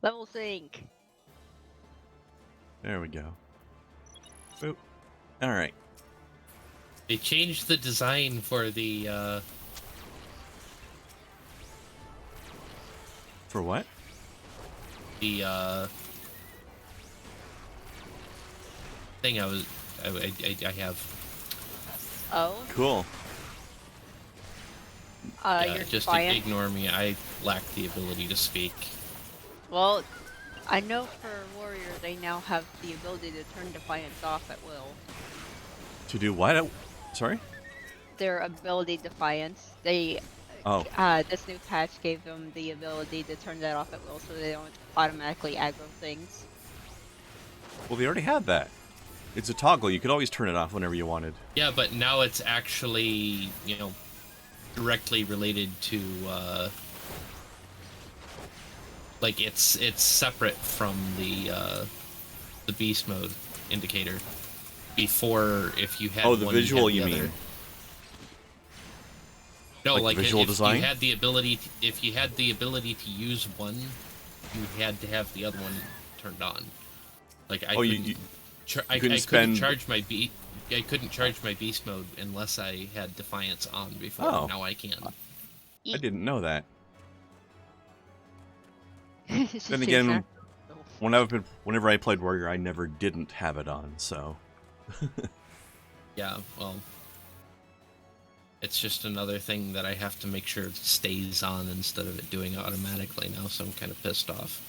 Level sync. There we go. Boop. All right. They changed the design for the For what? thing I have. Oh. Cool. Yeah, You're just defiant. ignore me. I lack the ability to speak. Well, I know for warrior they now have the ability to turn defiance off at will. To do what? Sorry? Their ability defiance. They Oh. this new patch gave them the ability to turn that off at will, so they don't automatically aggro things. Well, they already had that. It's a toggle. You could always turn it off whenever you wanted. Yeah, but now it's actually, directly related to, like it's separate from the beast mode indicator. Before, if you had the one, visual you you had the mean? other. No, like the visual design? You had the ability, if you had the ability to use one, you had to have the other one turned on. Like I couldn't charge my beast mode unless I had Defiance on before. Oh. Now I can. I didn't know that. It's Then just again, exactly- whenever I played Warrior, I never didn't have it on, so... Yeah, well, it's just another thing that I have to make sure it stays on instead of it doing it automatically now, so I'm kind of pissed off.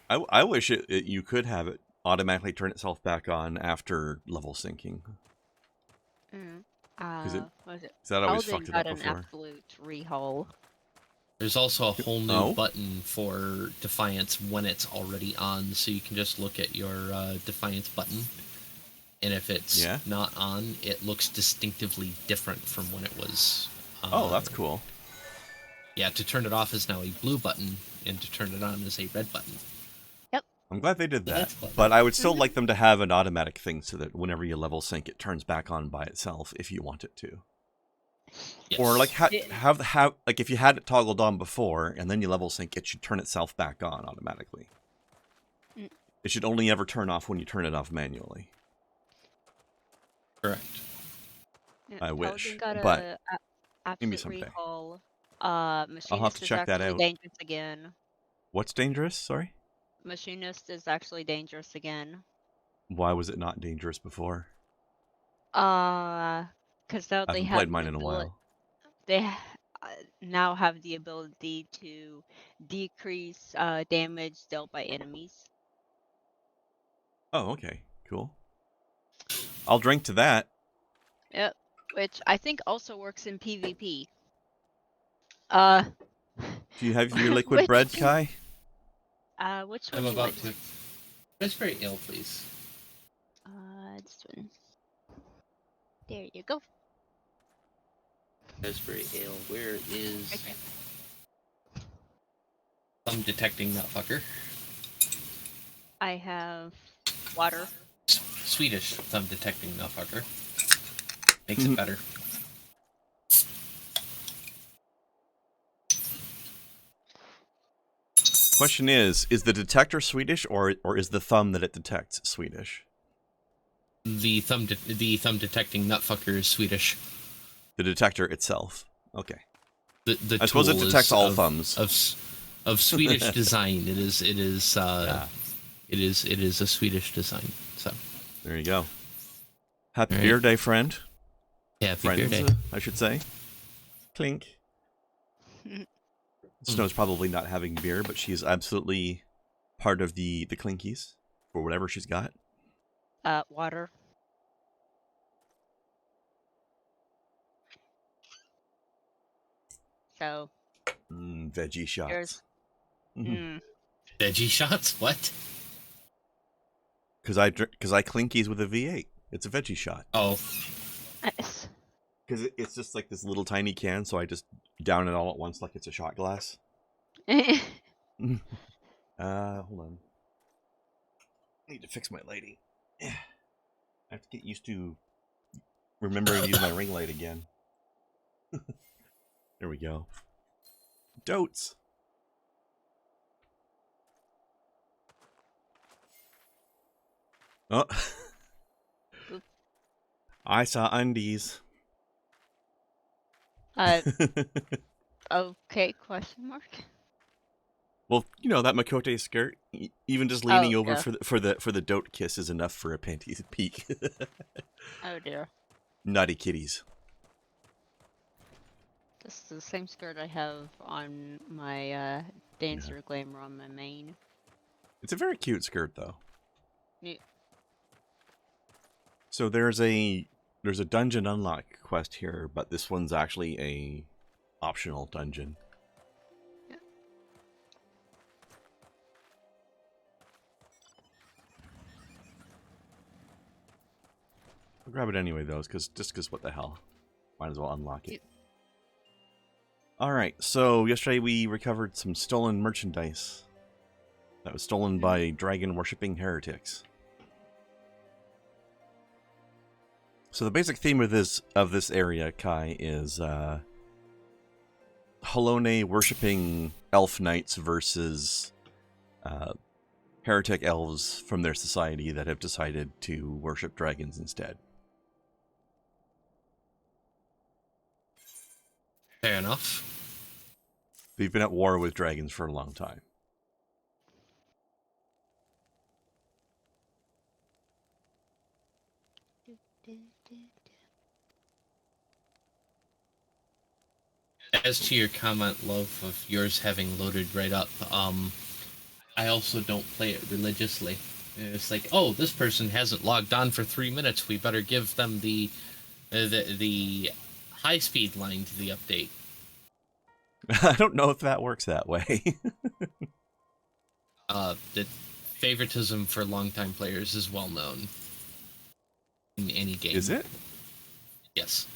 I wish you could have it automatically turn itself back on after level syncing. what is it? That always Paladin fucked it got up an before. absolute rehaul. There's also a whole new button for Defiance when it's already on, so you can just look at your Defiance button, and if it's not on, it looks distinctively different from when it was. Oh, that's cool. Yeah, to turn it off is now a blue button, and to turn it on is a red button. Yep. I'm glad they did that, but I would still like them to have an automatic thing so that whenever you level sync, it turns back on by itself if you want it to. Yes. Or like have like if you had it toggled on before and then you level sync, it should turn itself back on automatically. It should only ever turn off when you turn it off manually. Correct. I wish, got but maybe someday. Recall. I'll have to check that out. Dangerous again. What's dangerous? Sorry. Machinist is actually dangerous again. Why was it not dangerous before? Because now I they haven't have played mine in a while. They now have the ability to decrease damage dealt by enemies. Oh, okay, cool. I'll drink to that. Yep, which I think also works in PvP. Do you have your liquid bread, Kai? Which one? I'm about to. Raspberry ale, please. This one. There you go. Raspberry ale. Where is thumb detecting that fucker? I have water. Swedish thumb detecting that fucker. Makes it better. Question is the detector Swedish or is the thumb that it detects Swedish? The thumb detecting nutfucker is Swedish. The detector itself. Okay. I suppose it detects all thumbs of Swedish design. It is a Swedish design. So there you go. Happy Beer Day, friend. Happy Beer Day, I should say. Clink. Snow's probably not having beer, but she's absolutely part of the Clinkies for whatever she's got. Water. So. Veggie shots. Veggie shots? What? Because I Clinkies with a V8. It's a veggie shot. Oh. Because it's just like this little tiny can, so I just down it all at once like it's a shot glass. Hold on. I need to fix my lighting. I have to get used to remembering to use my ring light again. There we go. Dotes. Oh. Oop. I saw undies. Okay, question mark. Well, you know that Makote skirt. Even just leaning over yeah. for the dote kiss is enough for a panties peek. Oh dear. Naughty kitties. This is the same skirt I have on my dancer glamour on my main. It's a very cute skirt, though. Yeah. So there's a dungeon unlock quest here, but this one's actually a optional dungeon. Yeah. I'll grab it anyway, though, just because what the hell? Might as well unlock it. Alright, so yesterday we recovered some stolen merchandise that was stolen by dragon-worshipping heretics. So the basic theme of this area, Kai, is Halone-worshipping elf knights versus heretic elves from their society that have decided to worship dragons instead. Fair enough. They've been at war with dragons for a long time. As to your comment, love, of yours having loaded right up, I also don't play it religiously. It's like, oh, this person hasn't logged on for 3 minutes. We better give them the high-speed line to the update. I don't know if that works that way. The favoritism for longtime players is well known in any game. Is it? Yes.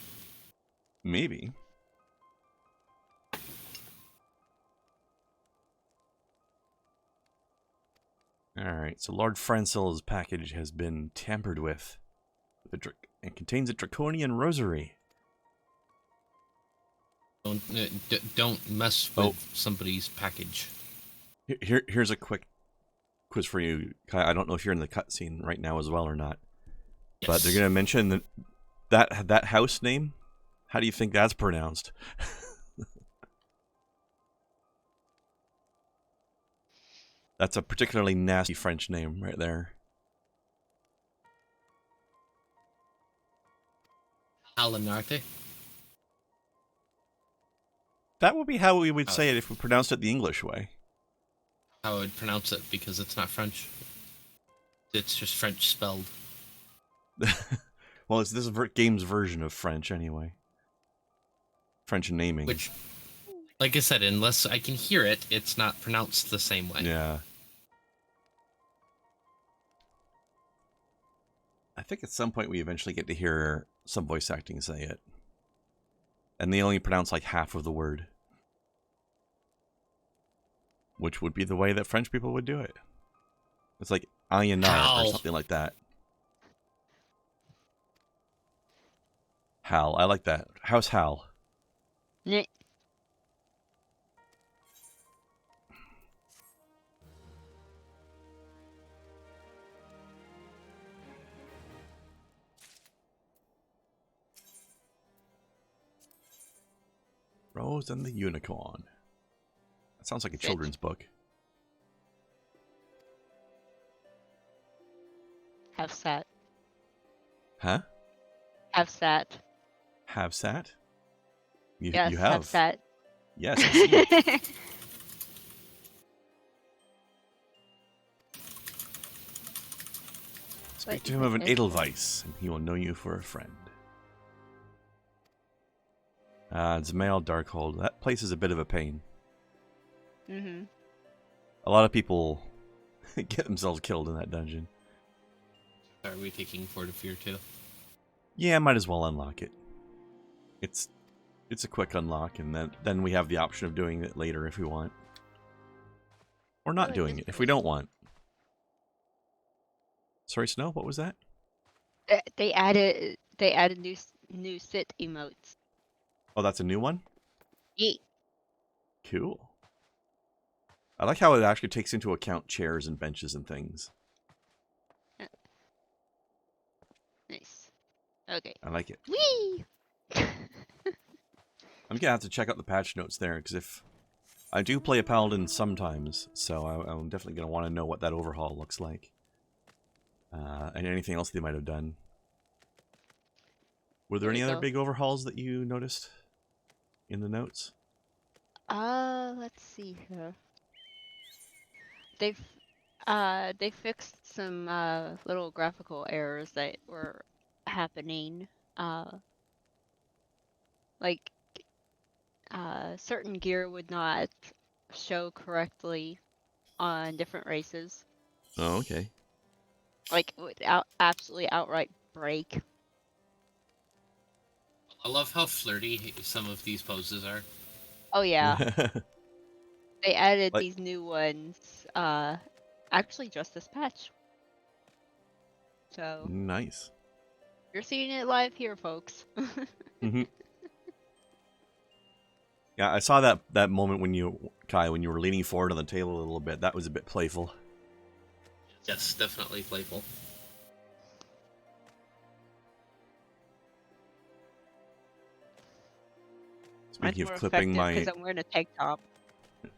Maybe. Alright, so Lord Francel's package has been tampered with and contains a draconian rosary. Don't mess with somebody's package. Here's a quick quiz for you, Kai. I don't know if you're in the cutscene right now as well or not. Yes. But they're going to mention that house name. How do you think that's pronounced? That's a particularly nasty French name right there. Alenarte. That would be how we would say it if we pronounced it the English way. How I would pronounce it, because it's not French. It's just French spelled. Well, it's this game's version of French anyway. French naming. Which, like I said, unless I can hear it, it's not pronounced the same way. Yeah. I think at some point we eventually get to hear some voice acting say it. And they only pronounce like half of the word. Which would be the way that French people would do it. It's like Ayanar or something like that. Hal. I like that. How's Hal? Yeah. Rose and the Unicorn. That sounds like a children's book. Have sat. Huh? Have sat. Have sat? Yes, you have. Have sat. Yes, I see it. Speak to him of an Edelweiss, and he will know you for a friend. It's Mail Darkhold. That place is a bit of a pain. Mm-hmm. A lot of people get themselves killed in that dungeon. Are we taking Fort of Fear too? Yeah, might as well unlock it. It's a quick unlock, and then we have the option of doing it later if we want. Or not doing it if we don't want. Sorry, Snow, what was that? They added new sit emotes. Oh, that's a new one? Yeah. Cool. I like how it actually takes into account chairs and benches and things. Okay. I like it. Whee! I'm gonna have to check out the patch notes there, because if I do play a paladin sometimes, so I'm definitely gonna want to know what that overhaul looks like, and anything else they might have done. Were there There any we other go. big overhauls that you noticed in the notes? Let's see here. They've they fixed some little graphical errors that were happening. Like certain gear would not show correctly on different races. Oh, okay. Like without absolutely outright break. I love how flirty some of these poses are. Oh yeah. They added Like, these new ones actually just this patch. So nice. you're seeing it live here, folks. Mm-hmm. Yeah, I saw that moment when you, Kai, when you were leaning forward on the table a little bit. That was a bit playful. Yes, definitely playful. Mine's Speaking of more clipping, effective because I'm wearing a tank top.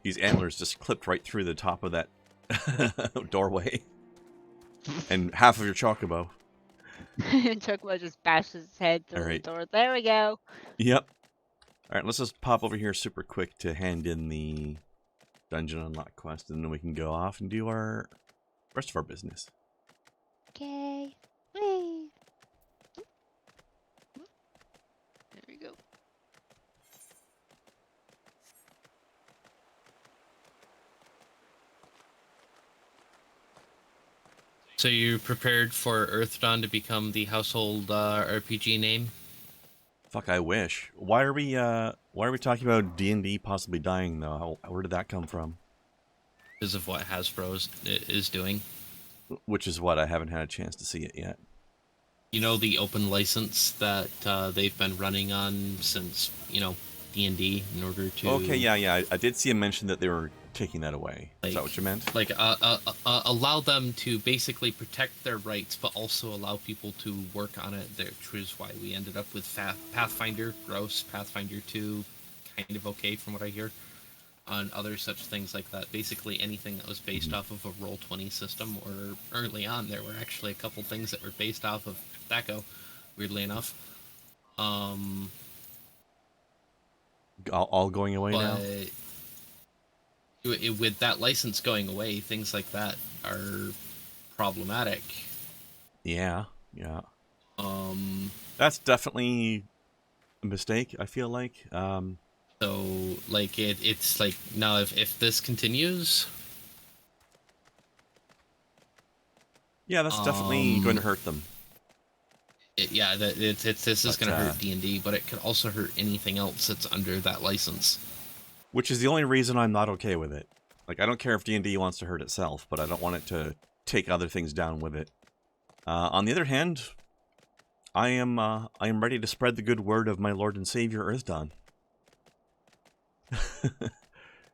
these antlers just clipped right through the top of that doorway. And half of your chocobo. Chocobo just bashes his head through the Alright. door. There we go. Yep. Alright, let's just pop over here super quick to hand in the dungeon unlock quest, and then we can go off and do our rest of our business. Okay. Whee! There we go. So you prepared for Earthdawn to become the household RPG name? Fuck, I wish. Why are we talking about D&D possibly dying though? Where did that come from? Because of what Hasbro is doing. Which is what I haven't had a chance to see it yet. You know, the open license that they've been running on since, D&D in order to... Okay, yeah. I did see a mention that they were taking that away. Is that what you meant? Like, allow them to basically protect their rights, but also allow people to work on it, which is why we ended up with Pathfinder, gross, Pathfinder 2, kind of okay from what I hear, on other such things like that. Basically anything that was based off of a Roll20 system, or early on there were actually a couple things that were based off of THACO, weirdly enough. All going away now? With that license going away, things like that are problematic. Yeah. That's definitely a mistake, I feel like. So, like, it's like, now if this continues... Yeah, that's definitely going to hurt them. This is going to hurt D&D, but it could also hurt anything else that's under that license. Which is the only reason I'm not okay with it. Like, I don't care if D&D wants to hurt itself, but I don't want it to take other things down with it. On the other hand, I am ready to spread the good word of my Lord and Savior Earthdawn.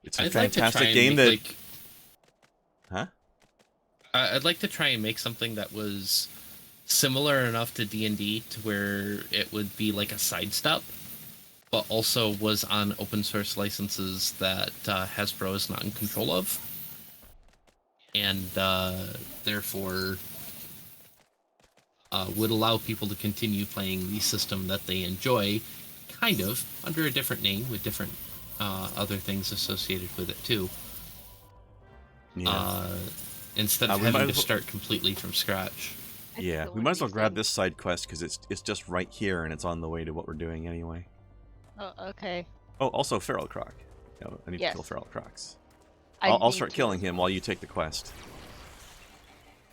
It's a fantastic game that... Huh? I'd like to try and make something that was similar enough to D&D to where it would be like a sidestep, but also was on open source licenses that Hasbro is not in control of, and therefore would allow people to continue playing the system that they enjoy, kind of, under a different name with different other things associated with it too. Yeah. Instead of having to start completely from scratch. Yeah, we might as well grab this side quest because it's just right here and it's on the way to what we're doing anyway. Oh, okay. Oh, also Feral Croc. I need to kill Feral Crocs. I'll start killing him while you take the quest.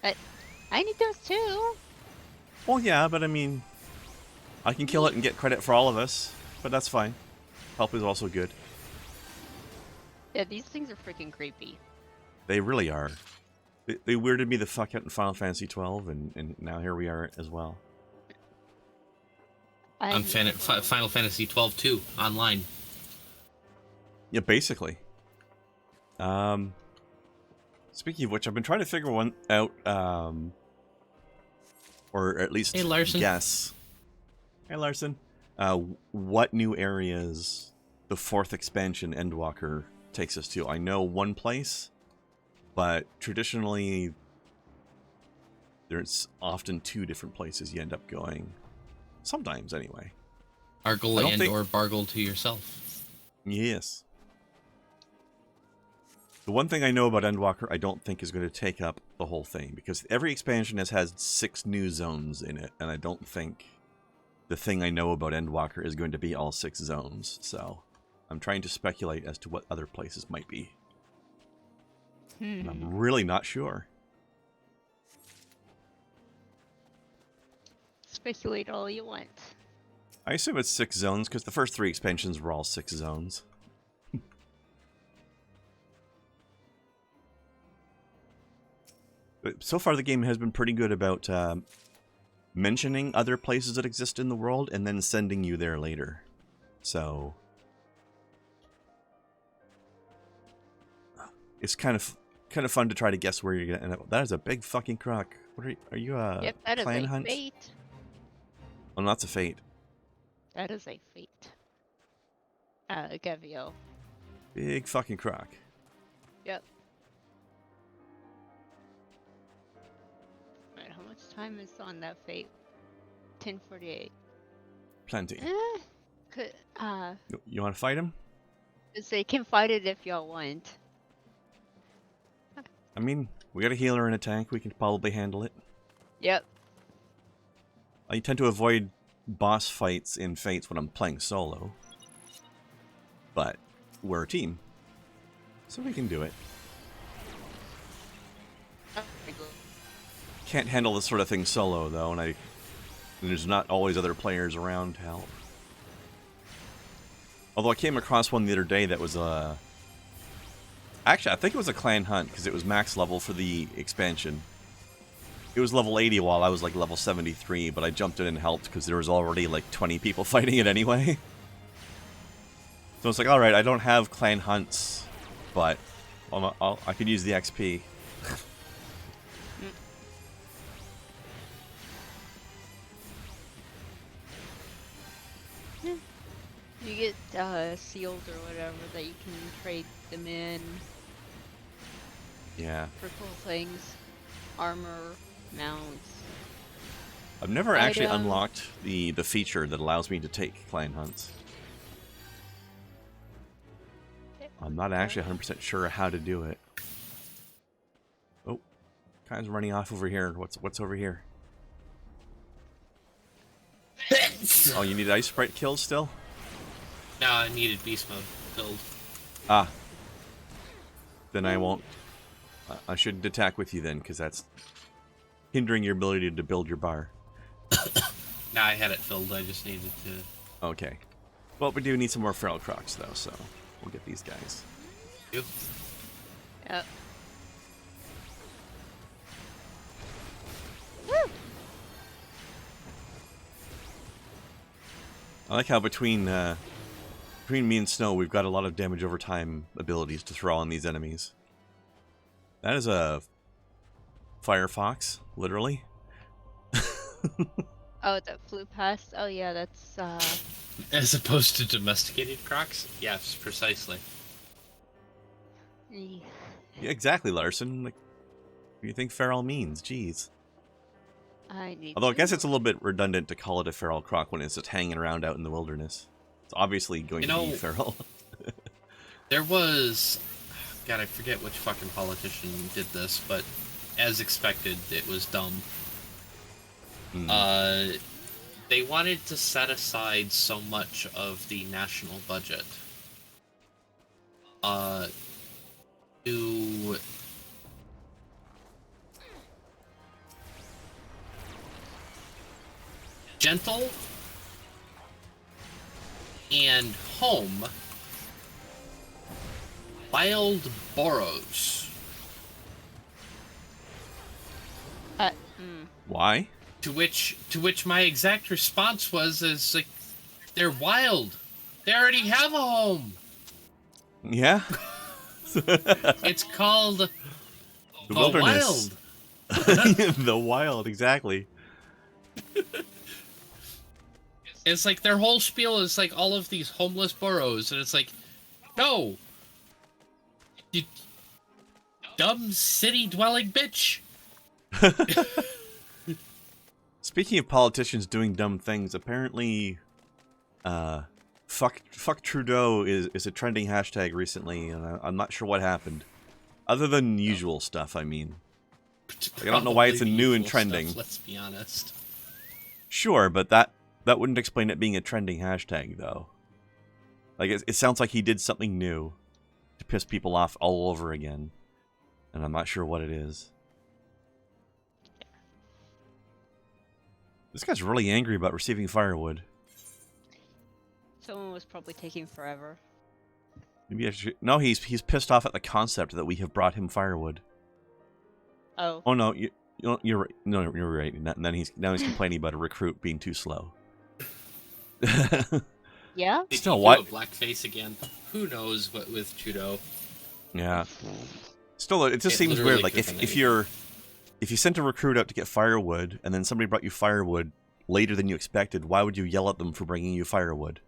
I need those too. Well, yeah, but I mean, I can kill it and get credit for all of us, but that's fine. Help is also good. Yeah, these things are freaking creepy. They really are. They weirded me the fuck out in Final Fantasy 12, and now here we are as well. I'm Final Fantasy 12 too, online. Yeah, basically. Speaking of which, I've been trying to figure one out, or at least Hey, Larson. guess Hey, Larson. What new areas the 4th expansion Endwalker takes us to? I know one place, but traditionally there's often 2 different places you end up going. Sometimes, anyway. Argle or Bargle to yourself. Yes. The one thing I know about Endwalker I don't think is going to take up the whole thing, because every expansion has had 6 new zones in it, and I don't think the thing I know about Endwalker is going to be all 6 zones, so I'm trying to speculate as to what other places might be. And I'm really not sure. Speculate all you want. I assume it's 6 zones, because the first 3 expansions were all 6 zones. But so far the game has been pretty good about mentioning other places that exist in the world and then sending you there later. So it's kind of fun to try to guess where you're gonna end up. That is a big fucking croc. What are you a Yep, that clan is a hunt? fate. Oh, that's a fate. That is a fate. Gavio. Big fucking croc. Yep. Alright, how much time is on that fate? 10:48. Plenty. Could, You want to fight him? they can fight it if y'all want. I mean, we got a healer and a tank. We can probably handle it. Yep. I tend to avoid boss fights in Fates when I'm playing solo. But we're a team, so we can do it. Can't handle this sort of thing solo, though, and there's not always other players around to help. Although I came across one the other day that was actually, I think it was a clan hunt, because it was max level for the expansion. It was level 80 while I was like level 73, but I jumped in and helped because there was already like 20 people fighting it anyway. So it's like, alright, I don't have clan hunts, but I could use the XP. You get sealed or whatever that you can trade them in. Yeah. For cool things. Armor, mounts. I've never actually unlocked the feature that allows me to take clan hunts. I'm not actually 100% sure how to do it. Oh, kind of running off over here. What's over here? Oh, you need ice sprite kills still? No, I needed beast mode build. Ah. Then I won't. I shouldn't attack with you then, because that's hindering your ability to build your bar. Nah, I had it filled. I just needed to. Okay. Well, we do need some more feral crocs, though, so we'll get these guys. Yep. Yep. I like how between me and Snow, we've got a lot of damage over time abilities to throw on these enemies. That is a fire fox, literally. Oh, that flew past? Oh yeah, that's As opposed to domesticated crocs? Yes, precisely. Yeah, exactly, Larson. Like, what do you think feral means? Jeez. Although I guess it's a little bit redundant to call it a feral croc when it's just hanging around out in the wilderness. It's obviously going to be feral. There was... God, I forget which fucking politician did this, but as expected, it was dumb. They wanted to set aside so much of the national budget to gentle and home wild burrows. Why? To which my exact response was, is like, they're wild. They already have a home. Yeah. It's called the wilderness. Wild. The wild, exactly. It's like their whole spiel is like all of these homeless burrows, and it's like, no, you dumb city-dwelling bitch. Speaking of politicians doing dumb things, apparently, fuck Trudeau is a trending hashtag recently, and I'm not sure what happened. Other than usual stuff, I mean. Like, I don't know why it's a new and trending. Stuff, let's be honest. Sure, but that wouldn't explain it being a trending hashtag, though. Like, it sounds like he did something new to piss people off all over again. And I'm not sure what it is. This guy's really angry about receiving firewood. Someone was probably taking forever. Maybe I should... No, he's pissed off at the concept that we have brought him firewood. Oh. Oh no, you're right. No, you're right. And then he's complaining about a recruit being too slow. Yeah. Still, what? Blackface again. Who knows what with Trudeau? Yeah. Still, it just seems weird. Like if you sent a recruit out to get firewood, and then somebody brought you firewood later than you expected, why would you yell at them for bringing you firewood?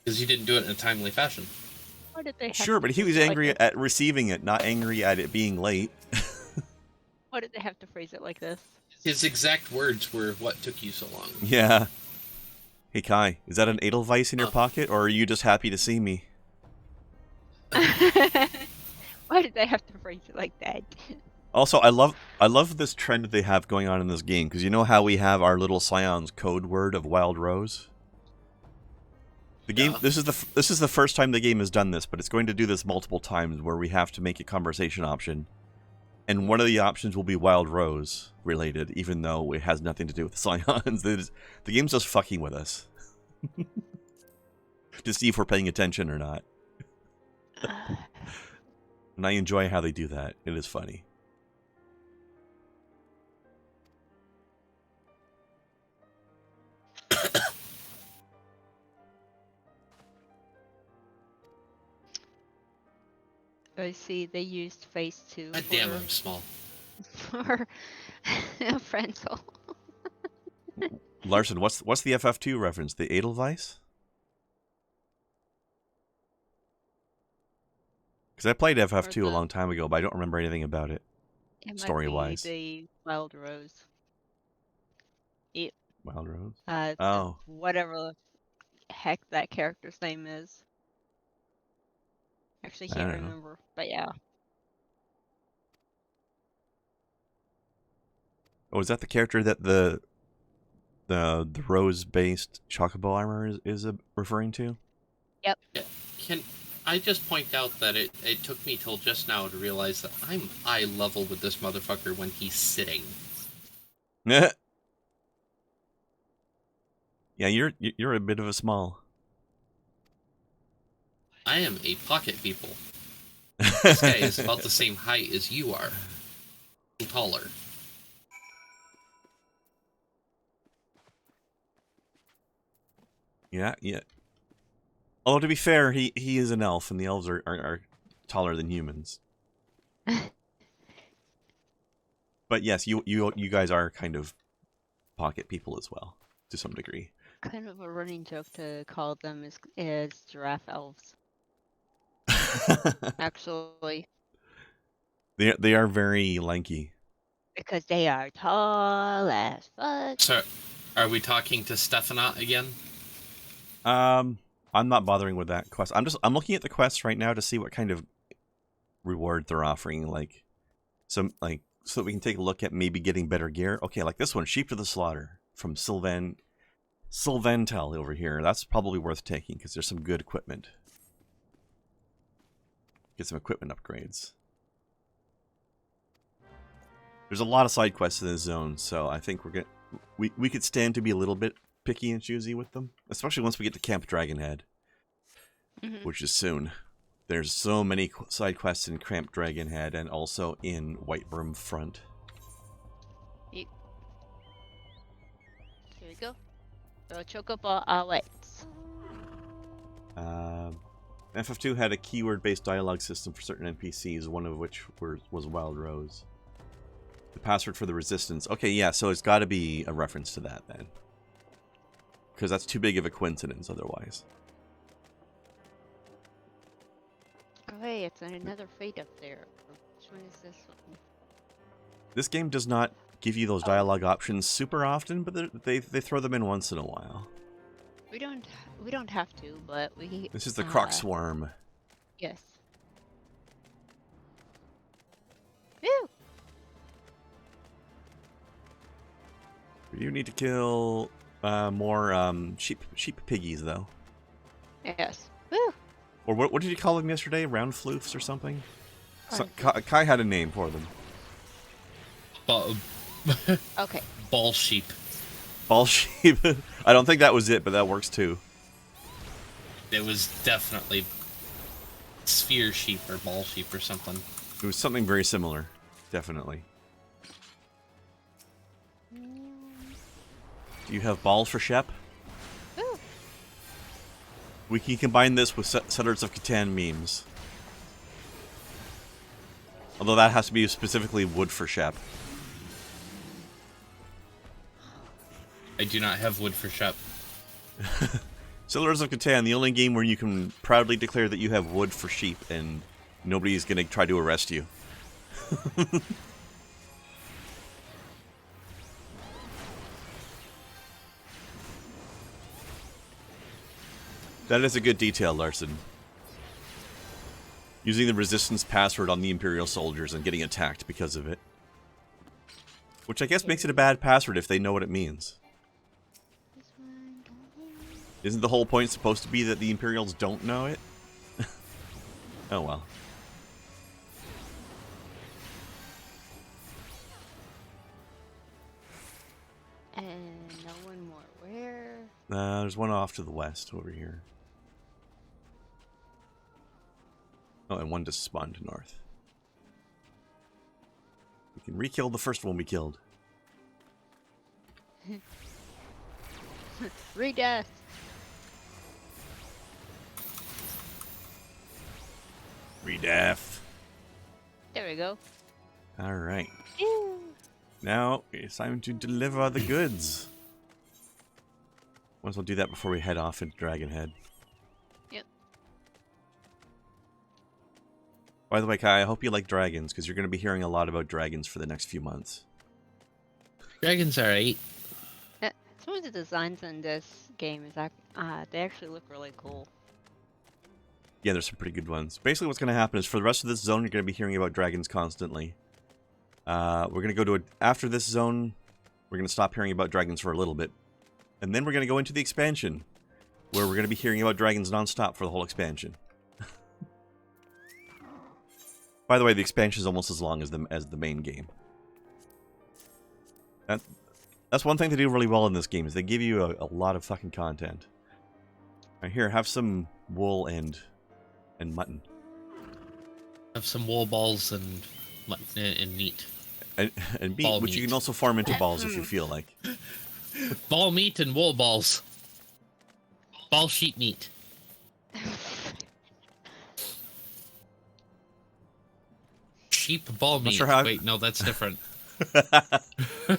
Because you didn't do it in a timely fashion. Why did they have sure, but he was angry at receiving it, not angry at it being late. Why did they have to phrase it like this? His exact words were, "What took you so long?" Yeah. Hey Kai, is that an Edelweiss in your pocket, or are you just happy to see me? Why did they have to phrase it like that? Also, I love this trend that they have going on in this game, because you know how we have our little Scion's code word of Wild Rose? The game. Yeah. This is the first time the game has done this, but it's going to do this multiple times, where we have to make a conversation option, and one of the options will be Wild Rose related, even though it has nothing to do with the Scions. The game's just fucking with us to see if we're paying attention or not. And I enjoy how they do that. It is funny. I see they used phase 2. God damn, I'm small. For Frenzel. Larson, what's the FF2 reference? The Edelweiss? Because I played FF2 a long time ago, but I don't remember anything about it, story-wise. The Wild Rose. Wild Rose? Oh. Whatever the heck that character's name is. Actually, can't remember, but yeah. Oh, is that the character that the rose-based Chocobo armor is referring to? Yep. Can I just point out that it took me till just now to realize that I'm eye level with this motherfucker when he's sitting. Yeah, you're a bit of a small. I am a pocket people. This guy is about the same height as you are. Taller. Yeah. Although to be fair, he is an elf, and the elves are taller than humans. But yes, you guys are kind of pocket people as well, to some degree. Kind of a running joke to call them is giraffe elves. Actually. They are very lanky. Because they are tall as fuck. So, are we talking to Stephanot again? I'm not bothering with that quest. I'm looking at the quests right now to see what kind of reward they're offering, so that we can take a look at maybe getting better gear. Okay, like this one, Sheep to the Slaughter from Sylvantel over here. That's probably worth taking because there's some good equipment. Get some equipment upgrades. There's a lot of side quests in this zone, so I think we could stand to be a little bit picky and choosy with them, especially once we get to Camp Dragonhead, which is soon. There's so many side quests in Camp Dragonhead and also in Whitebrim Front. Here we go. So Chocobo awaits. FF2 had a keyword-based dialogue system for certain NPCs, one of which was Wild Rose. The password for the Resistance. Okay, yeah, so it's got to be a reference to that then. because that's too big of a coincidence otherwise. Oh, hey, it's another fate up there. Which one is this one? This game does not give you those dialogue options super often, but they throw them in once in a while. We don't have to, but we. This is the Croc Swarm. Yes. Woo! You need to kill more sheep piggies, though. Yes. Woo! Or what did you call them yesterday? Round floofs or something? Kai had a name for them. Okay. Ball sheep. Ball sheep. I don't think that was it, but that works too. It was definitely sphere sheep or ball sheep or something. It was something very similar. Definitely. Do you have balls for Shep? Ooh. We can combine this with Settlers of Catan memes. Although that has to be specifically wood for Shep. I do not have wood for Shep. Settlers of Catan, the only game where you can proudly declare that you have wood for sheep and nobody's going to try to arrest you. That is a good detail, Larson. Using the resistance password on the Imperial soldiers and getting attacked because of it. Which I guess makes it a bad password if they know what it means. Isn't the whole point supposed to be that the Imperials don't know it? Oh well. And no one more. Where? There's one off to the west over here. Oh, and one just spawned north. We can re-kill the first one we killed. Redeath. Redeath. There we go. Alright. Ew. Now it's time to deliver the goods. Once we'll do that before we head off into Dragonhead. Yep. By the way, Kai, I hope you like dragons, because you're going to be hearing a lot about dragons for the next few months. Dragons are 8. Some of the designs in this game is they actually look really cool. Yeah, there's some pretty good ones. Basically what's going to happen is for the rest of this zone, you're going to be hearing about dragons constantly. We're going to go to after this zone, we're going to stop hearing about dragons for a little bit. And then we're going to go into the expansion, where we're going to be hearing about dragons non-stop for the whole expansion. By the way, the expansion is almost as long as the main game. That's one thing they do really well in this game, is they give you a lot of fucking content. Right, here, have some wool and mutton. Have some wool balls and mutton and meat. And meat, Ball which meat. you can also farm into balls if you feel like. Ball meat and wool balls. Ball sheep meat. Sheep ball meat. Sure how... Wait, no, that's different.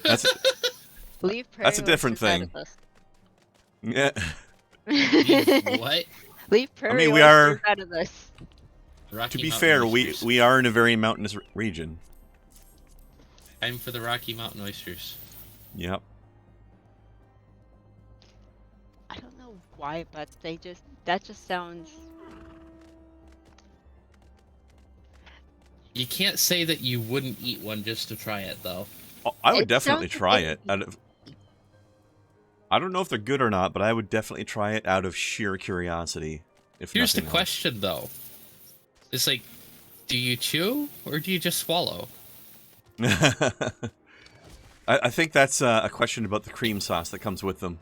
that's a different thing. Yeah. What? Leave prairie I mean, we are out of this. Rocky to be Mountain fair, oysters. we are in a very mountainous region. I'm for the Rocky Mountain oysters. Yep. I don't know why, but that just sounds. You can't say that you wouldn't eat one just to try it, though. Oh, I would It definitely sounds try like it. I don't know if they're good or not, but I would definitely try it out of sheer curiosity. Here's the nothing else. question, though. It's like, do you chew or do you just swallow? I think that's a question about the cream sauce that comes with them.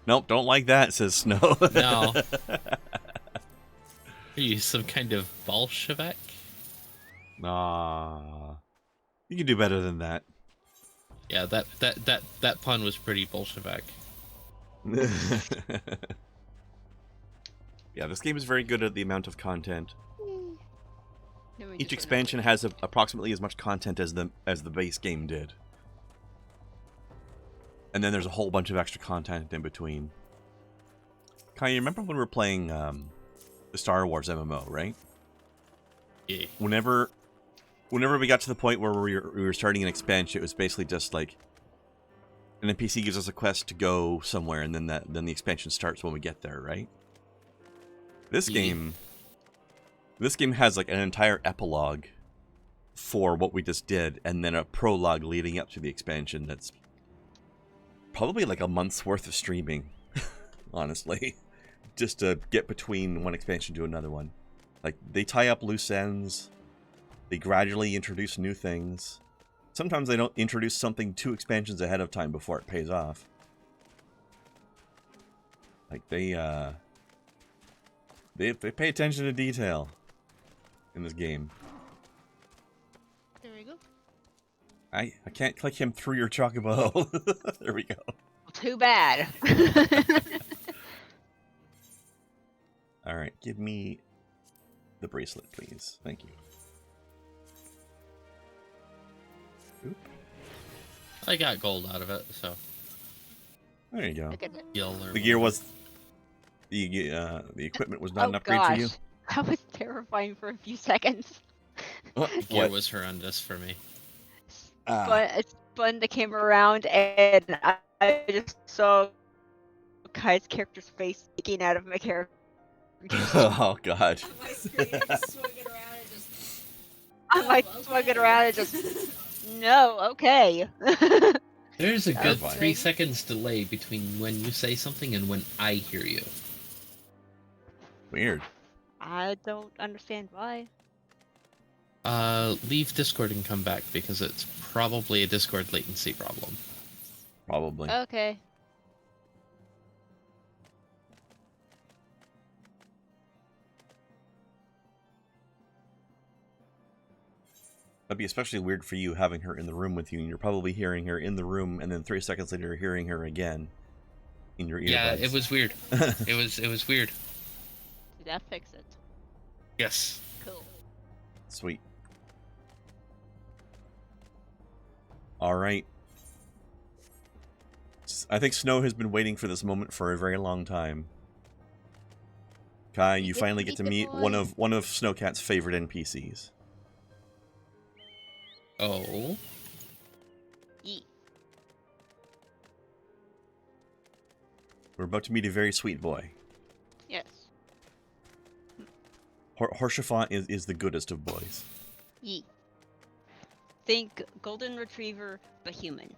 Nope, don't like that, says Snow. No. Are you some kind of Bolshevik? Nah. You can do better than that. Yeah, that pun was pretty Bolshevik. Yeah, this game is very good at the amount of content. No, Each expansion has approximately as much content as the base game did. And then there's a whole bunch of extra content in between. Kai, you remember when we were playing the Star Wars MMO, right? Yeah. Whenever we got to the point where we were starting an expansion, it was basically just like an NPC gives us a quest to go somewhere, and then the expansion starts when we get there, right? This game has like an entire epilogue for what we just did, and then a prologue leading up to the expansion. That's probably like a month's worth of streaming, honestly, just to get between one expansion to another one. Like, they tie up loose ends. They gradually introduce new things. Sometimes they don't introduce something 2 expansions ahead of time before it pays off. Like, they pay attention to detail in this game. There we go. I can't click him through your chocobo. There we go. Too bad. Alright, give me the bracelet, please. Thank you. Oop. I got gold out of it, so. There you go. The gear was... The equipment was not an upgrade for you? That was terrifying for a few seconds. The gear was horrendous for me. But spun the camera around, and I just saw Kai's character's face sticking out of my character. Oh god. My screen just swung it around and just... I might swung it around and just... No, okay. There's a good fine. 3 seconds delay between when you say something and when I hear you. Weird. I don't understand why. Leave Discord and come back, because it's probably a Discord latency problem. Probably. Okay. That'd be especially weird for you having her in the room with you, and you're probably hearing her in the room, and then 3 seconds later hearing her again in your earbuds. Yeah, it was weird. it was weird. Did that fix it? Yes. Cool. Sweet. Alright. I think Snow has been waiting for this moment for a very long time. Kai, you finally get to meet one of Snowcat's favorite NPCs. Oh. Yeet. We're about to meet a very sweet boy. Yes. Horshafa is the goodest of boys. Yeet. Think golden retriever, but human.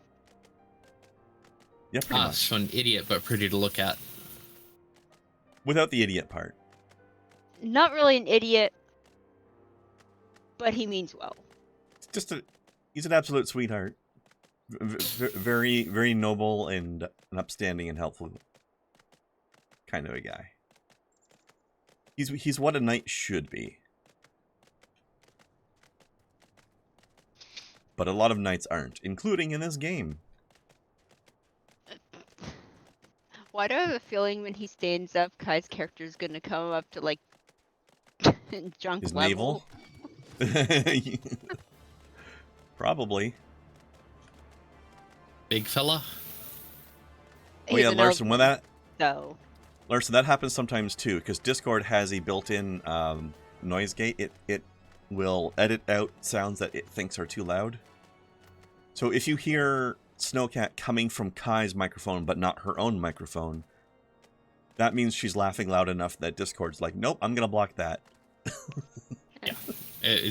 Yeah, pretty much. So an idiot, but pretty to look at. Without the idiot part. Not really an idiot, but he means well. He's an absolute sweetheart. Very, very noble and an upstanding and helpful kind of a guy. He's what a knight should be. But a lot of knights aren't, including in this game. Why do I have a feeling when he stands up, Kai's character is gonna come up to like junk His level? navel? Probably. Big fella? Oh yeah, Larson, when that... No. Larson, that happens sometimes too, because Discord has a built-in noise gate. It will edit out sounds that it thinks are too loud. So if you hear Snowcat coming from Kai's microphone, but not her own microphone, that means she's laughing loud enough that Discord's like, nope, I'm going to block that. Yeah.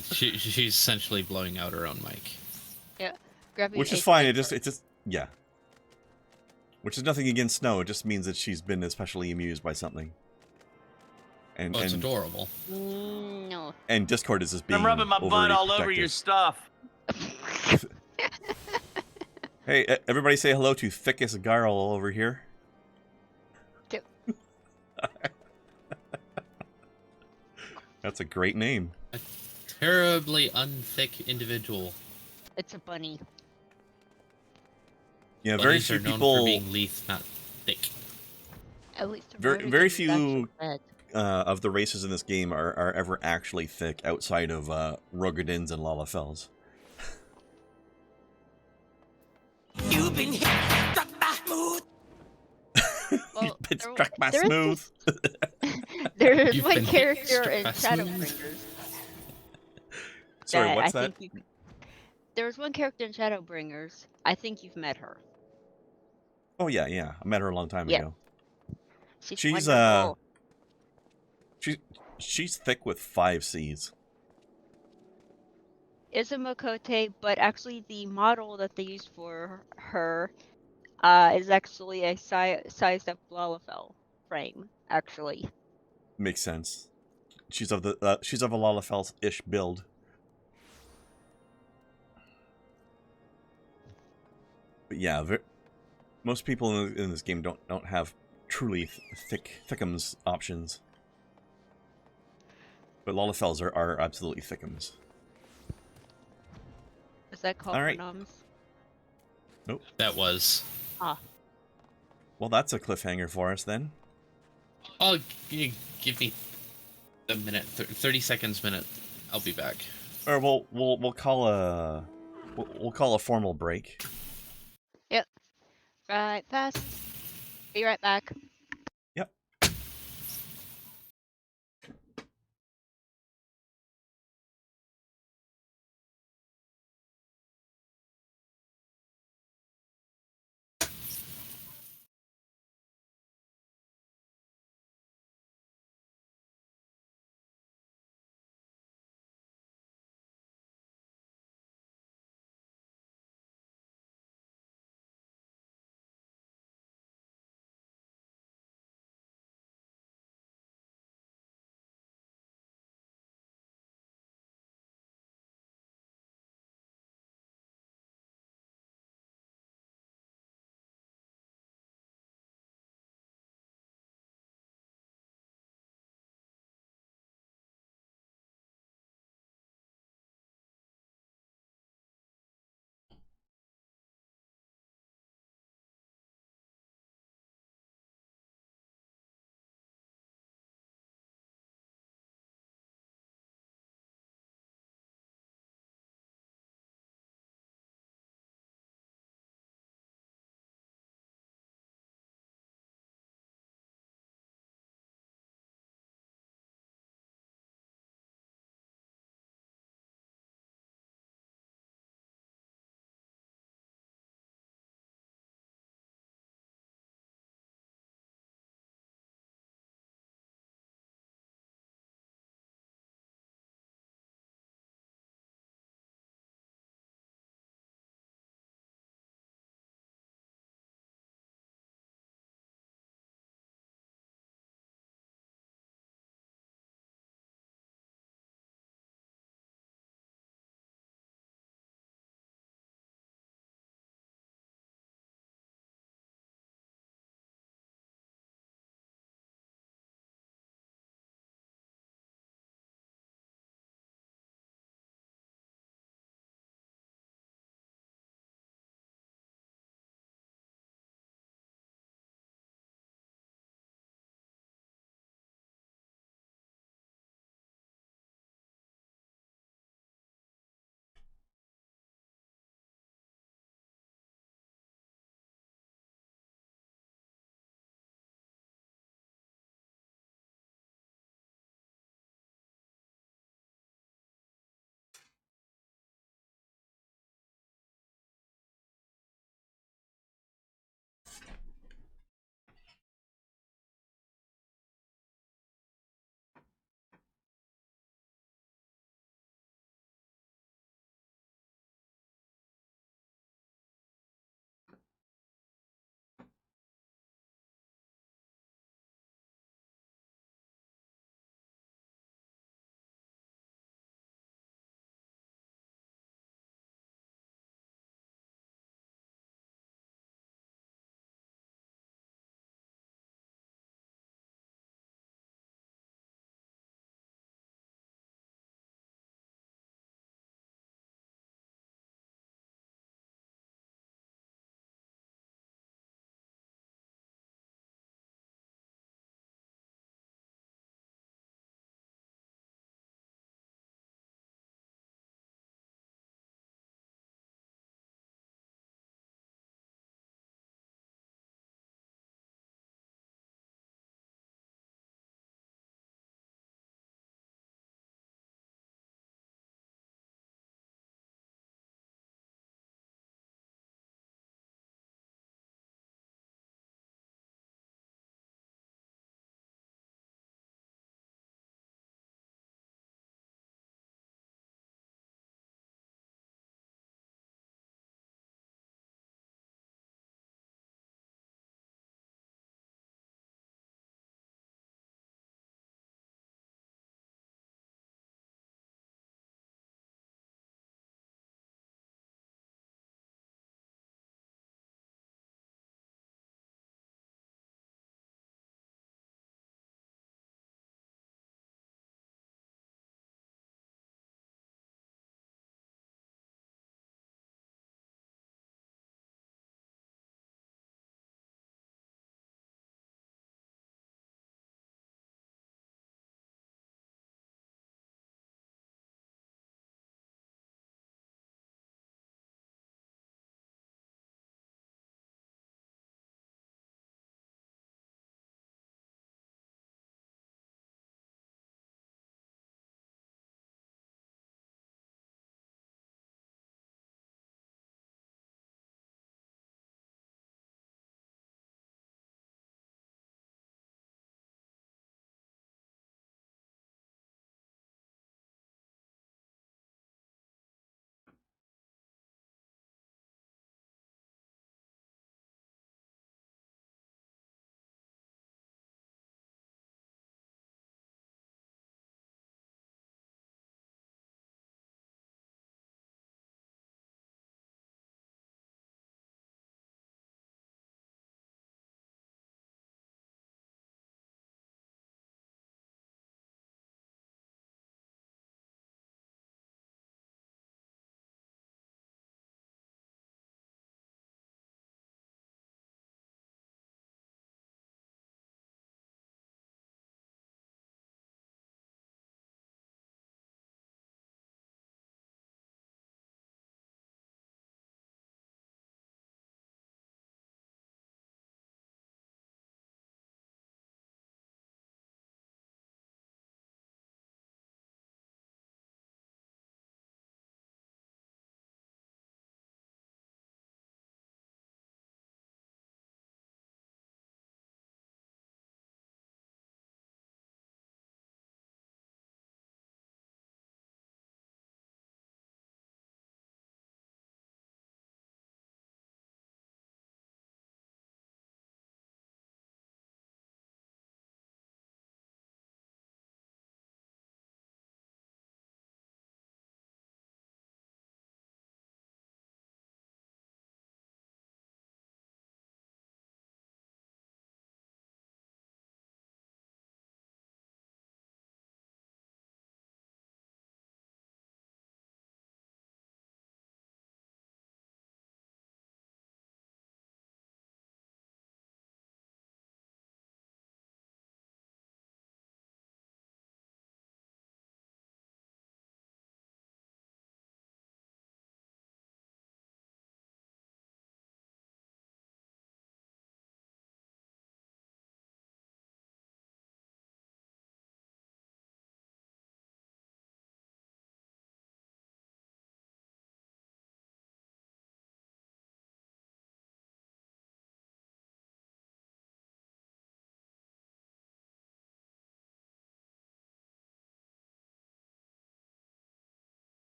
She's essentially blowing out her own mic. Yeah. Which is fine, it just, yeah. Which is nothing against Snow, it just means that she's been especially amused by something. And, it's adorable. No. And Discord is just being I'm rubbing my butt all over your stuff. Hey, everybody say hello to Thickest Garl over here. That's a great name. A terribly unthick individual. It's a bunny. Yeah, Bunnies very few are known people. for being lithe, not thick. At least Very few of the races in this game are ever actually thick outside of Rogadins and Lalafels. You've been hit, struck by It's struck by smooth. There's You've one been hit, character struck in by smooth. Shadowbringers Sorry, that what's I that? think you. There's one character in Shadowbringers. I think you've met her. Oh yeah, yeah. I met her a long time Yep. ago. She's wonderful. She's thick with 5 C's. Izumokote, but actually the model that they used for her is actually a sized up Lalafell frame, actually. Makes sense. She's of a Lalafell-ish build. But yeah, most people in this game don't have truly thickums options. But Lalafells are absolutely thickums. Is that called phenoms? Nope. That was. Ah. Well, that's a cliffhanger for us then. Oh, give me a minute, 30 seconds, minute. I'll be back. Or we'll call a formal break. Yep. Right, fast. Be right back.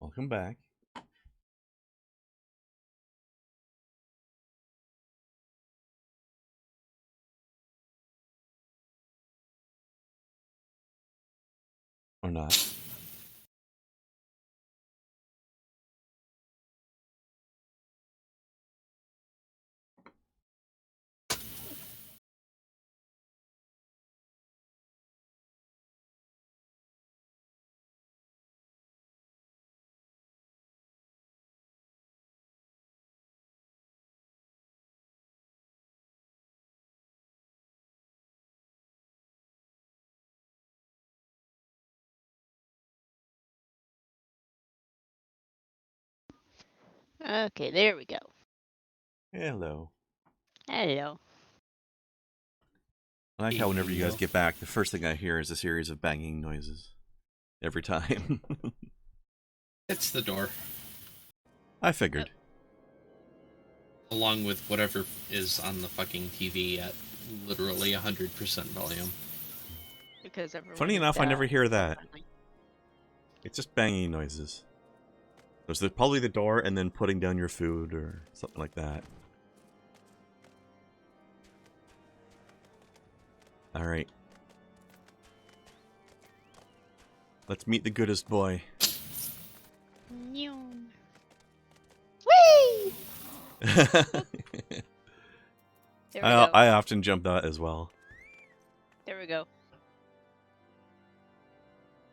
Welcome back. Or not. Okay, there we go. Hello. Hello. I like how whenever you guys get back, the first thing I hear is a series of banging noises. Every time. It's the door. I figured. Along with whatever is on the fucking TV at literally 100% volume. Because everyone Funny is, enough, I never hear that. friendly. It's just banging noises. There's probably the door and then putting down your food or something like that. Alright. Let's meet the goodest boy. Whee! There we go. I often jump that as well. There we go.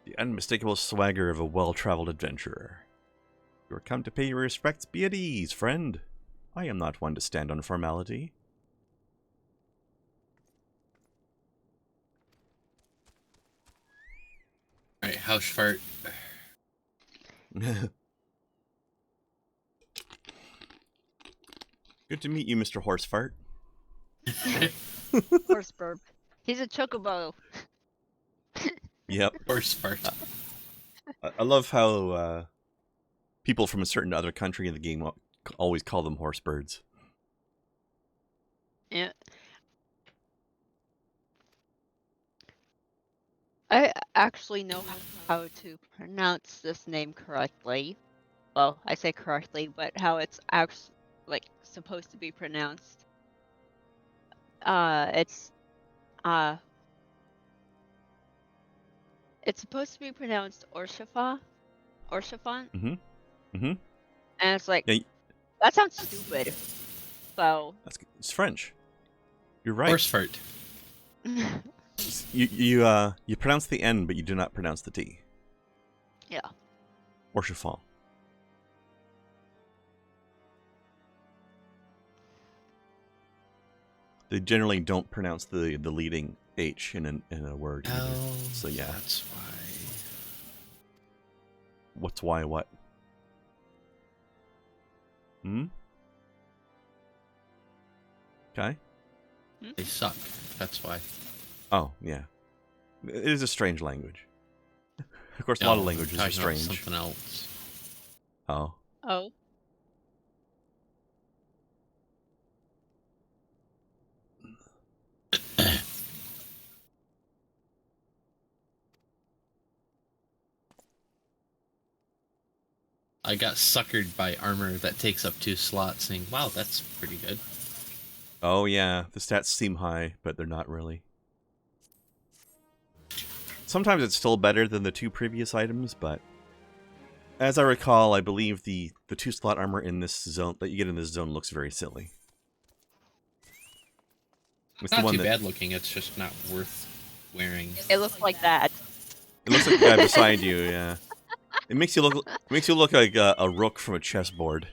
The unmistakable swagger of a well-traveled adventurer. You are come to pay your respects. Be at ease, friend. I am not one to stand on formality. Alright, house fart. Good to meet you, Mr. Horsefart. Horse burp. He's a chocobo. Yep. Horse fart. I love how people from a certain other country in the game always call them horse birds. Yeah. I actually know how to pronounce this name correctly. Well, I say correctly, but how it's actually supposed to be pronounced. It's supposed to be pronounced Orshafon. Mm-hmm. Mm-hmm. And it's like, Yeah, that sounds stupid. So it's French. You're right. Horse fart. You pronounce the N, but you do not pronounce the T. Yeah. Or chiffon. They generally don't pronounce the leading H in a word either. Oh, So yeah. that's why. What's why what? Hmm? Okay. They suck. That's why. Oh, yeah. It is a strange language. Of course, a lot of languages are strange. Something else. Oh. Oh. I got suckered by armor that takes up 2 slots, saying, wow, that's pretty good. Oh, yeah. The stats seem high, but they're not really. Sometimes it's still better than the 2 previous items, but as I recall, I believe the 2-slot armor in this zone that you get in this zone looks very silly. It's not too bad looking, it's just not worth wearing. It looks like that. It looks like the guy beside you, yeah. It makes you look like a rook from a chessboard.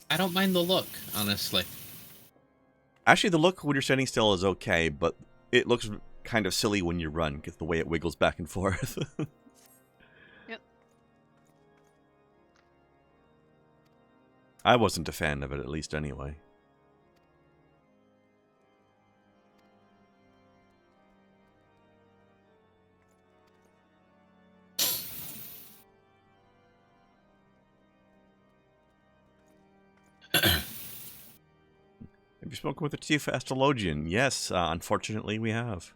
I don't mind the look, honestly. Actually, the look when you're standing still is okay, but it looks kind of silly when you run, because the way it wiggles back and forth. Yep. I wasn't a fan of it, at least anyway. Have you spoken with the chief astrologian? Yes, unfortunately we have.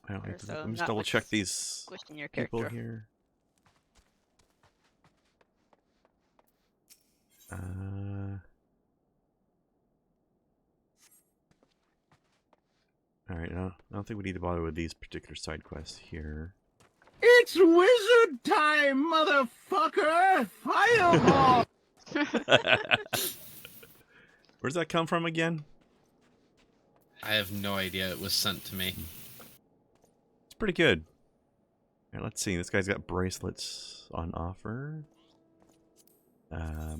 I don't Or need to, so, let me just not double what's check these pushing your people character. here. Alright, I don't think we need to bother with these particular side quests here. It's wizard time, motherfucker! Fireball! Where's that come from again? I have no idea. It was sent to me. It's pretty good. Alright, let's see. This guy's got bracelets on offer. I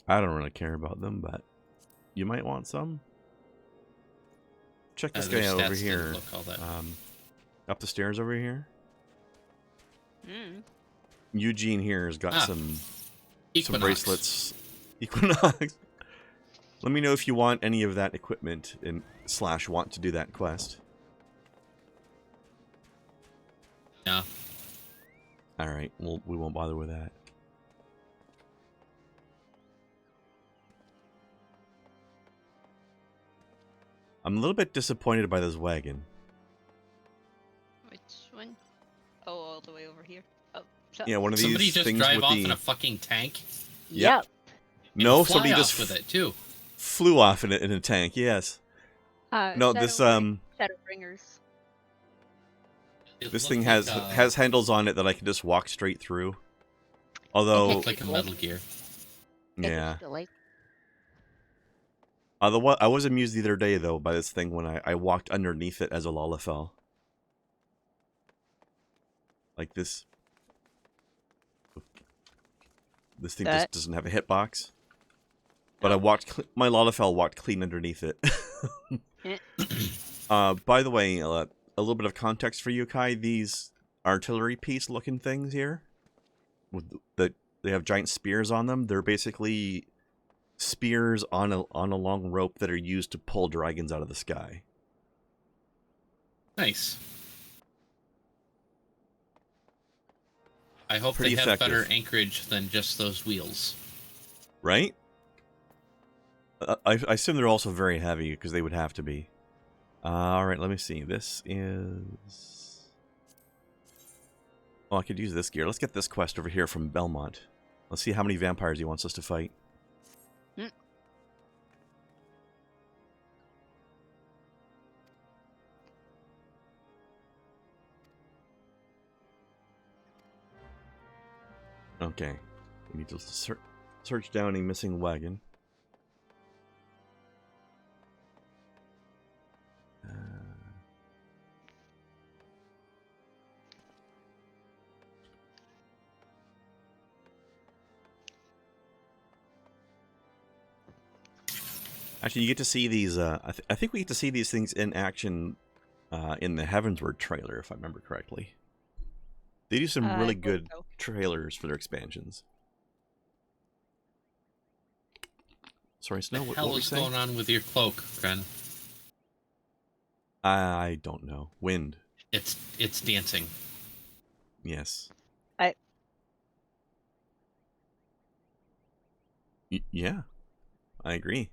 don't really care about them, but you might want some. Check this guy out over here. Look all that. Up the stairs over here. Mm. Eugene here has got some bracelets. Equinox. Let me know if you want any of that equipment and / want to do that quest. No. Alright, well, we won't bother with that. I'm a little bit disappointed by this wagon. Which one? Oh, all the way over here. Oh, Yeah, one of these Somebody just things drive with off the... in a fucking tank? Yep. No, And fly somebody off just with it too. flew off in a tank. Yes. No, this Shadowbringers. this thing has handles on it that I can just walk straight through. Although, like a Metal Gear. yeah. I was amused the other day though by this thing when I walked underneath it as a Lalafell. Like this. This thing just doesn't have a hitbox. But my Lalafell walked clean underneath it. By the way, a little bit of context for you, Kai. These artillery piece looking things here, they have giant spears on them. They're basically spears on a long rope that are used to pull dragons out of the sky. Nice. I hope Pretty they have effective. better anchorage than just those wheels. Right? I assume they're also very heavy, because they would have to be. Alright, let me see. This is... Oh, I could use this gear. Let's get this quest over here from Belmont. Let's see how many vampires he wants us to fight. Okay. We need to search down a missing wagon. Actually, you get to see these, I think we get to see these things in action in the Heavensward trailer, if I remember correctly. They do some really good trailers for their expansions. Sorry, Snow, what were you saying? What is going on with your cloak, Kren? I don't know. Wind. It's dancing. Yes. Yeah. I agree.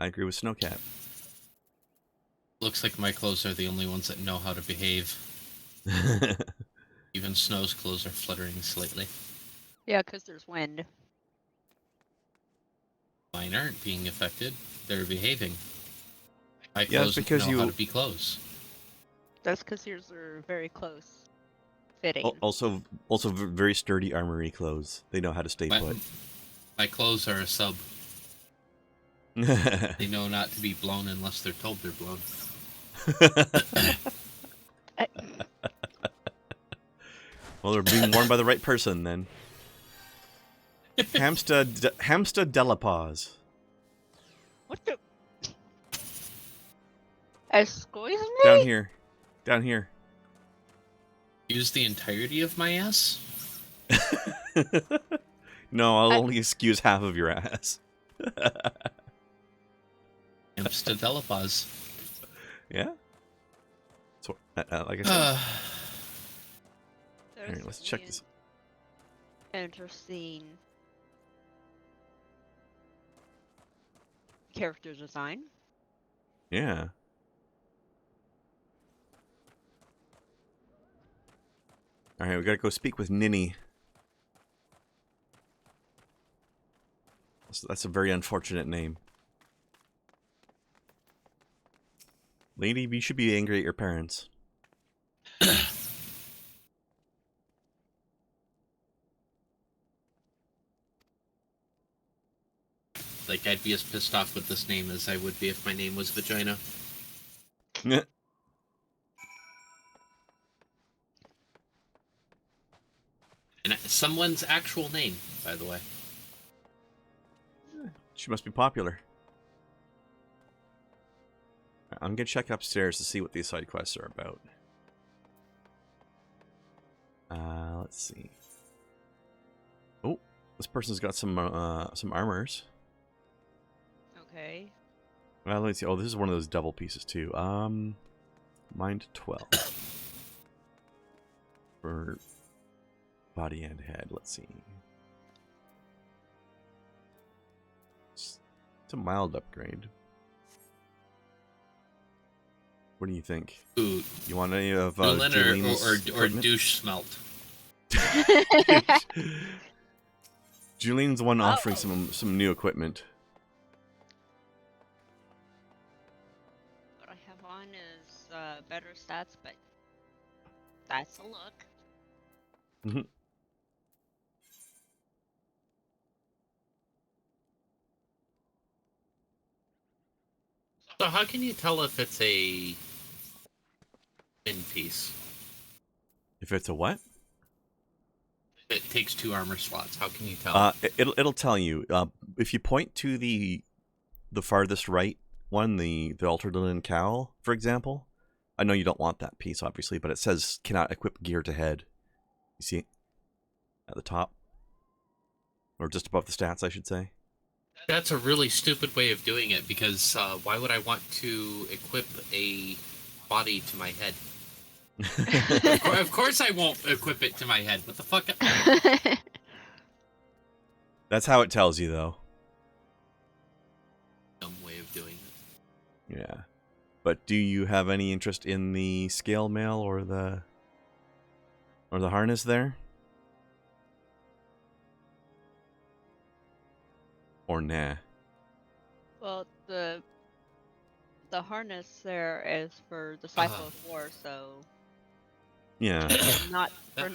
I agree with Snowcat. Looks like my clothes are the only ones that know how to behave. Even Snow's clothes are fluttering slightly. Yeah, because there's wind. Mine aren't being affected. They're behaving. My Yeah, clothes because know how to be clothes. That's because yours are very close fitting. Also very sturdy armory clothes. They know how to stay put. My clothes are a sub. They know not to be blown unless they're told they're blown. Well, they're being worn by the right person then. Hamsta Delapaws. What the? Excuse me? Down here. Down here. Use the entirety of my ass? No, I'll only excuse half of your ass. Amsterdalapaz. Yeah? So, like I said. Alright, let's check this. Interesting character design. Yeah. Alright, we gotta go speak with Ninny. That's a very unfortunate name. Lady, you should be angry at your parents. Like, I'd be as pissed off with this name as I would be if my name was Vagina. Yeah. And someone's actual name, by the way. She must be popular. I'm gonna check upstairs to see what these side quests are about. Let's see. Oh, this person's got some armors. Okay. Well, let's see. Oh, this is one of those double pieces too. Mind 12 for body and head. Let's see. It's a mild upgrade. What do you think? Ooh, You want any of Julian's or douche smelt? Julian's the one offering some new equipment. What I have on is better stats, but that's a look. Mhm. So how can you tell if it's a in piece? If it's a what? It takes 2 armor slots. How can you tell? It'll tell you. If you point to the farthest right one, the altered linen cowl, for example. I know you don't want that piece, obviously, but it says cannot equip gear to head. You see it at the top, or just above the stats, I should say. That's a really stupid way of doing it, because why would I want to equip a body to my head? Of course I won't equip it to my head. What the fuck? That's how it tells you, though. Dumb way of doing it. Yeah. But do you have any interest in the scale mail or the harness there? Or nah? Well, the harness there is for the Cycle of War, so Yeah. not for,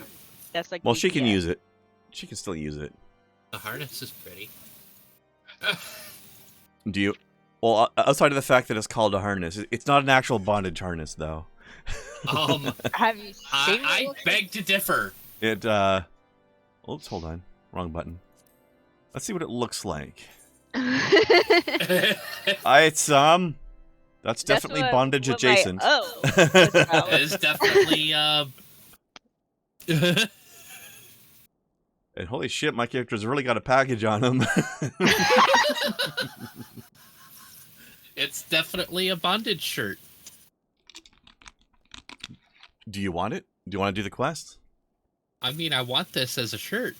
that's like. Well, she can DPS. use it. She can still use it. The harness is pretty. Do you? Well, outside of the fact that it's called a harness, it's not an actual bondage harness, though. Have you seen I beg to differ. It, oops, hold on. Wrong button. Let's see what it looks like. It's, that's definitely bondage adjacent. It is definitely, And holy shit, my character's really got a package on him. It's definitely a bondage shirt. Do you want it? Do you want to do the quest? I mean, I want this as a shirt.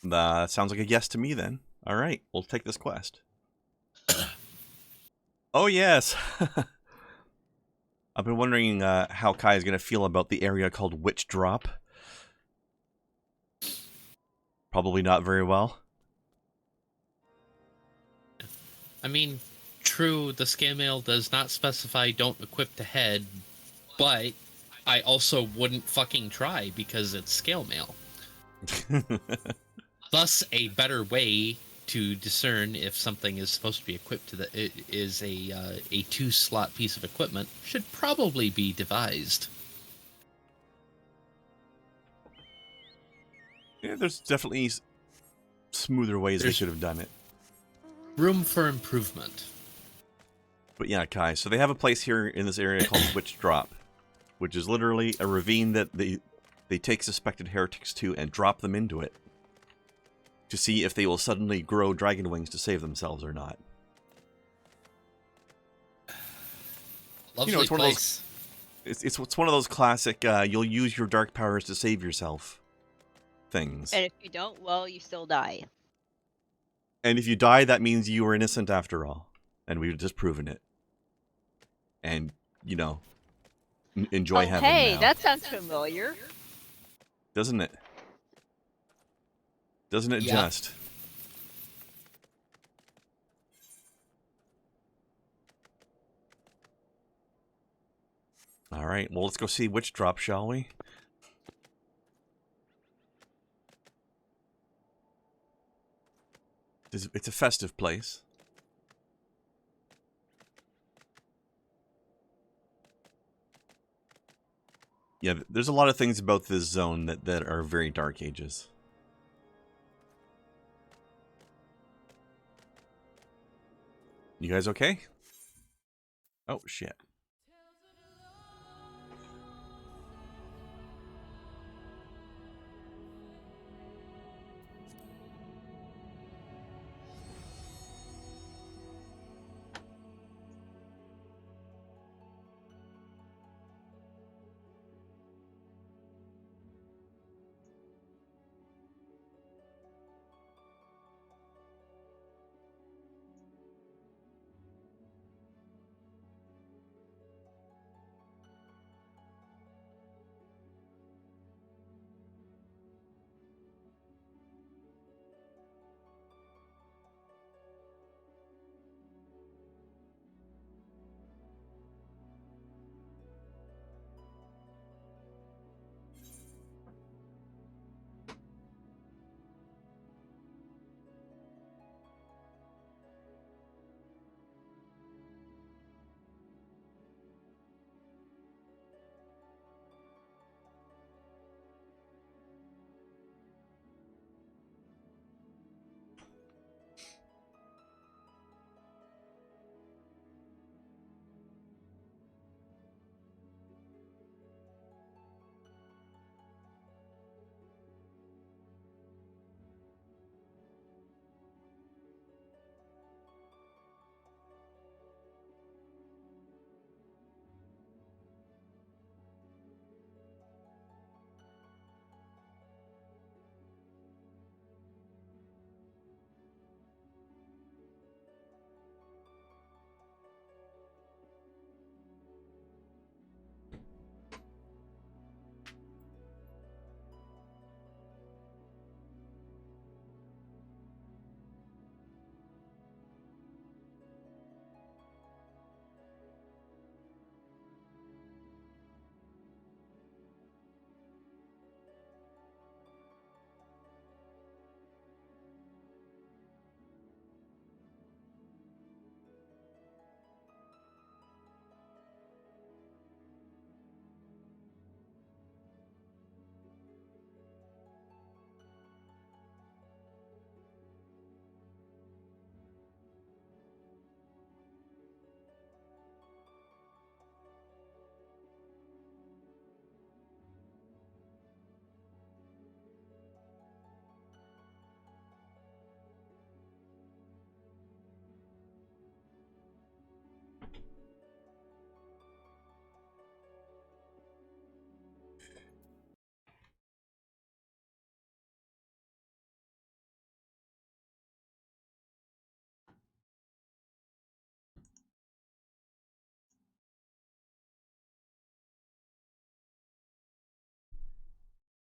That sounds like a yes to me, then. All right, we'll take this quest. Oh, yes. I've been wondering how Kai is going to feel about the area called Witch Drop. Probably not very well. I mean, true, the scale mail does not specify don't equip to head, but I also wouldn't fucking try because it's scale mail. Thus, a better way to discern if something is supposed to be equipped to the is a 2-slot piece of equipment should probably be devised. Yeah, there's definitely smoother ways they should have done it. Room for improvement. But yeah, Kai, so they have a place here in this area called Witch Drop, which is literally a ravine that they take suspected heretics to and drop them into it to see if they will suddenly grow dragon wings to save themselves or not. Lovely it's one place. of those. It's one of those classic. You'll use your dark powers to save yourself things. And if you don't, well, you still die. And if you die, that means you were innocent after all, and we've just proven it. and, you know, enjoy heaven hey, now. that sounds familiar. Doesn't it? Doesn't it just? All right, well, let's go see Witch Drop, shall we? It's a festive place. Yeah, there's a lot of things about this zone that are very Dark Ages. You guys okay? Oh, shit.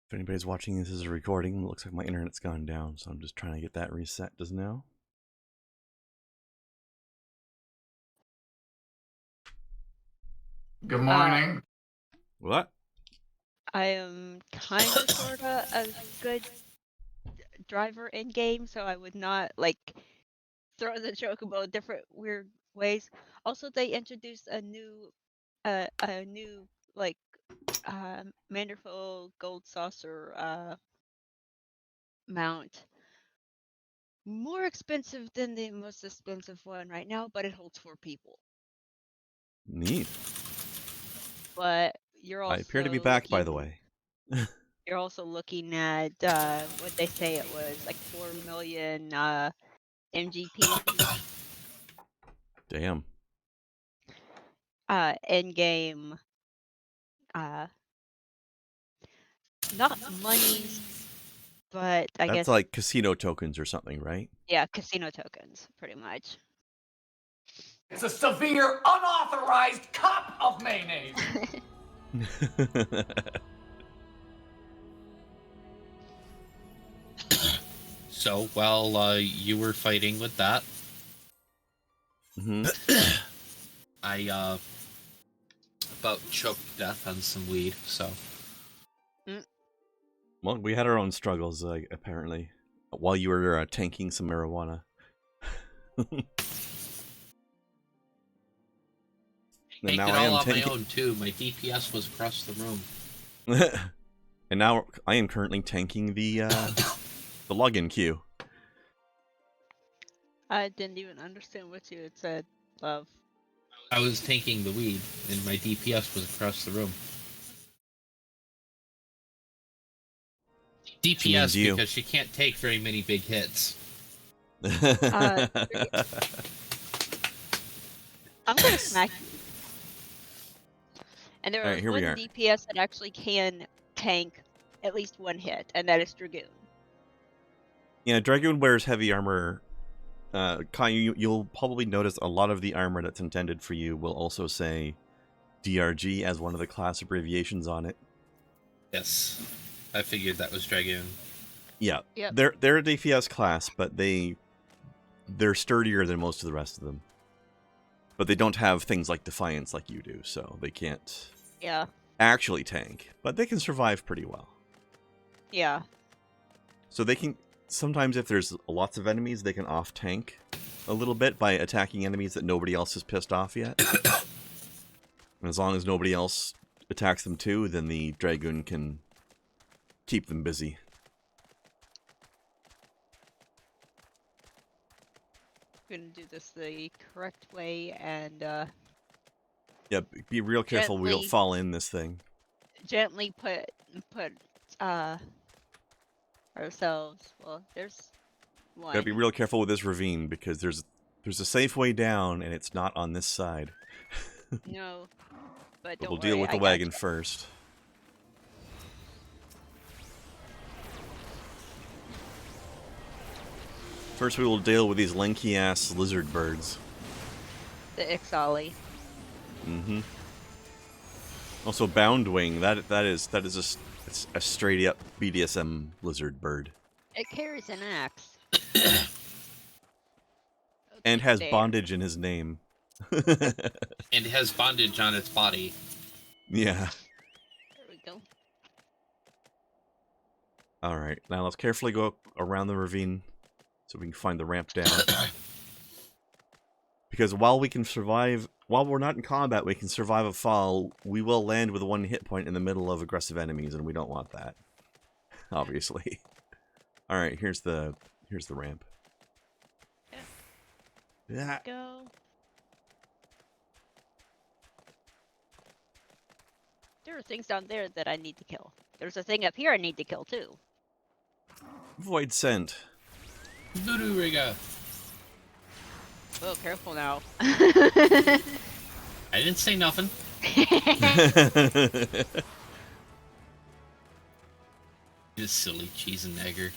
If anybody's watching this as a recording, it looks like my internet's gone down, so I'm just trying to get that reset just now. Good morning. What? I am kind of, sort of a good driver in game, so I would not, like, throw the joke about different weird ways. Also, they introduced a new, like, Manderful Gold Saucer, mount. More expensive than the most expensive one right now, but it holds 4 people. Neat. But you're also I appear to be back, by the way. You're also looking at, what they say it was, like 4 million, MGP. Damn. In-game, not monies, but I That's guess, like casino tokens or something, right? yeah, casino tokens, pretty much. It's a severe, unauthorized cup of mayonnaise. So while you were fighting with that, I about choked to death on some weed. So. Well, we had our own struggles, apparently, while you were tanking some marijuana. Tanked it all on my own too. My DPS was across the room. And now I am currently tanking the login queue. I didn't even understand what you had said, love. I was tanking the weed, and my DPS was across the room. DPS because she can't take very many big hits. I'm gonna smack you. And there is one DPS that actually can tank at least one hit, and that is Dragoon. Yeah, Dragoon wears heavy armor. Kai, you'll probably notice a lot of the armor that's intended for you will also say DRG as one of the class abbreviations on it. Yes, I figured that was Dragoon. Yeah, yep. They're a DPS class, but they're sturdier than most of the rest of them. But they don't have things like Defiance like you do, so they can't actually tank. But they can survive pretty well. Yeah. So they can, sometimes if there's lots of enemies, they can off-tank a little bit by attacking enemies that nobody else has pissed off yet. And as long as nobody else attacks them too, then the Dragoon can keep them busy. I'm gonna do this the correct way and yeah, be real careful we don't fall in this thing. Gently put ourselves. Well, there's one. Gotta be real careful with this ravine because there's a safe way down and it's not on this side. No, but we'll deal with the wagon first. First, we will deal with these lanky-ass lizard birds. The Ixali. Mm-hmm. Also, Boundwing. That is a straight-up BDSM lizard bird. It carries an axe. And has bondage in his name. And has bondage on its body. Yeah. There we go. Alright, now let's carefully go around the ravine so we can find the ramp down. Because while we're not in combat, we can survive a fall, we will land with 1 hit point in the middle of aggressive enemies, and we don't want that. Obviously. Alright, here's the ramp. Yeah. Go. There are things down there that I need to kill. There's a thing up here I need to kill too. Void Scent. Voodoo Riga. Oh, careful now. I didn't say nothing. You silly cheese and egger.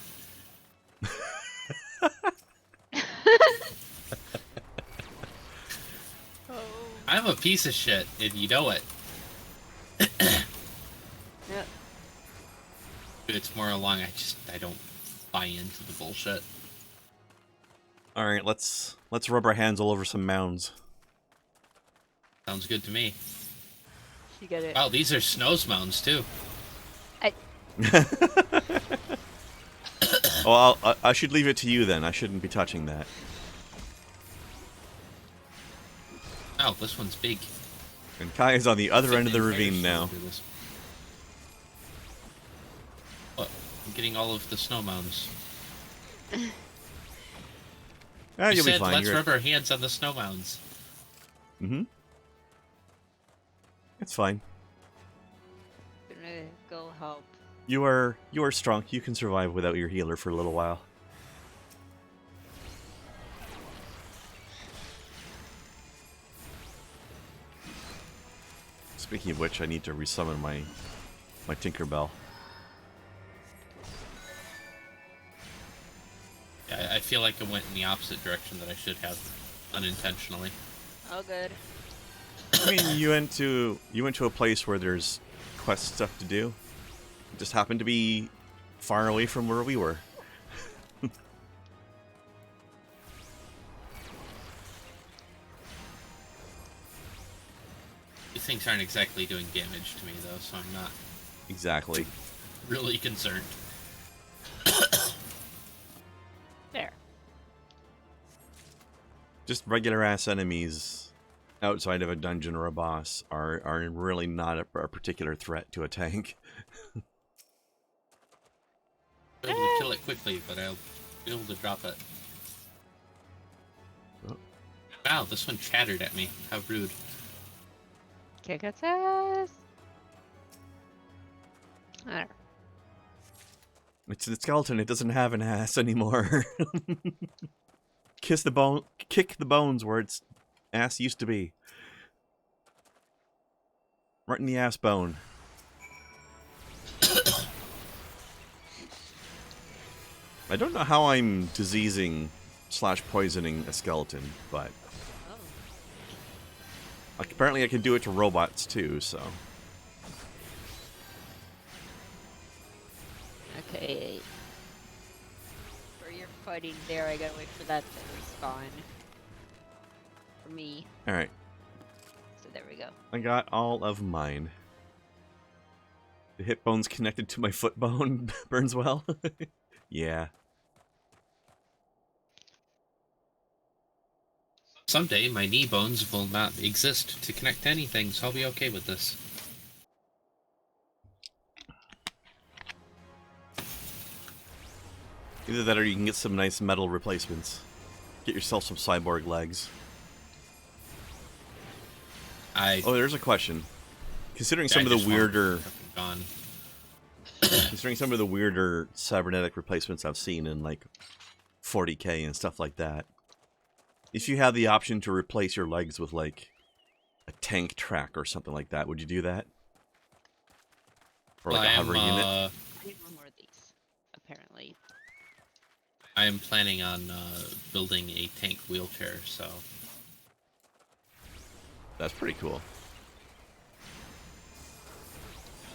I'm a piece of shit, and you know it. Yep. It's more along, I don't buy into the bullshit. Alright, let's rub our hands all over some mounds. Sounds good to me. You get it. Wow, these are snows mounds too. Well, I should leave it to you then. I shouldn't be touching that. Oh, this one's big. And Kai is on the other end of the ravine now. What? I'm getting all of the snow mounds. Ah, you'll be said, fine. Let's rub our hands on the snow mounds. Mm-hmm. It's fine. Gonna go help. You are strong. You can survive without your healer for a little while. Speaking of which, I need to resummon my Tinkerbell. Yeah, I feel like I went in the opposite direction that I should have, unintentionally. Oh, good. I mean, you went to a place where there's quest stuff to do. It just happened to be far away from where we were. These things aren't exactly doing damage to me, though, so I'm not Exactly. really concerned. There. Just regular ass enemies outside of a dungeon or a boss are really not a particular threat to a tank. I'll be able to kill it quickly, but I'll be able to drop it. Oh. Wow, this one chattered at me. How rude. Kick its ass. There. It's the skeleton. It doesn't have an ass anymore. Kick the bones where its ass used to be. Right in the ass bone. I don't know how I'm diseasing / poisoning a skeleton, but Oh. like, apparently I can do it to robots too, so. Okay. For your fighting there, I gotta wait for that to respawn. For me. Alright, So there we go. I got all of mine. The hip bone's connected to my foot bone burns well. Yeah. Someday, my knee bones will not exist to connect to anything, so I'll be okay with this. Either that or you can get some nice metal replacements. Get yourself some cyborg legs. Oh, there's a question. Considering some of the weirder... Considering some of the weirder cybernetic replacements I've seen in, like, 40k and stuff like that, if you had the option to replace your legs with, like, a tank track or something like that, would you do that? Or like a hover unit? I need one more of these, apparently. I am planning on building a tank wheelchair, so... That's pretty cool.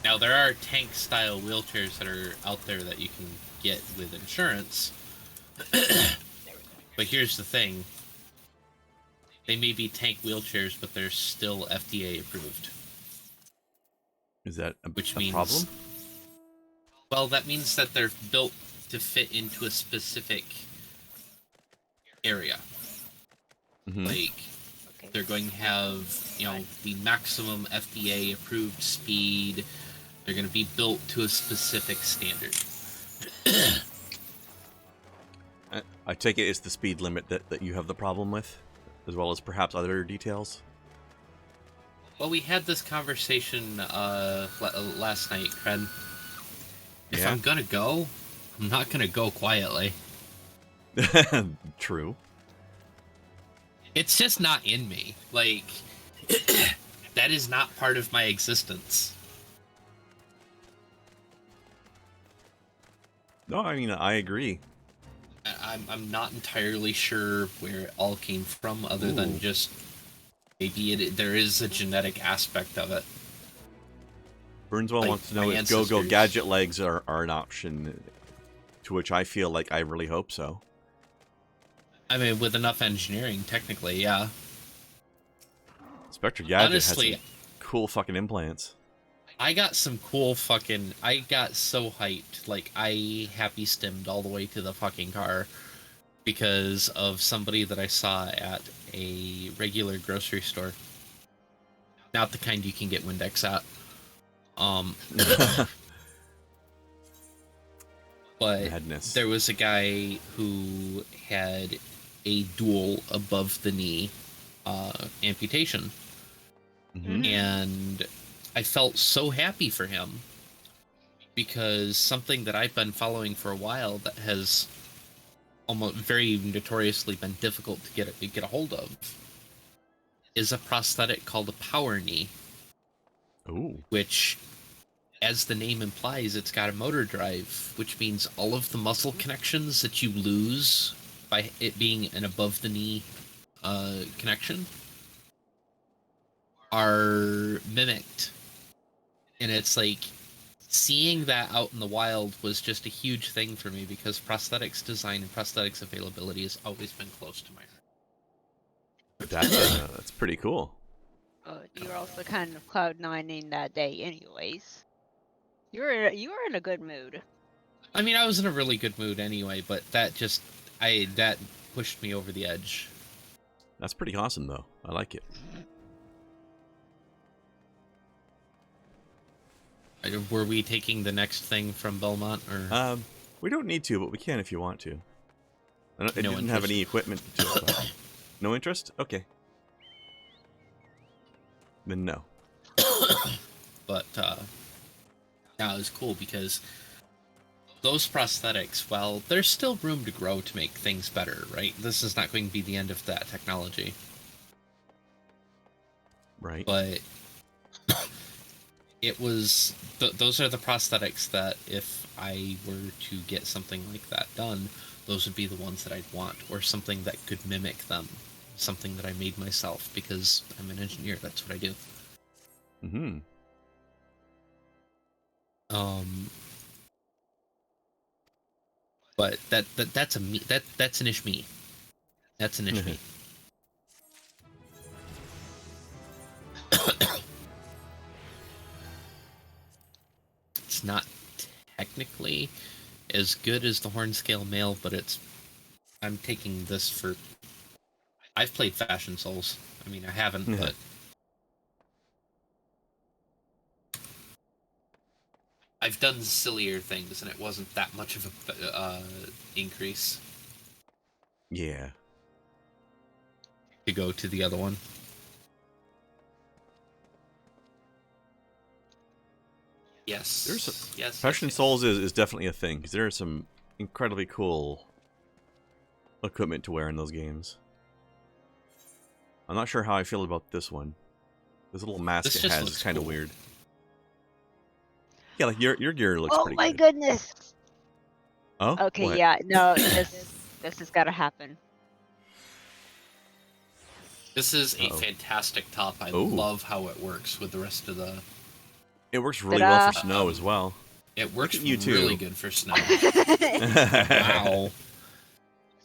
Now, there are tank-style wheelchairs that are out there that you can get with insurance. But here's the thing. They may be tank wheelchairs, but they're still FDA approved. Is that a means, problem? Well, that means that they're built to fit into a specific area. Mm-hmm. Like, they're going to have, you know, the maximum FDA approved speed. They're going to be built to a specific standard. I take it it's the speed limit that you have the problem with, as well as perhaps other details? Well, we had this conversation last night, Kren. If Yeah? I'm gonna go, I'm not gonna go quietly. True. It's just not in me. Like, that is not part of my existence. No, I mean, I agree. I'm not entirely sure where it all came from, other than just maybe there is a genetic aspect of it. Burnswell Like, wants to know if go-go gadget legs are an option, to which I feel like I really hope so. I mean, with enough engineering, technically, yeah. Spectre Gadget Honestly, has some cool fucking implants. I got some cool fucking... I got so hyped. Like, I happy stemmed all the way to the fucking car because of somebody that I saw at a regular grocery store. Not the kind you can get Windex at. But Madness. there was a guy who had a dual above the knee amputation. Mm-hmm. And I felt so happy for him because something that I've been following for a while that has almost very notoriously been difficult to get a hold of is a prosthetic called a power knee. Ooh. Which, as the name implies, it's got a motor drive, which means all of the muscle connections that you lose by it being an above the knee connection are mimicked. And it's like, seeing that out in the wild was just a huge thing for me, because prosthetics design and prosthetics availability has always been close to my heart. That's pretty cool. You're also kind of cloud9ing that day anyways. You were in a good mood. I mean, I was in a really good mood anyway, but that pushed me over the edge. That's pretty awesome, though. I like it. Were we taking the next thing from Belmont, or? We don't need to, but we can if you want to. It No didn't have interest. any equipment to it. But... No interest? Okay. Then no. But yeah, it was cool because those prosthetics, well, there's still room to grow to make things better, right? This is not going to be the end of that technology. Right. But it was... those are the prosthetics that if I were to get something like that done, those would be the ones that I'd want, or something that could mimic them. Something that I made myself, because I'm an engineer, that's what I do. Mm-hmm. But that's a me, that's an ish me. That's an ish me. It's not technically as good as the Hornscale Mail, but I'm taking this for... I've played Fashion Souls. I mean, I haven't, but... I've done sillier things, and it wasn't that much of a increase. Yeah. To go to the other one. Yes. Yes. Fashion Souls is definitely a thing, because there are some incredibly cool equipment to wear in those games. I'm not sure how I feel about this one. This little mask it has is kind of weird. Yeah, like your gear looks pretty good. Oh my goodness! Oh? Okay, what? yeah, no, this has got to happen. This is a fantastic top. I love how it works with the rest of the... It works really well for snow as well. It works really good for snow. Wow.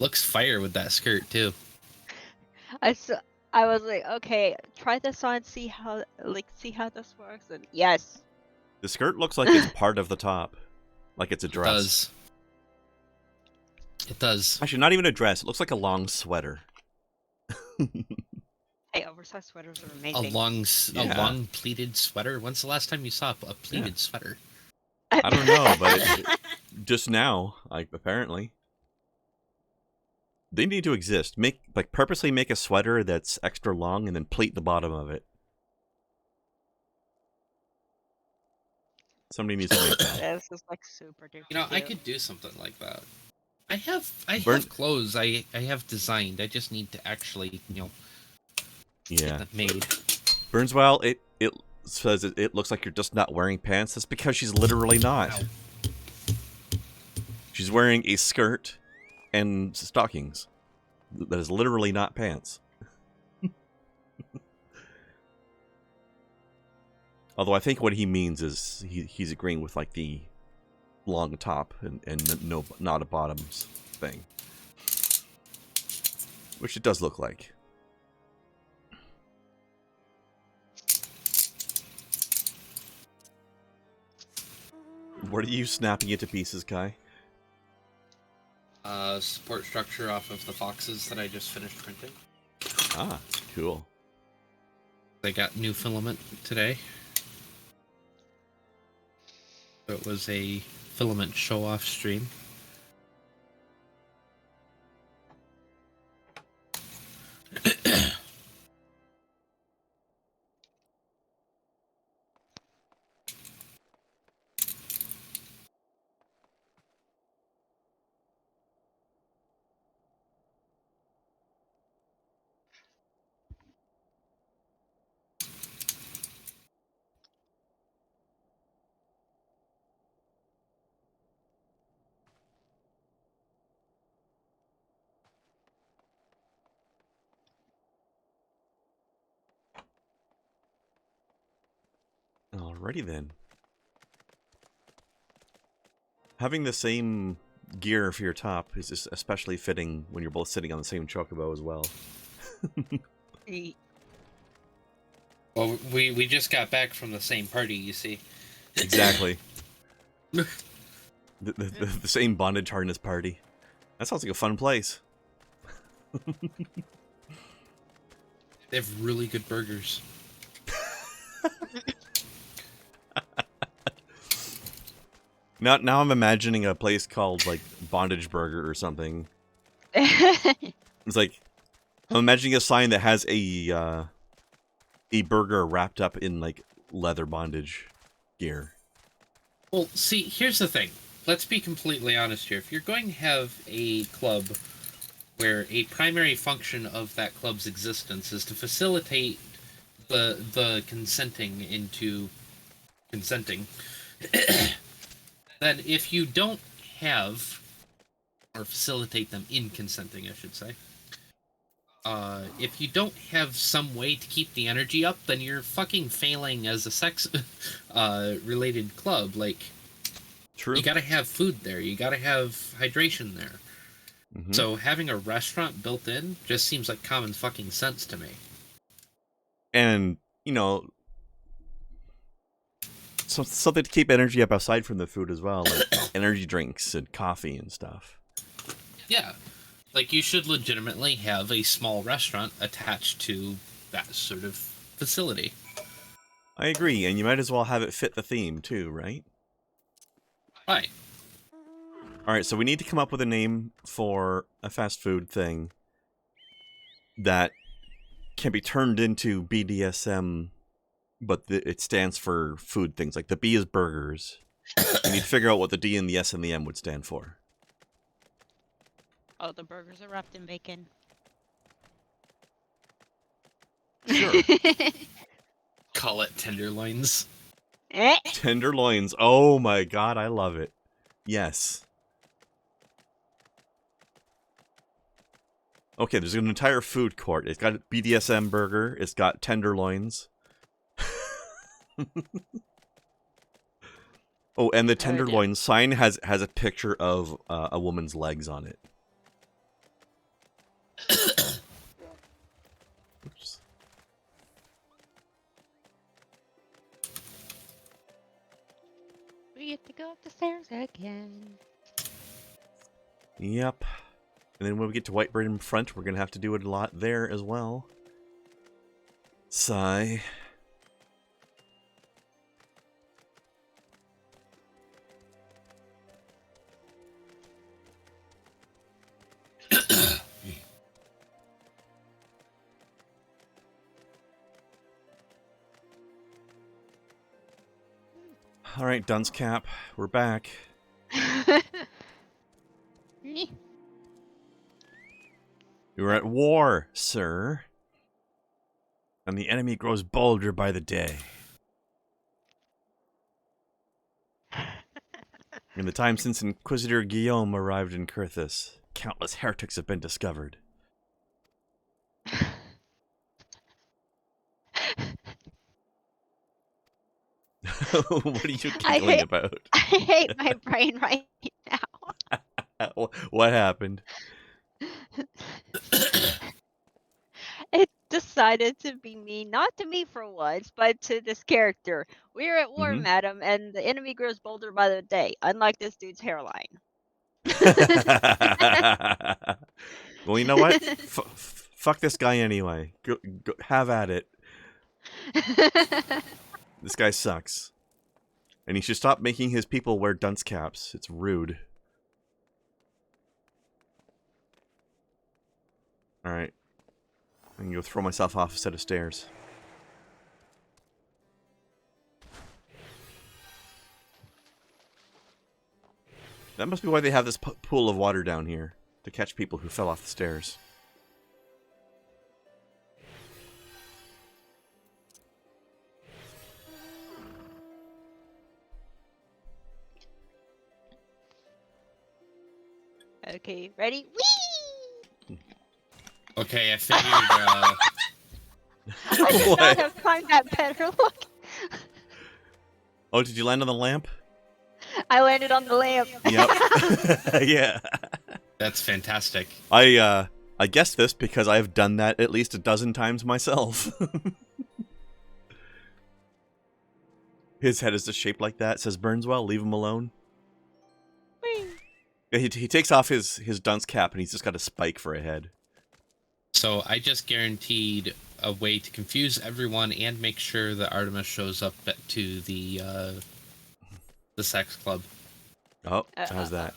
Looks fire with that skirt, too. I was like, okay, try this on, see how this works, and yes. The skirt looks like it's part of the top. Like it's a dress. It does. Actually, not even a dress. It looks like a long sweater. Hey, oversized sweaters are amazing. A long pleated sweater? When's the last time you saw a pleated sweater? I don't know, but just now, like, apparently. They need to exist. Purposely make a sweater that's extra long and then pleat the bottom of it. Somebody needs to make that. This is like super duper. You know, I could do something like that. I have clothes I have designed. I just need to actually, get them made. Burnswell, it says it looks like you're just not wearing pants. That's because she's literally not. Ow. She's wearing a skirt and stockings. That is literally not pants. Although I think what he means is he's agreeing with like the long top and not a bottoms thing. Which it does look like. What are you snapping it to pieces, Kai? Support structure off of the boxes that I just finished printing. Ah, cool. They got new filament today. So it was a filament show-off stream. Alrighty then. Having the same gear for your top is just especially fitting when you're both sitting on the same chocobo as well. Well, we just got back from the same party, you see. Exactly. the same bondage harness party. That sounds like a fun place. They have really good burgers. Now I'm imagining a place called like Bondage Burger or something. It's like I'm imagining a sign that has a burger wrapped up in like leather bondage gear. Well, see, here's the thing. Let's be completely honest here. If you're going to have a club where a primary function of that club's existence is to facilitate the consenting into consenting, then if you don't have, or facilitate them in consenting, I should say, if you don't have some way to keep the energy up, then you're fucking failing as a sex related club. Like, True. you gotta have food there, you gotta have hydration there. Mm-hmm. So having a restaurant built in just seems like common fucking sense to me. And, you know, something to keep energy up aside from the food as well, like energy drinks and coffee and stuff. Yeah. Like, you should legitimately have a small restaurant attached to that sort of facility. I agree, and you might as well have it fit the theme too, right? Right. Alright, so we need to come up with a name for a fast food thing that can be turned into BDSM, but it stands for food things. Like the B is burgers. We need to figure out what the D and the S and the M would stand for. Oh, the burgers are wrapped in bacon. Sure. Call it tenderloins. Tenderloins. Oh my god, I love it. Yes. Okay, there's an entire food court. It's got a BDSM burger. It's got tenderloins. Oh, and the tenderloin sign has a picture of a woman's legs on it. Oops. We get to go up the stairs again. Yep. And then when we get to Whitebird in front, we're going to have to do it a lot there as well. Sigh. Alright, Dunce Cap, we're back. We were at war, sir. And the enemy grows bolder by the day. In the time since Inquisitor Guillaume arrived in Coerthas, countless heretics have been discovered. What are you giggling about? I hate my brain right now. What happened? It decided to be mean, not to me for once, but to this character. We're at war, madam, and the enemy grows bolder by the day, unlike this dude's hairline. Well, you know what? Fuck this guy anyway. Go, have at it. This guy sucks. And he should stop making his people wear dunce caps. It's rude. Alright. I can go throw myself off a set of stairs. That must be why they have this pool of water down here. To catch people who fell off the stairs. Okay, ready? Whee! Okay, I figured, I should not have timed that better. Look. Oh, did you land on the lamp? I landed on the lamp. Yep. Yeah. That's fantastic. I guessed this because I've done that at least a dozen times myself. His head is just shaped like that. Says Burnswell, leave him alone. Whee. He takes off his dunce cap and he's just got a spike for a head. So I just guaranteed a way to confuse everyone and make sure that Artemis shows up to the sex club. Oh, how's that?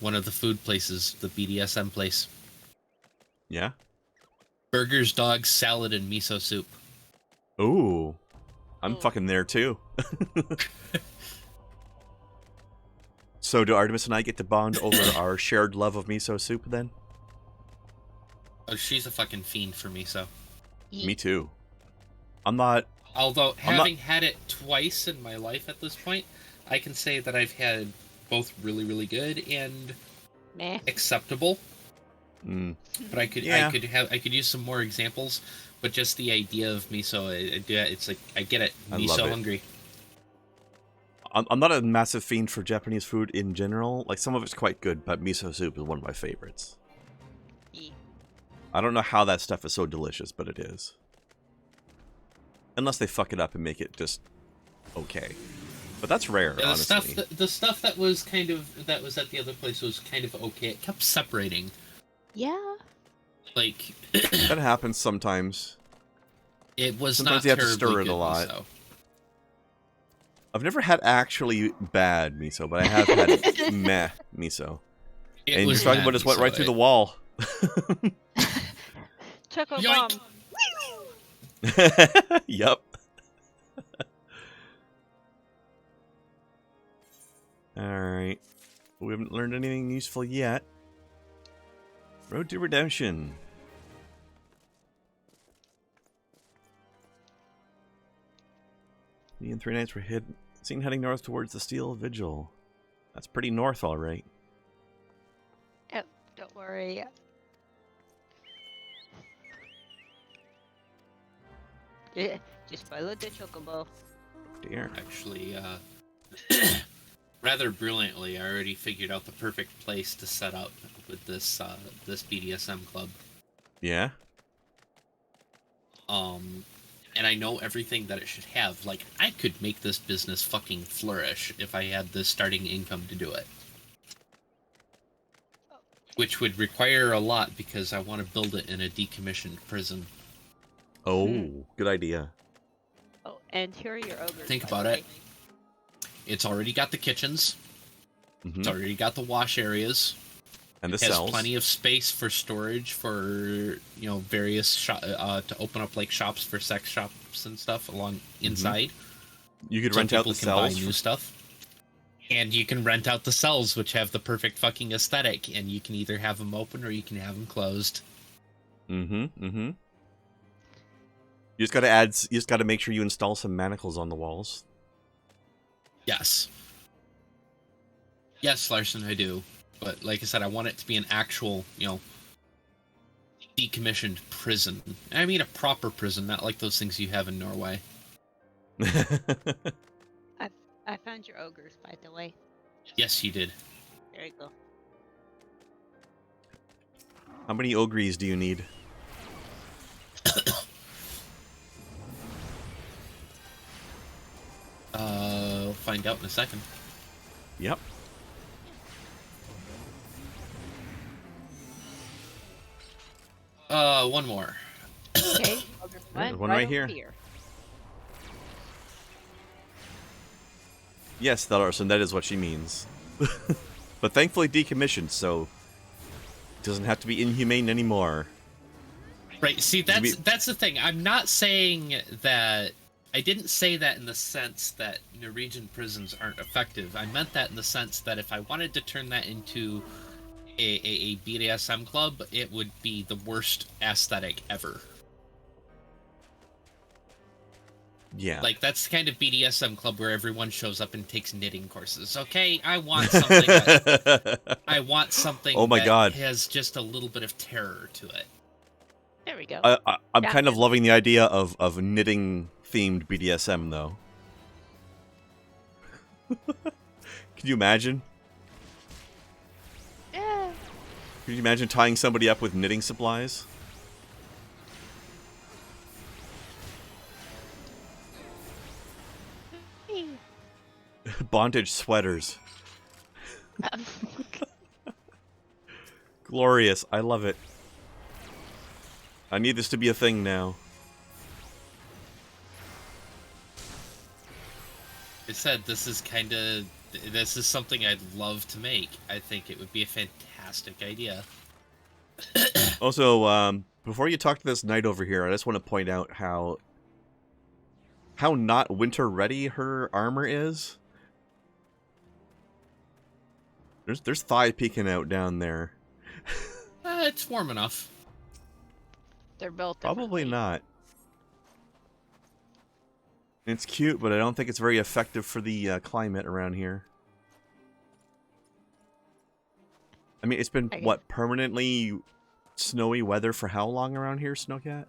One of the food places, the BDSM place. Yeah? Burgers, dogs, salad, and miso soup. Ooh. I'm fucking there too. So do Artemis and I get to bond over our shared love of miso soup then? Oh, she's a fucking fiend for miso. Me too. I'm not... Although, having had it twice in my life at this point, I can say that I've had both really, really good and acceptable. Mm. But I could use some more examples. But just the idea of miso, it's like I get it. Miso hungry. I'm not a massive fiend for Japanese food in general. Like some of it's quite good, but miso soup is one of my favorites. I don't know how that stuff is so delicious, but it is. Unless they fuck it up and make it just okay. But that's rare, yeah, honestly. The stuff that was at the other place was kind of okay. It kept separating. Yeah. Like that happens sometimes. It was sometimes not you have to stir it a good lot. miso. I've never had actually bad miso, but I have had meh miso. And you're talking about just went right through the wall. Choco bomb. Yep. Alright. We haven't learned anything useful yet. Road to Redemption. Me and 3 Knights were seen heading north towards the Steel Vigil. That's pretty north, alright. Yep, don't worry. Yeah, just follow the chocobo. Dear. Actually, rather brilliantly, I already figured out the perfect place to set up with this this BDSM club. Yeah? And I know everything that it should have. Like, I could make this business fucking flourish if I had the starting income to do it. Which would require a lot because I want to build it in a decommissioned prison. Oh, good idea. Oh, and here are your ogres. Think about it. It's already got the kitchens. Mm-hmm. It's already got the wash areas. And the it has cells. Plenty of space for storage for, various to open up like shops for sex shops and stuff along inside. You could rent out the cells. Buy new stuff. And you can rent out the cells, which have the perfect fucking aesthetic, and you can either have them open or you can have them closed. You just gotta make sure you install some manacles on the walls. Yes. Yes, Larson, I do. But like I said, I want it to be an actual, decommissioned prison. I mean a proper prison, not like those things you have in Norway. I found your ogres, by the way. Yes, you did. There you go. How many ogres do you need? We'll find out in a second. Yep. One more. Okay, one right here. Yes, Larson, that is what she means. But thankfully decommissioned, so it doesn't have to be inhumane anymore. Right, see, that's the thing. I'm not saying that... I didn't say that in the sense that Norwegian prisons aren't effective. I meant that in the sense that if I wanted to turn that into a BDSM club, it would be the worst aesthetic ever. Yeah. Like, that's the kind of BDSM club where everyone shows up and takes knitting courses. Okay, I want something that, oh my God, has just a little bit of terror to it. There we go. I'm kind of loving the idea of knitting-themed BDSM, though. Can you imagine? Yeah. Can you imagine tying somebody up with knitting supplies? Bondage sweaters. Glorious. I love it. I need this to be a thing now. I said this is something I'd love to make. I think it would be a fantastic idea. Also, before you talk to this knight over here, I just want to point out how not winter ready her armor is. There's thigh peeking out down there. It's warm enough. They're built Probably differently. not. It's cute, but I don't think it's very effective for the climate around here. I mean, it's been, what, permanently snowy weather for how long around here, Snowcat?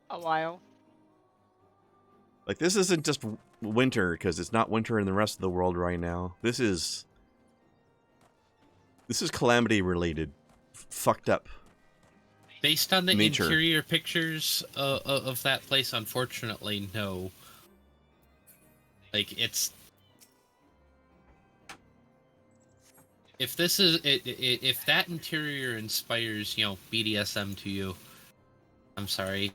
A while. Like, this isn't just winter, because it's not winter in the rest of the world right now. This is calamity-related. Fucked up. Based on the nature. interior pictures of that place, unfortunately, no. Like, it's... If this is... If that interior inspires, you know, BDSM to you, I'm sorry.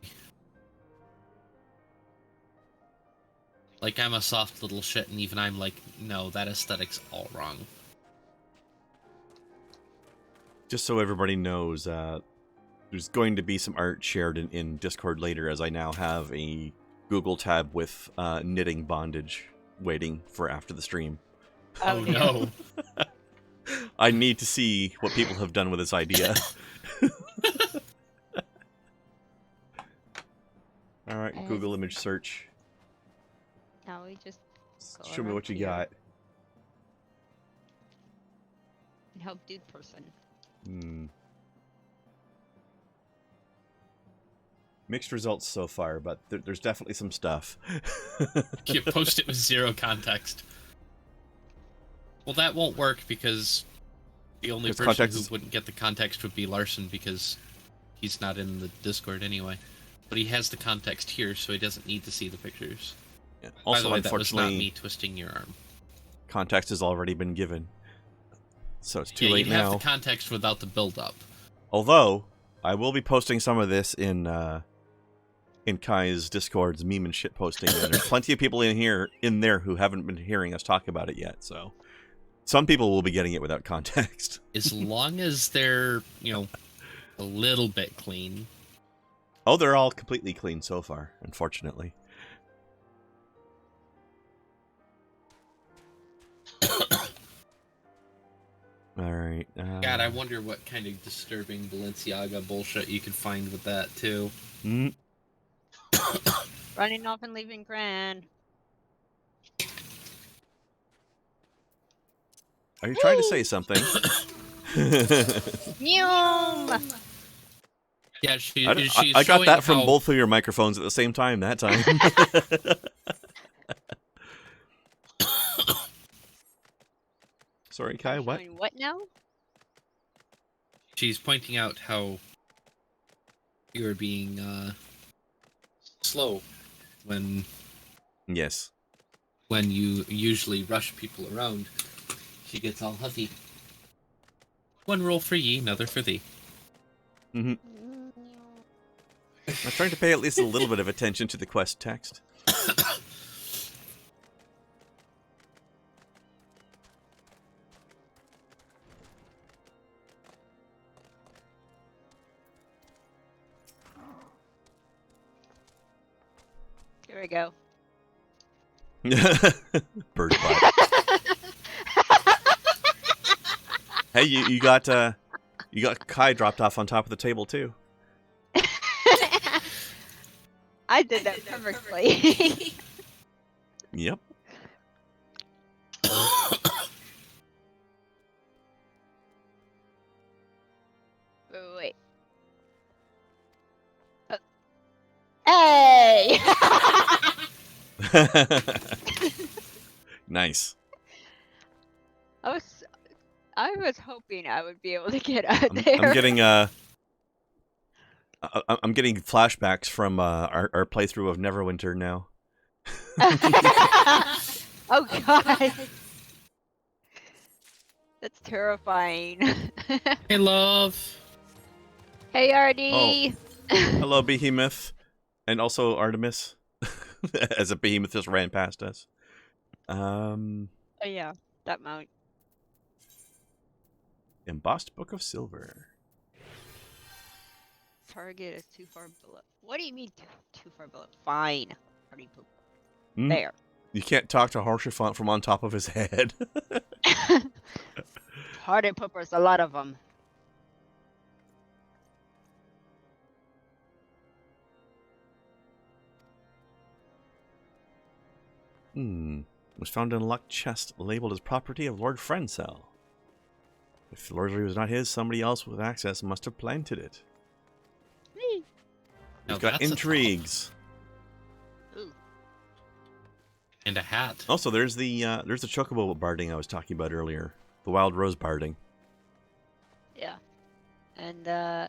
Like, I'm a soft little shit, and even I'm like, no, that aesthetic's all wrong. Just so everybody knows, there's going to be some art shared in Discord later, as I now have a Google tab with knitting bondage waiting for after the stream. Oh no. I need to see what people have done with this idea. Alright, Google image search. Now we just Show me what you got. And help dude person. Mixed results so far, but there's definitely some stuff. You post it with zero context. Well, that won't work because the only person who wouldn't get the context would be Larson because he's not in the Discord anyway. But he has the context here, so he doesn't need to see the pictures. Yeah. Also, by the way, that was not unfortunately, me twisting your arm. Context has already been given. So it's too late you now. have the context without the build-up. Although, I will be posting some of this in Kai's Discord's meme and shit posting. And there's plenty of people in there who haven't been hearing us talk about it yet, so some people will be getting it without context. As long as they're, you know, a little bit clean. Oh, they're all completely clean so far, unfortunately. Alright. God, I wonder what kind of disturbing Balenciaga bullshit you could find with that, too. Running off and leaving Grand. Are you trying to say something? Nyum! Yeah, I got that from both of your microphones at the same time that time. Sorry, Kai, what? What now? She's pointing out how you're being slow when Yes. When you usually rush people around. She gets all huffy. One roll for ye, another for thee. I'm trying to pay at least a little bit of attention to the quest text. Here we go. Bird butt. Hey, you got Kai dropped off on top of the table too. I did that perfectly. Yep. Wait. Hey! Nice. I was hoping I would be able to get out there. I'm getting flashbacks from our playthrough of Neverwinter now. Oh god. That's terrifying. Hey, love. Hey, Artie. Hello, Behemoth. And also Artemis. As a behemoth just ran past us. Oh yeah, that mount. Embossed Book of Silver. Target is too far below. What do you mean too far below? Fine. Party poop. Mm. There. You can't talk to Harshaphant from on top of his head. Party poopers, a lot of them. Was found in a locked chest labeled as property of Lord Friendcell. If the Lord was not his, somebody else with access must have planted it. Me. We've got intrigues. Ooh. And a hat. Also, there's the chocobo barding I was talking about earlier. The wild rose barding. Yeah. And yeah,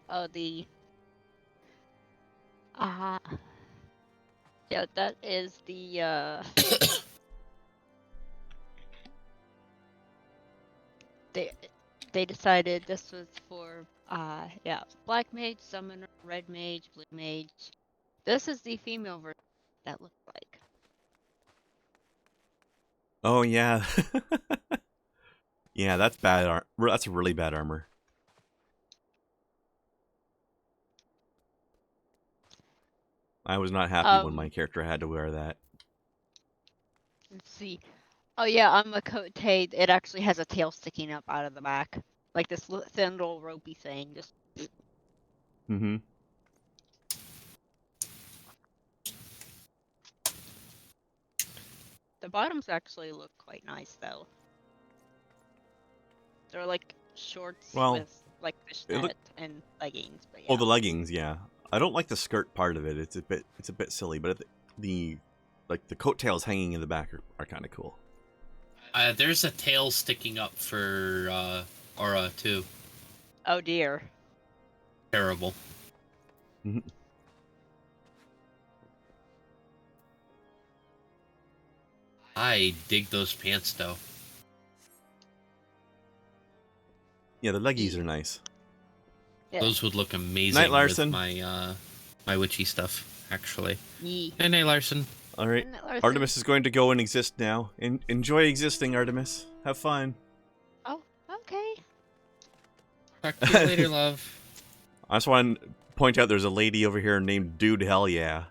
that is the they decided this was for yeah, black mage, summoner, red mage, blue mage. This is the female version that looks like. Oh yeah. Yeah, that's bad. That's really bad armor. I was not happy when my character had to wear that. Let's see. Oh yeah, on the coat tail, it actually has a tail sticking up out of the back, like this thin little ropey thing. Just. Mm-hmm. The bottoms actually look quite nice though. They're like shorts with like fishnet and leggings. But yeah. Oh, the leggings, yeah. I don't like the skirt part of it. It's a bit silly, but the coattails hanging in the back are kind of cool. There's a tail sticking up for Aura too. Oh dear. Terrible. Mm-hmm. I dig those pants though. Yeah, the leggies are nice. Yeah. Those would look amazing Night, Larson. With my witchy stuff, actually. Yee. Hey, Night, Larson. All right, Artemis is going to go and exist now. Enjoy existing, Artemis. Have fun. Oh, okay. Talk to you later, love. I just want to point out there's a lady over here named Dude Hell Yeah.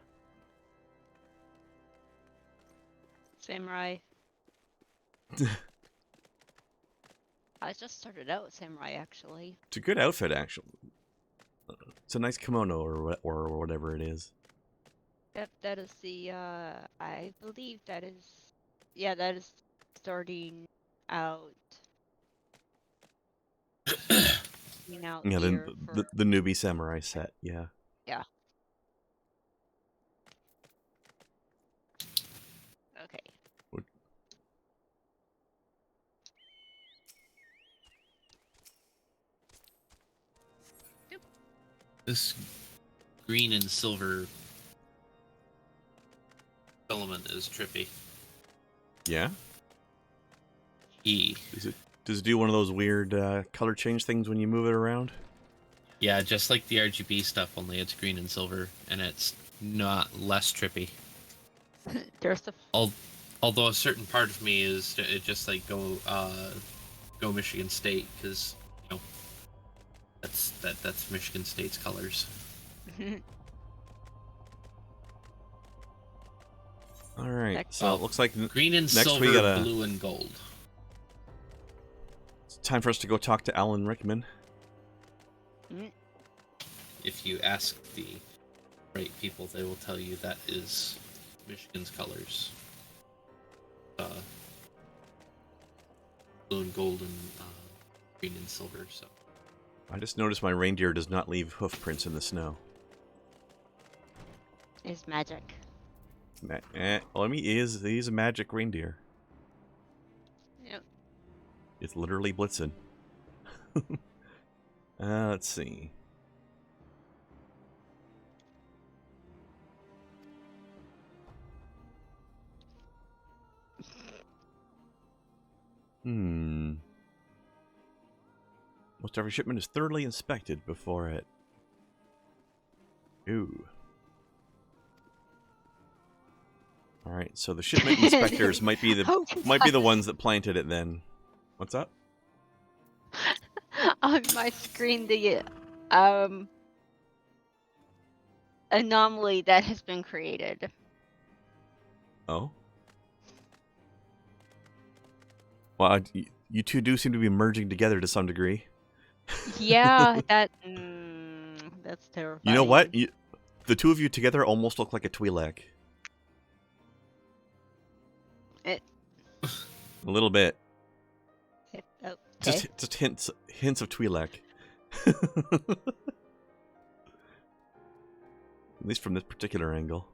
Samurai. I just started out with Samurai, actually. It's a good outfit, actually. It's a nice kimono or whatever it is. Yep, that is the, I believe that is, yeah, that is starting out. Yeah, the newbie samurai set, yeah. Yeah. Okay. This green and silver filament is trippy. Yeah? E. Does it do one of those weird color change things when you move it around? Yeah, just like the RGB stuff, only it's green and silver, and it's not less trippy. There's the... Although a certain part of me is just like go Michigan State, because you know that's Michigan State's colors. All right, so it looks like green and next silver, blue and gold. It's time for us to go talk to Alan Rickman. If you ask the right people, they will tell you that is Michigan's colors. Blue and gold and green and silver. So I just noticed my reindeer does not leave hoof prints in the snow. It's magic. Well, I mean, he is a magic reindeer. It's literally blitzing. Let's see. Most every shipment is thoroughly inspected before it. Ooh. All right, so the shipment inspectors might be the ones that planted it. Then, what's up? On my screen, the anomaly that has been created. Oh. Well, you two do seem to be merging together to some degree. Yeah, that's terrifying. You know what? The two of you together almost look like a Twi'lek. A little bit. Okay. Just hints of Twi'lek. At least from this particular angle.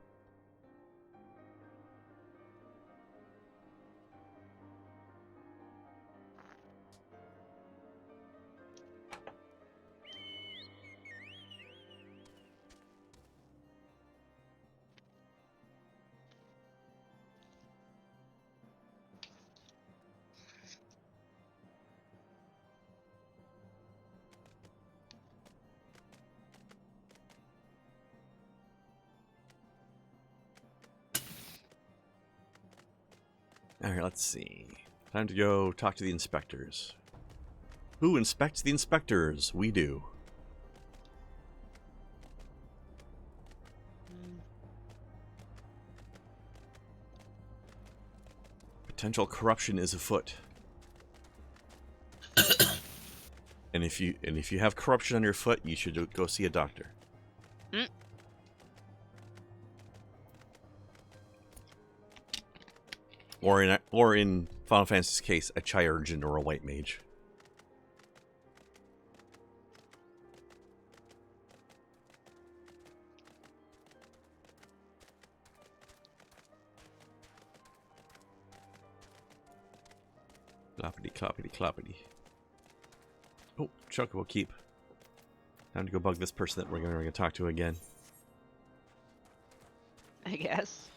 Alright, let's see. Time to go talk to the inspectors. Who inspects the inspectors? We do. Potential corruption is afoot. and if you have corruption on your foot, you should go see a doctor. Or in Final Fantasy's case, a Chirurgeon or a White Mage. Cloppity, cloppity, cloppity. Oh, Chocobo Keep. Time to go bug this person that we're going to talk to again. I guess.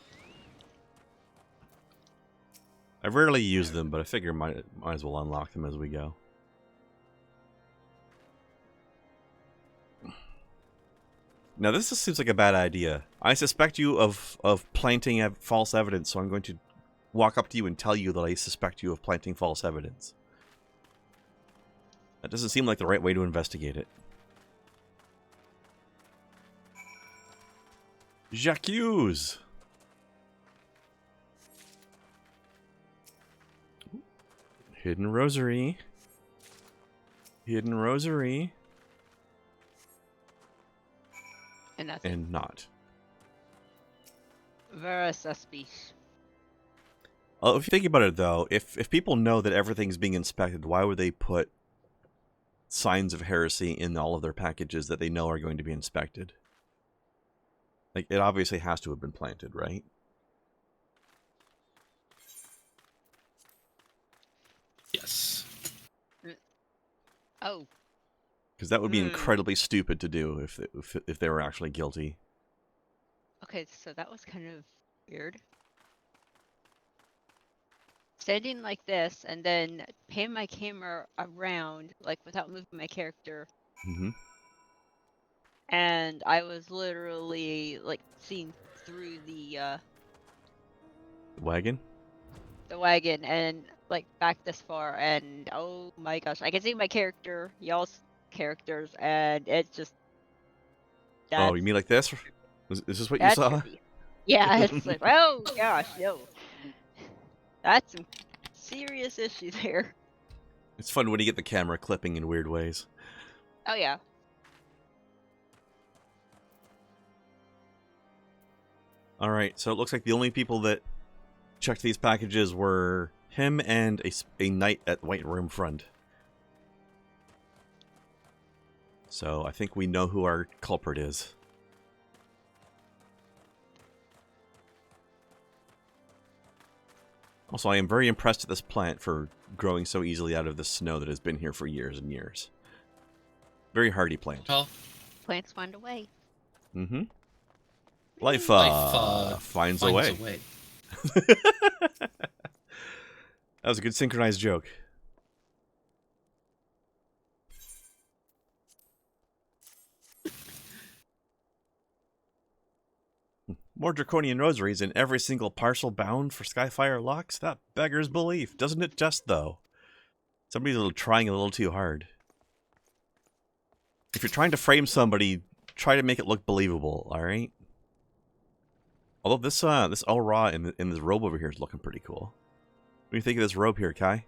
I rarely use them, but I figure might as well unlock them as we go. Now this just seems like a bad idea. I suspect you of planting false evidence, so I'm going to walk up to you and tell you that I suspect you of planting false evidence. That doesn't seem like the right way to investigate it. J'accuse! Hidden Rosary. Hidden Rosary. And that's and not. Very suspicious. If you think about it, though, if people know that everything's being inspected, why would they put signs of heresy in all of their packages that they know are going to be inspected? Like, it obviously has to have been planted, right? Yes. Oh. Because that would be incredibly stupid to do if they were actually guilty. Okay, so that was kind of weird. Standing like this and then pan my camera around, like without moving my character. Mm-hmm. And I was literally like seeing through the wagon? The wagon and like back this far, and oh my gosh, I can see my character, y'all's characters, and it's just. Oh, you mean like this? Is this what you saw? Trippy. Yeah, it's like, oh gosh, no. That's some serious issues here. It's fun when you get the camera clipping in weird ways. Oh yeah. Alright, so it looks like the only people that checked these packages were him and a knight at White Room Front. So I think we know who our culprit is. Also, I am very impressed at this plant for growing so easily out of the snow that has been here for years and years. Very hardy plant. Well, Plants find a way. Mm-hmm. Life, finds a way. That was a good synchronized joke. More draconian rosaries in every single parcel bound for Skyfire locks? That beggars belief, doesn't it just, though? Somebody's trying a little too hard. If you're trying to frame somebody, try to make it look believable, alright? Although this aura in this robe over here is looking pretty cool. What do you think of this robe here, Kai?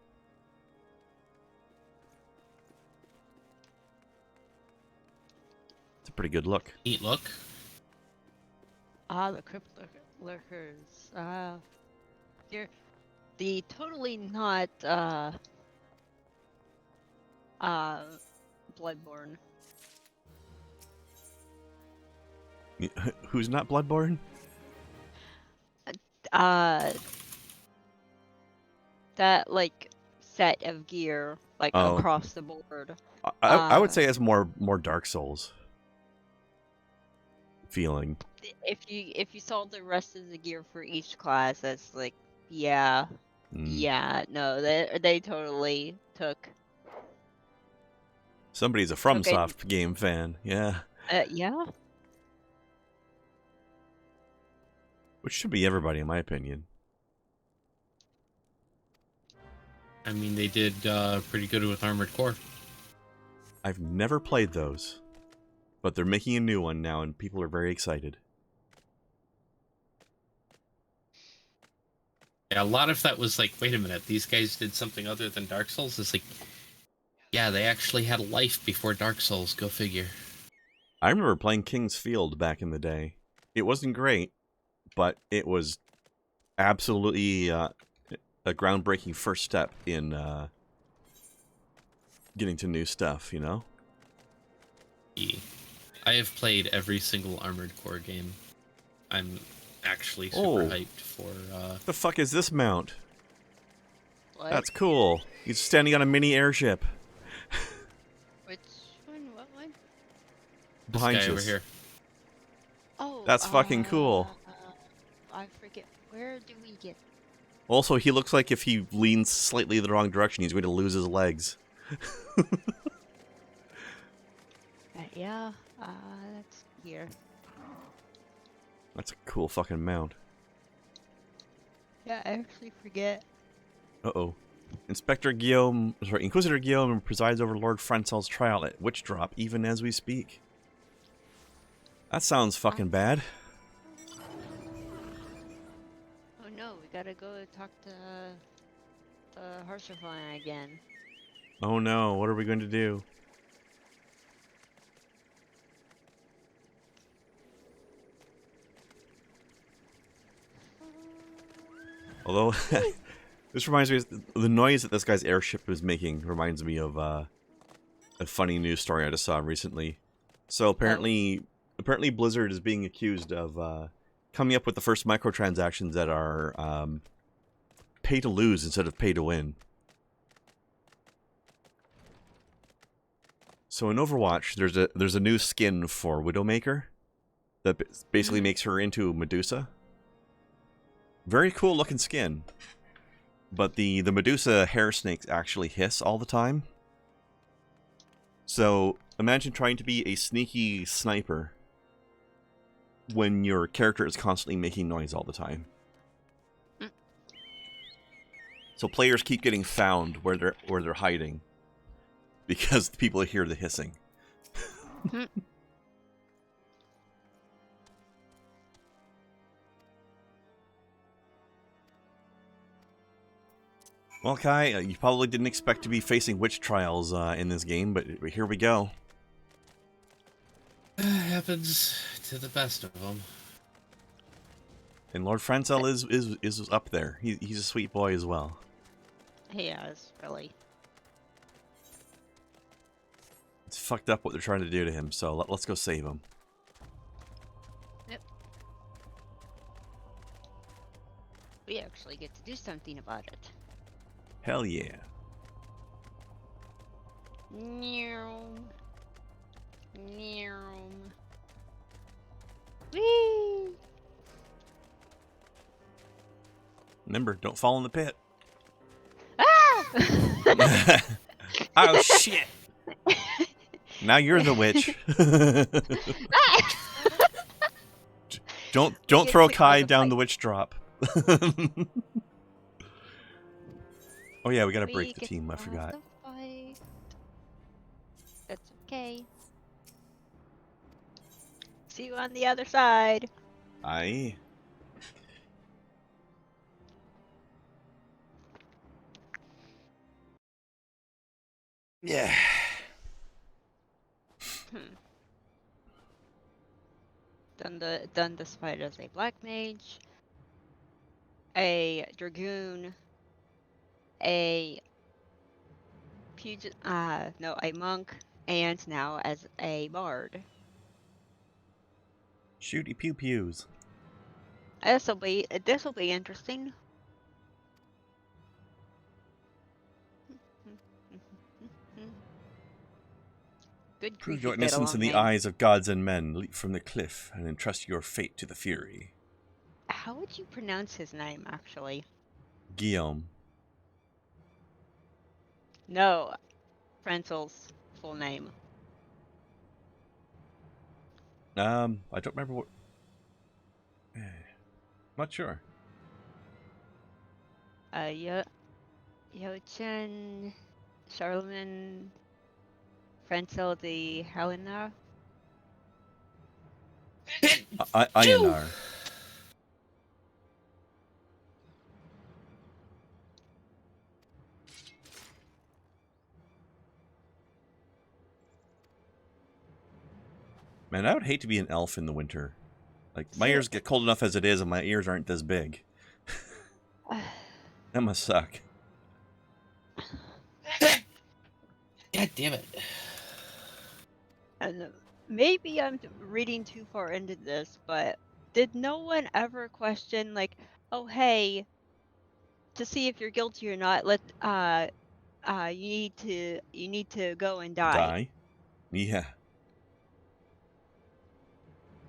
It's a pretty good look. neat look. Ah, the crypt lurkers. They're the totally not bloodborne. Who's not bloodborne? That like set of gear, like across the board. I would say it's more Dark Souls feeling. If you saw the rest of the gear for each class, that's like, yeah, no, they totally took. Somebody's a FromSoft game fan, yeah. Yeah. Which should be everybody, in my opinion. I mean, they did pretty good with Armored Core. I've never played those, but they're making a new one now, and people are very excited. Yeah, a lot of that was like, wait a minute, these guys did something other than Dark Souls? It's like, yeah, they actually had a life before Dark Souls, go figure. I remember playing King's Field back in the day. It wasn't great, but it was absolutely a groundbreaking first step in getting to new stuff, you know? Yeah. I have played every single Armored Core game. I'm actually super hyped for... What the fuck is this mount? What? That's cool. He's standing on a mini airship. Which one? What one? Behind this guy you. over here. Oh, That's fucking cool. I forget. Where do we get? Also, he looks like if he leans slightly the wrong direction, he's going to lose his legs. Yeah, that's here. That's a cool fucking mount. Yeah, I actually forget. Uh-oh. Inquisitor Guillaume presides over Lord Francel's trial at Witch Drop even as we speak. That sounds fucking bad. Oh no, we gotta go talk to Harsherfine again. Oh no, what are we going to do? Although, this reminds me, the noise that this guy's airship is making reminds me of a funny news story I just saw recently. So apparently Blizzard is being accused of coming up with the first microtransactions that are pay to lose instead of pay to win. So in Overwatch, there's a new skin for Widowmaker that basically makes her into Medusa. Very cool looking skin. But the Medusa hair snakes actually hiss all the time. So imagine trying to be a sneaky sniper when your character is constantly making noise all the time. So players keep getting found where they're hiding because people hear the hissing. Well, Kai, you probably didn't expect to be facing witch trials in this game, but here we go. Happens to the best of them. And Lord Francel is up there. He's a sweet boy as well. He is, really. It's fucked up what they're trying to do to him, so let's go save him. Yep. We actually get to do something about it. Hell yeah. Meow. Meow. Whee! Remember, don't fall in the pit. Ah! Oh shit! Now you're the witch. don't throw Kai down the witch drop. Oh yeah, we gotta break the team. I forgot. That's okay. See you on the other side. Aye. Yeah. Done this fight as a black mage, a dragoon, a a monk, and now as a bard. Shooty pew pews. This'll be interesting. Good Prove grief, your you get a innocence long in the name. eyes of gods and men. Leap from the cliff and entrust your fate to the Fury. How would you pronounce his name, actually? Guillaume. No, Frenzel's full name. I don't remember what. Not sure. Jochen Charlemagne Frenzel de Helena. Ayanar. Man, I would hate to be an elf in the winter. Like, my ears get cold enough as it is, and my ears aren't this big. That must suck. God damn it. And maybe I'm reading too far into this, but did no one ever question, like, oh hey, to see if you're guilty or not, you need to go and die. Die? Yeah.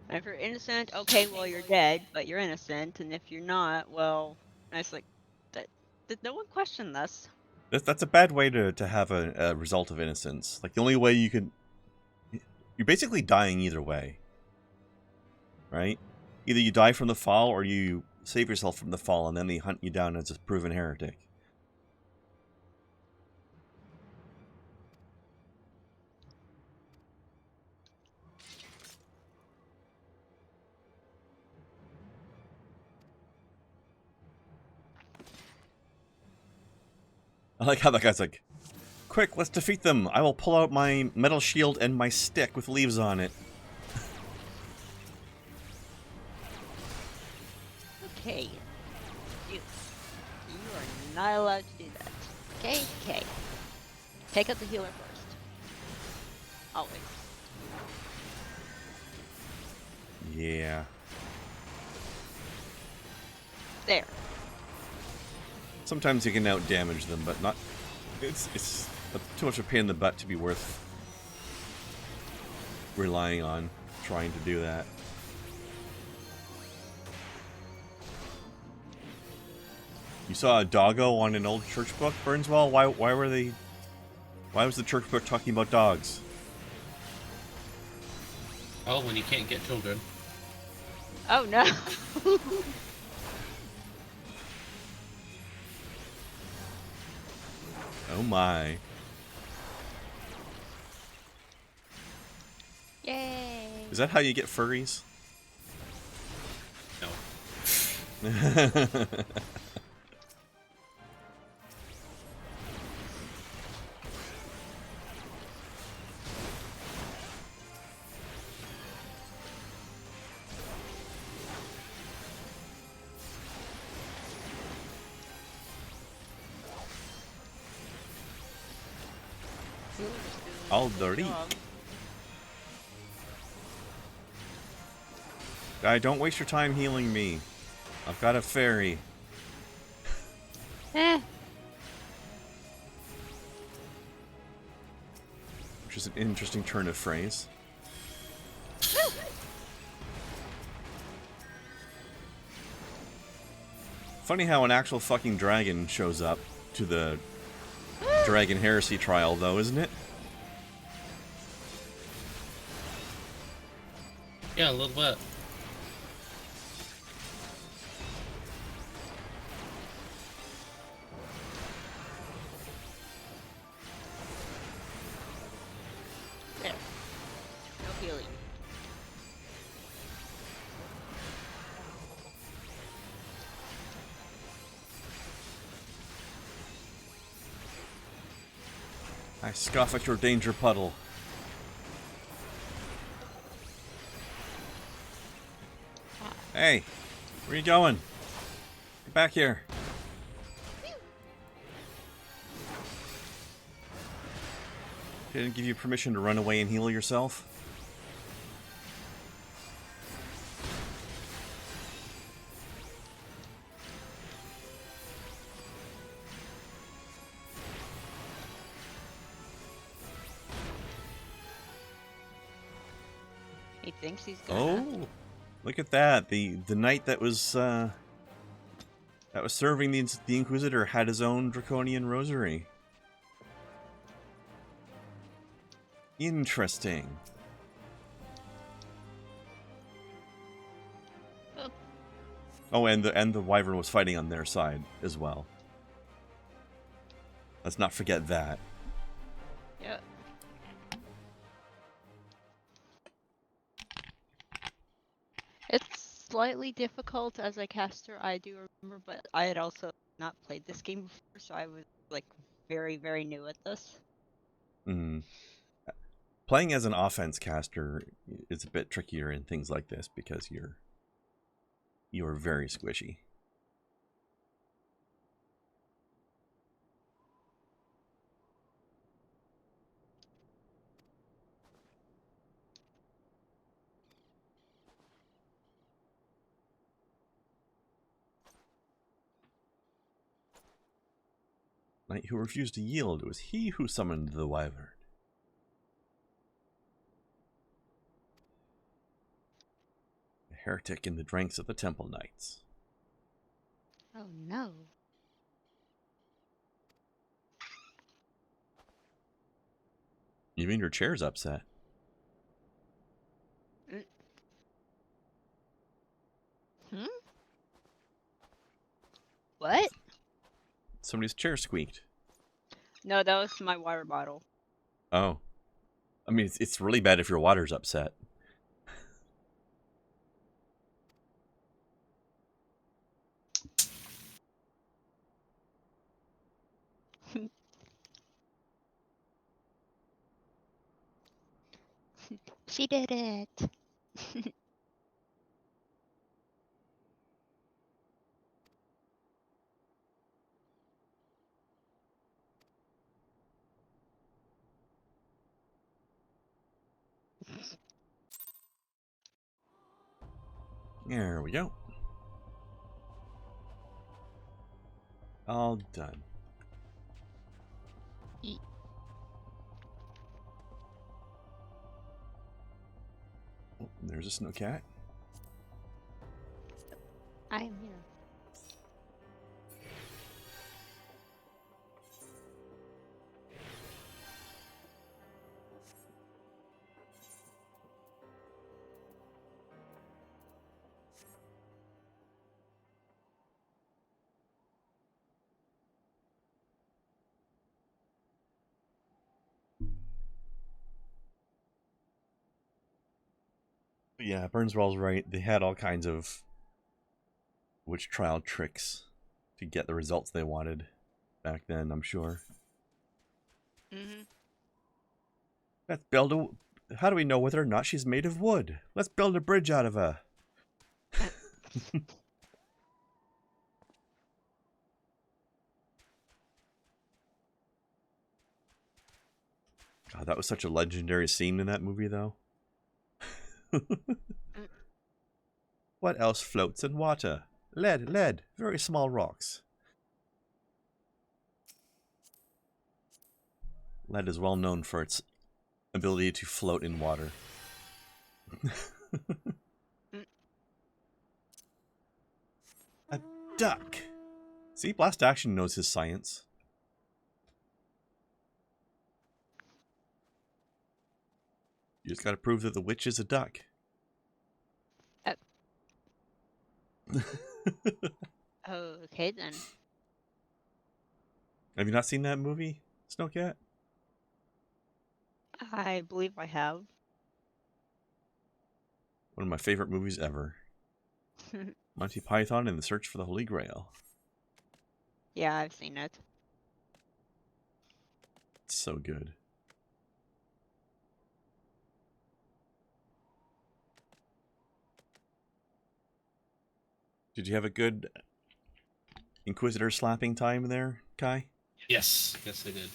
And if you're innocent, okay, well you're dead, but you're innocent, and if you're not, well, it's like, did no one question this? That's a bad way to have a result of innocence. Like, the only way you can... You're basically dying either way. Right? Either you die from the fall, or you save yourself from the fall, and then they hunt you down as a proven heretic. I like how that guy's like, quick, let's defeat them. I will pull out my metal shield and my stick with leaves on it. Okay. You are not allowed to do that. Okay? Okay. Take out the healer first. Always. Yeah. There. Sometimes you can out-damage them, but not... It's too much of a pain in the butt to be worth relying on trying to do that. You saw a doggo on an old church book, Burnswell? Why were they... Why was the church book talking about dogs? Oh, when you can't get children. Oh no. Oh my. Yay. Is that how you get furries? No. Alderic. Guy, don't waste your time healing me. I've got a fairy. Eh. Which is an interesting turn of phrase. Funny how an actual fucking dragon shows up to the Dragon Heresy trial, though, isn't it? Yeah, a little bit. There. No healing. I scoff at your danger puddle. Hey, where you going? Get back here. Didn't give you permission to run away and heal yourself? He thinks he's gonna. Oh, look at that! The knight that was serving the Inquisitor had his own draconian rosary. Interesting. Oh, and the wyvern was fighting on their side as well. Let's not forget that. Yep. It's slightly difficult as a caster, I do remember, but I had also not played this game before, so I was like very, very new at this. Mm. Playing as an offense caster is a bit trickier in things like this because you're very squishy. Knight who refused to yield, it was he who summoned the wyvern. A heretic in the ranks of the Temple Knights. Oh no. Even your chair's upset. Hmm? What? Somebody's chair squeaked. No, that was my water bottle. Oh. I mean, it's really bad if your water's upset. She did it. There we go. All done. Oh, there's a snow cat. I am here. Yeah, Burnswell's right. They had all kinds of witch trial tricks to get the results they wanted back then, I'm sure. Mm-hmm. Let's build a... How do we know whether or not she's made of wood? Let's build a bridge out of her. God, that was such a legendary scene in that movie, though. What else floats in water? Lead, very small rocks. Lead is well known for its ability to float in water. A duck. See, Blast Action knows his science. You just gotta prove that the witch is a duck. Okay, then. Have you not seen that movie, Snowcat? I believe I have. One of my favorite movies ever. Monty Python and the Search for the Holy Grail. Yeah, I've seen it. It's so good. Did you have a good Inquisitor slapping time there, Kai? Yes, yes, I did.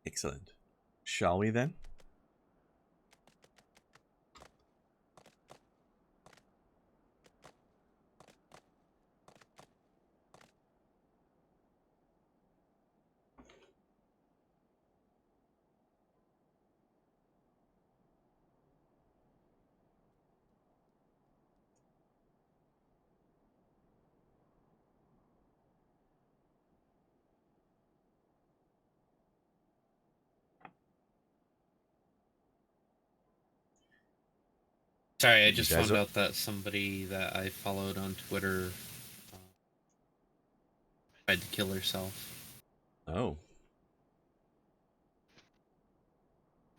Excellent. Shall we then? Sorry, I just found out that somebody that I followed on Twitter tried to kill herself. Oh.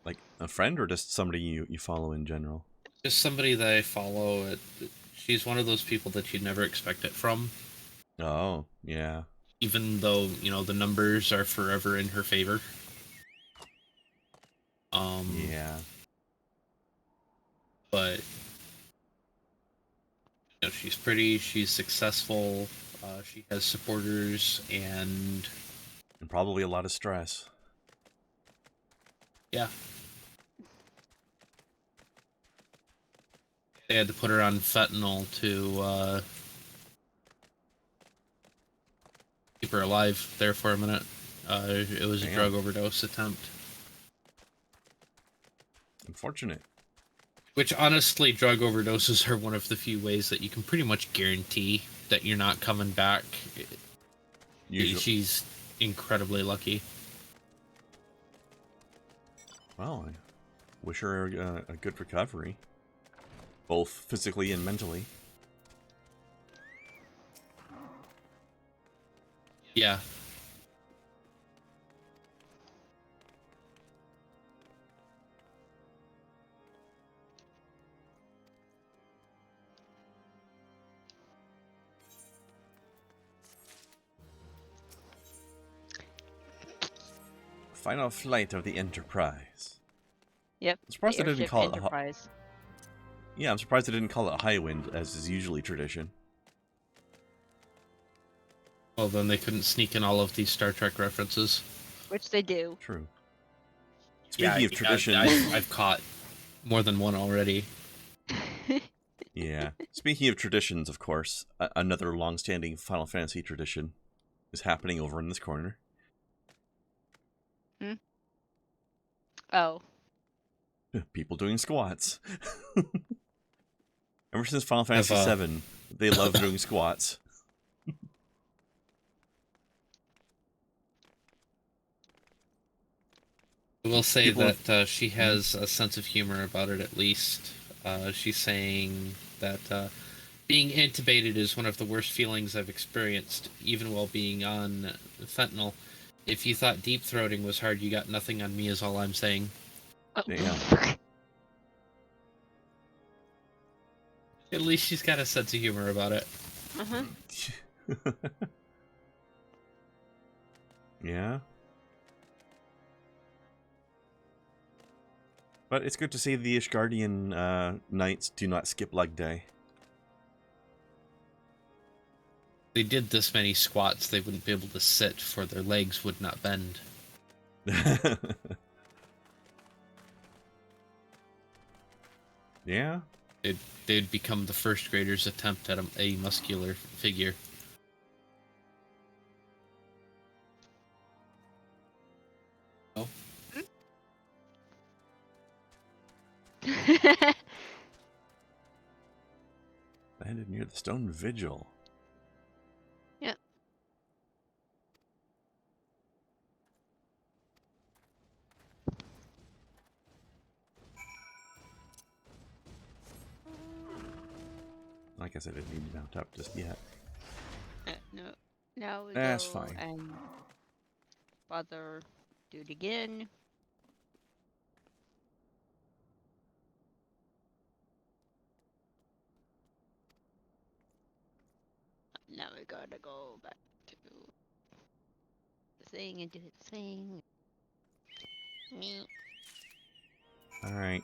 Like a friend or just somebody you follow in general? Just somebody that I follow. She's one of those people that you'd never expect it from. Oh, yeah. Even though, you know, the numbers are forever in her favor. Yeah. But, you know, she's pretty, she's successful, she has supporters, and probably a lot of stress. Yeah. They had to put her on fentanyl to keep her alive there for a minute. It was a drug overdose attempt. Unfortunate. Which, honestly, drug overdoses are one of the few ways that you can pretty much guarantee that you're not coming back. Usually. She's incredibly lucky. Well, I wish her a good recovery. Both physically and mentally. Yeah. Final flight of the Enterprise. Yep. I'm surprised they didn't call Enterprise. Yeah, I'm surprised they didn't call it High Wind, as is usually tradition. Well, then they couldn't sneak in all of these Star Trek references. Which they do. True. Speaking of tradition... I've caught more than one already. Yeah. Speaking of traditions, of course, another long-standing Final Fantasy tradition is happening over in this corner. Hmm? Oh. People doing squats. Ever since Final Fantasy VII, they love doing squats. I will say that she has a sense of humor about it, at least. She's saying that being intubated is one of the worst feelings I've experienced, even while being on fentanyl. If you thought deep throating was hard, you got nothing on me, is all I'm saying. Damn. At least she's got a sense of humor about it. Uh-huh. Yeah. But it's good to see the Ishgardian knights do not skip leg day. They did this many squats, they wouldn't be able to sit, for their legs would not bend. Yeah? They'd become the first grader's attempt at a muscular figure. Landed near the stone vigil. Yep. Like I said, I didn't need to mount up just yet. No. Now we That's go fine. and bother do it again. Now we gotta go back to the thing and do the thing. Me. Alright.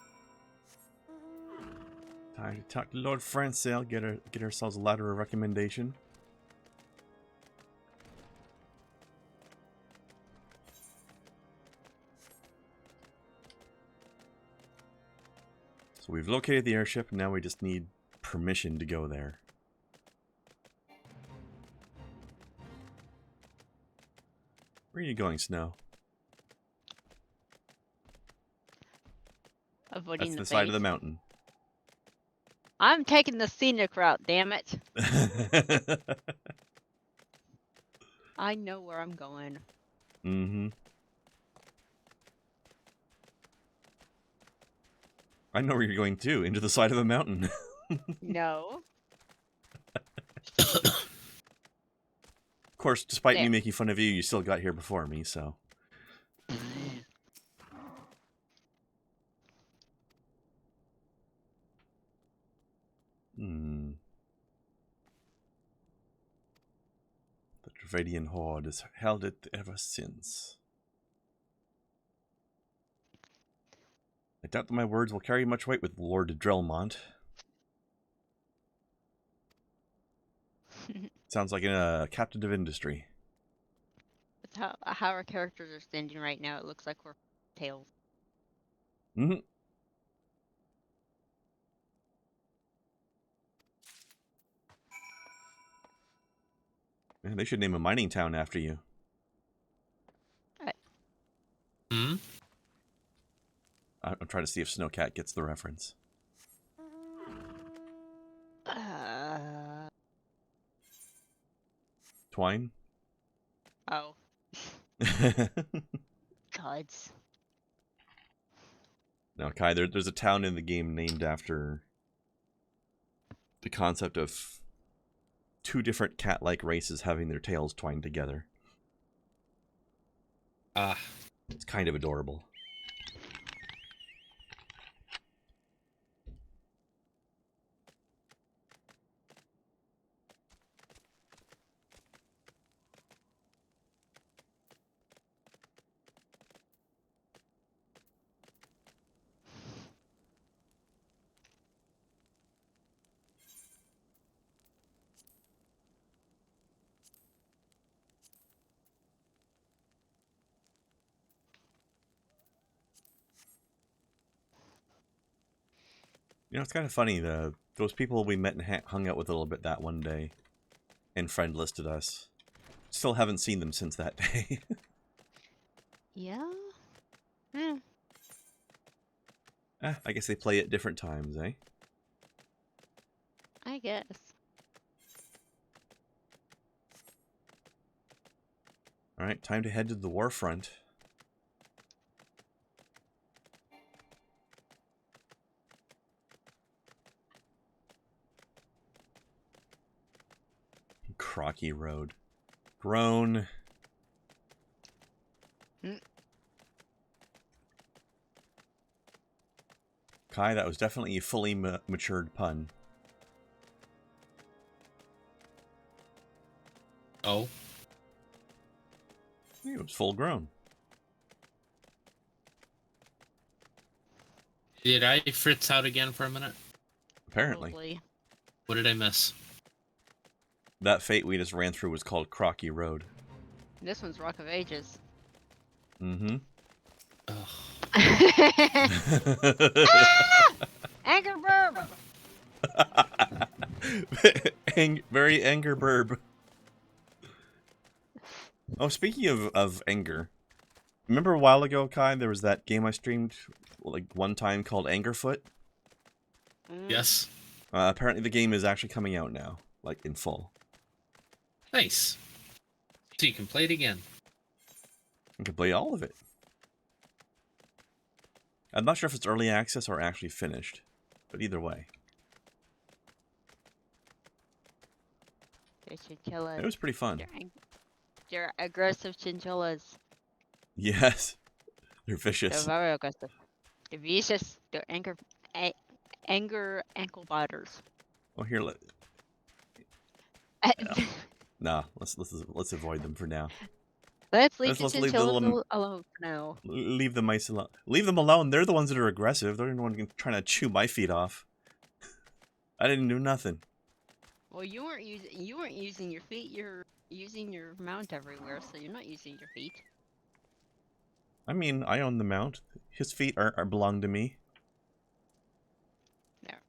Time to talk to Lord Francel, get ourselves a letter of recommendation. So we've located the airship, now we just need permission to go there. Where are you going, Snow? Avoiding That's the the side of the face. mountain. I'm taking the scenic route, damn it. I know where I'm going. Mm-hmm. I know where you're going too, into the side of the mountain. No. Of course, despite me There. making fun of you, you still got here before me, so. Hmm. The Dravadian Horde has held it ever since. I doubt that my words will carry much weight with Lord Drelmont. Sounds like a captain of industry. That's how our characters are standing right now. It looks like we're tails. Mm-hmm. Man, they should name a mining town after you. Hmm? I'm trying to see if Snowcat gets the reference. Twine? Oh. Gods. No, Kai, there's a town in the game named after the concept of two different cat-like races having their tails twined together. Ah. It's kind of adorable. You know, it's kind of funny, those people we met and hung out with a little bit that one day and friend listed us. Still haven't seen them since that day. Yeah? Hmm. I guess they play at different times, eh? I guess. Alright, time to head to the war front. Crocky Road. Grown. Kai, that was definitely a fully matured pun. Oh. It was full grown. Did I fritz out again for a minute? Apparently. Probably. What did I miss? That fate we just ran through was called Crocky Road. This one's Rock of Ages. Mm-hmm. Anger burb! Very anger burb. Oh, speaking of anger, remember a while ago, Kai, there was that game I streamed like one time called Angerfoot? Yes. Apparently the game is actually coming out now, like in full. Nice. So you can play it again. You can play all of it. I'm not sure if it's early access or actually finished, but either way. The chinchillas. It was pretty fun. They're aggressive chinchillas. Yes. They're They're vicious. very aggressive. They're vicious. They're anger ankle biters. Well, here, nah, let's avoid them for now. Let's leave the leave the chinchillas little- alone for now. Leave the mice alone. Leave them alone. They're the ones that are aggressive. They're the one trying to chew my feet off. I didn't do nothing. Well, you weren't using your feet. You're using your mount everywhere, so you're not using your feet. I mean, I own the mount. His feet are belong to me. There.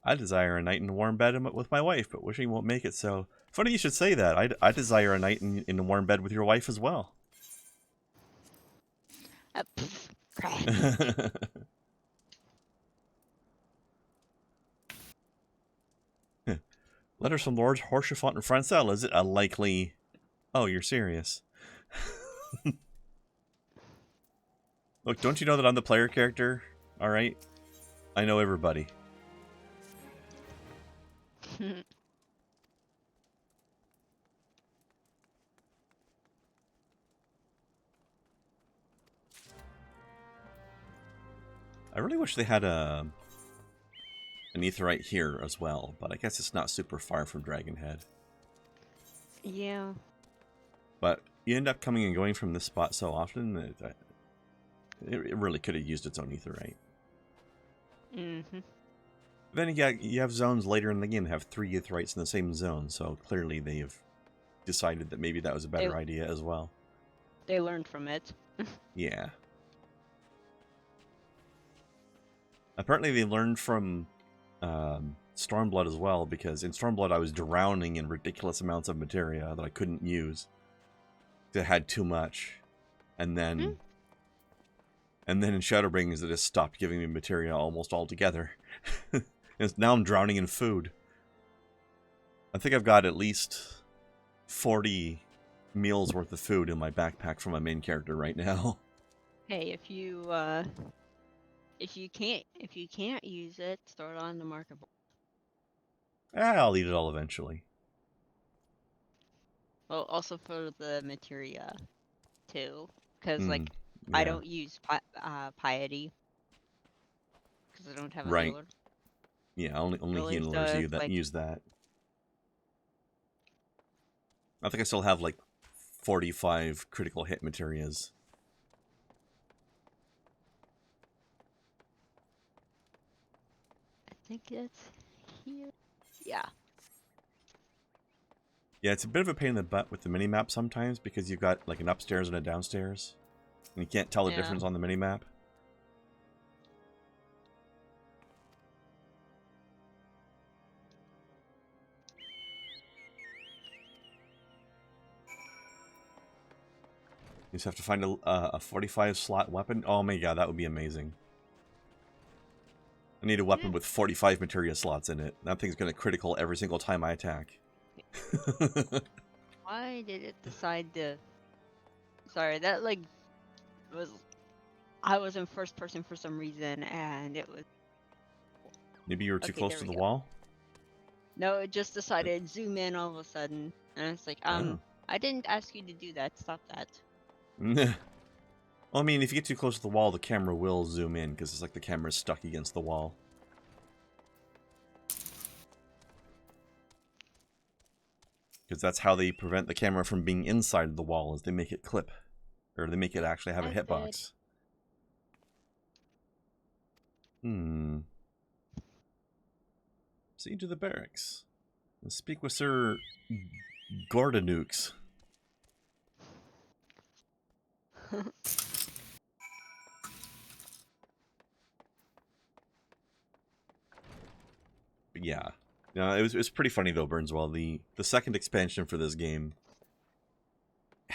I desire a night in a warm bed with my wife, but wishing won't make it so. Funny you should say that. I desire a night in a warm bed with your wife as well. Letters from Lord Horsefont and Francel. Is it a likely... Oh, you're serious. Look, don't you know that I'm the player character? Alright? I know everybody. I really wish they had an Aetherite here as well, but I guess it's not super far from Dragonhead. Yeah. But you end up coming and going from this spot so often that it really could have used its own Aetherite. Mm-hmm. Then you have zones later in the game that have 3 Aetherites in the same zone, so clearly they've decided that maybe that was a better idea as well. They learned from it. Yeah. Apparently they learned from Stormblood as well, because in Stormblood I was drowning in ridiculous amounts of materia that I couldn't use. That had too much. And then in Shadowbringers it just stopped giving me materia almost altogether. Now I'm drowning in food. I think I've got at least 40 meals worth of food in my backpack for my main character right now. Hey, if you can't use it, throw it on the market board. I'll eat it all eventually. Well, also for the materia, too, because Yeah. I don't use piety because I don't have a healer. Yeah, only healers use that. I think I still have like 45 critical hit materias. I think it's here. Yeah. Yeah, it's a bit of a pain in the butt with the minimap sometimes because you've got like an upstairs and a downstairs. And you can't tell the difference on the minimap. You just have to find a 45 slot weapon. Oh my god, that would be amazing. I need a weapon with 45 materia slots in it. That thing's going to critical every single time I attack. Why did it decide to... Sorry, that was... I was in first person for some reason, and it was... Maybe you were too close to the wall? No, it just decided to zoom in all of a sudden. And it's like, I didn't ask you to do that. Stop that. Well, I mean, if you get too close to the wall, the camera will zoom in, because it's like the camera's stuck against the wall. Because that's how they prevent the camera from being inside the wall, is they make it clip. Or they make it actually have a hitbox. Proceed to the barracks. And speak with Sir Gordonukes. Yeah. No, it was pretty funny though, Burnswell. The second expansion for this game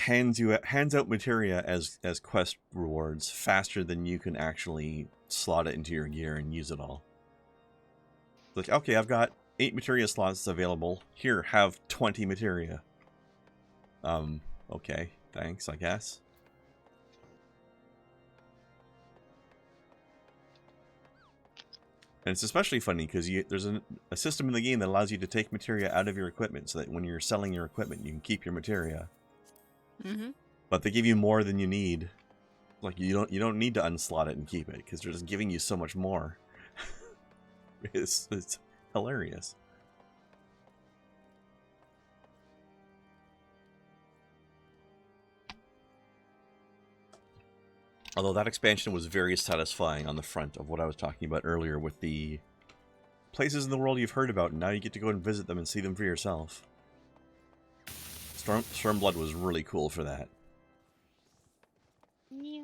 hands out materia as quest rewards faster than you can actually slot it into your gear and use it all. It's like, okay, I've got 8 materia slots available. Here, have 20 materia. Okay, thanks, I guess. And it's especially funny because there's a system in the game that allows you to take materia out of your equipment so that when you're selling your equipment, you can keep your materia. Mm-hmm. But they give you more than you need. Like you don't need to unslot it and keep it because they're just giving you so much more. It's hilarious. Although that expansion was very satisfying on the front of what I was talking about earlier with the places in the world you've heard about, and now you get to go and visit them and see them for yourself. Stormblood was really cool for that. Yeah.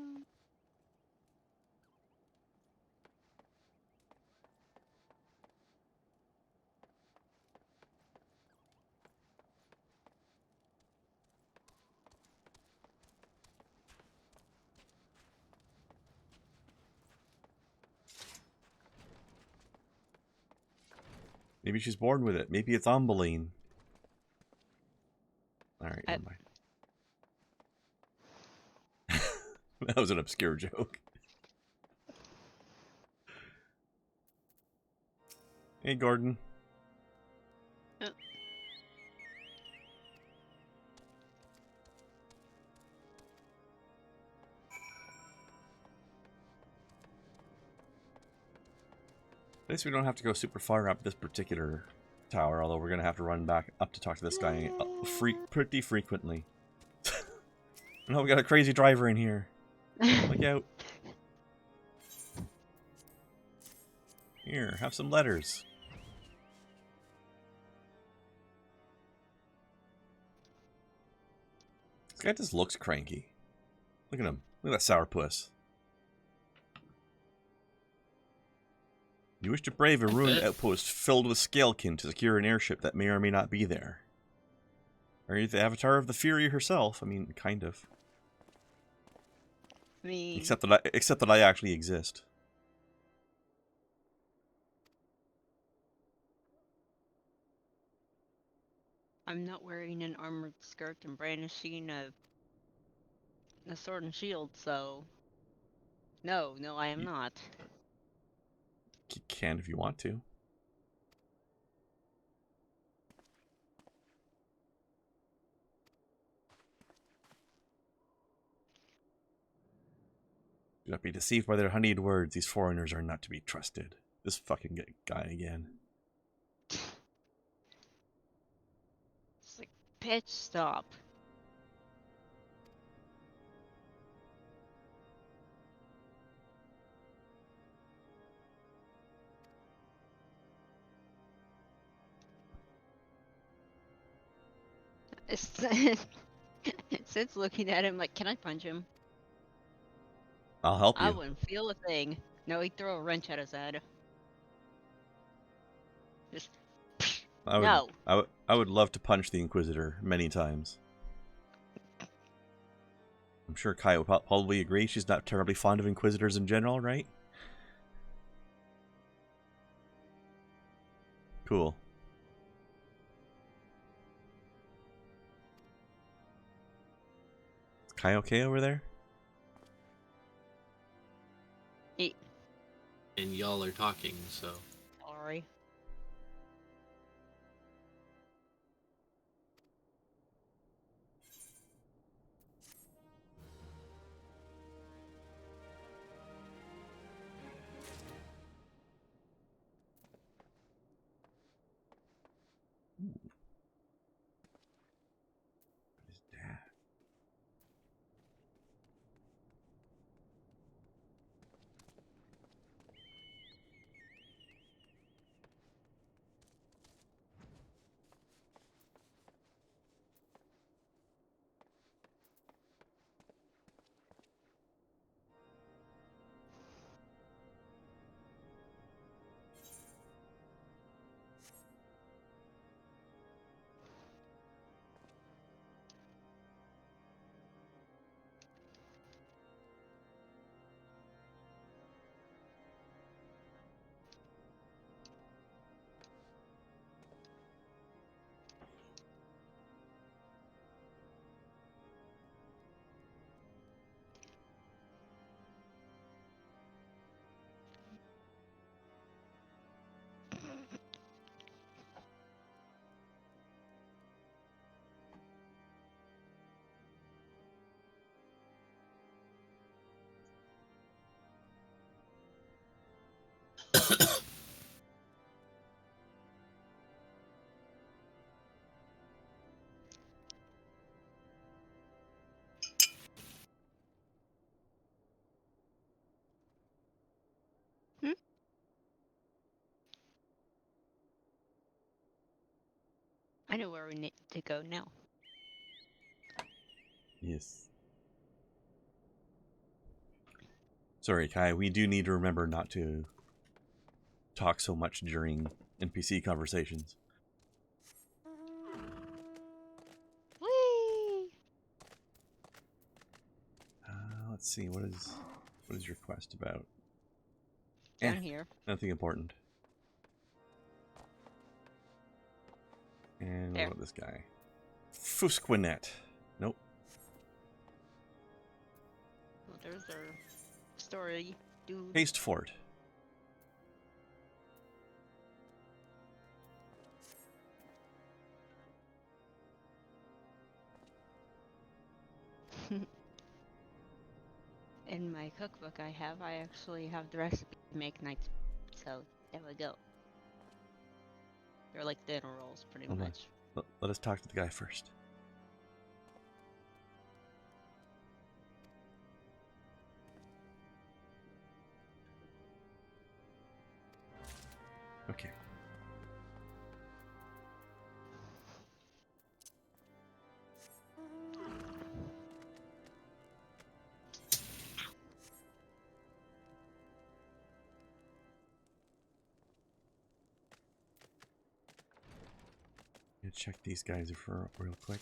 Maybe she's born with it. Maybe it's Ombeline. Alright, never mind. That was an obscure joke. Hey, Gordon. Oh. At least we don't have to go super far up this particular tower, although we're going to have to run back up to talk to this guy pretty frequently. No, we got a crazy driver in here. Look out. Here, have some letters. This guy just looks cranky. Look at him. Look at that sourpuss. You wish to brave a ruined outpost filled with scalekin to secure an airship that may or may not be there. Are you the avatar of the Fury herself? I mean, kind of. Me. Except that I actually exist. I'm not wearing an armored skirt and brandishing a sword and shield, so... No, I am not. You can if you want to. Do not be deceived by their honeyed words. These foreigners are not to be trusted. This fucking guy again. It's like, bitch, stop. Since looking at him like, can I punch him? I'll help you. I wouldn't feel a thing. No, he'd throw a wrench at his head. Just... No. I would love to punch the Inquisitor many times. I'm sure Kai would probably agree. She's not terribly fond of Inquisitors in general, right? Cool. Is Kai okay over there? And y'all are talking, so... Sorry. His dad. Hmm? I know where we need to go now. Yes. Sorry, Kai. We do need to remember not to talk so much during NPC conversations. Whee! Let's see. What is your quest about? Down here. Nothing important. And There. what about this guy? Fusquinet. Nope. Well, there's our story, dude. Haste Fort. In my cookbook I actually have the recipe to make nights. So, there we go. They're like dinner rolls, pretty Hold on. much. Let us talk to the guy first. Okay. Check these guys for real quick.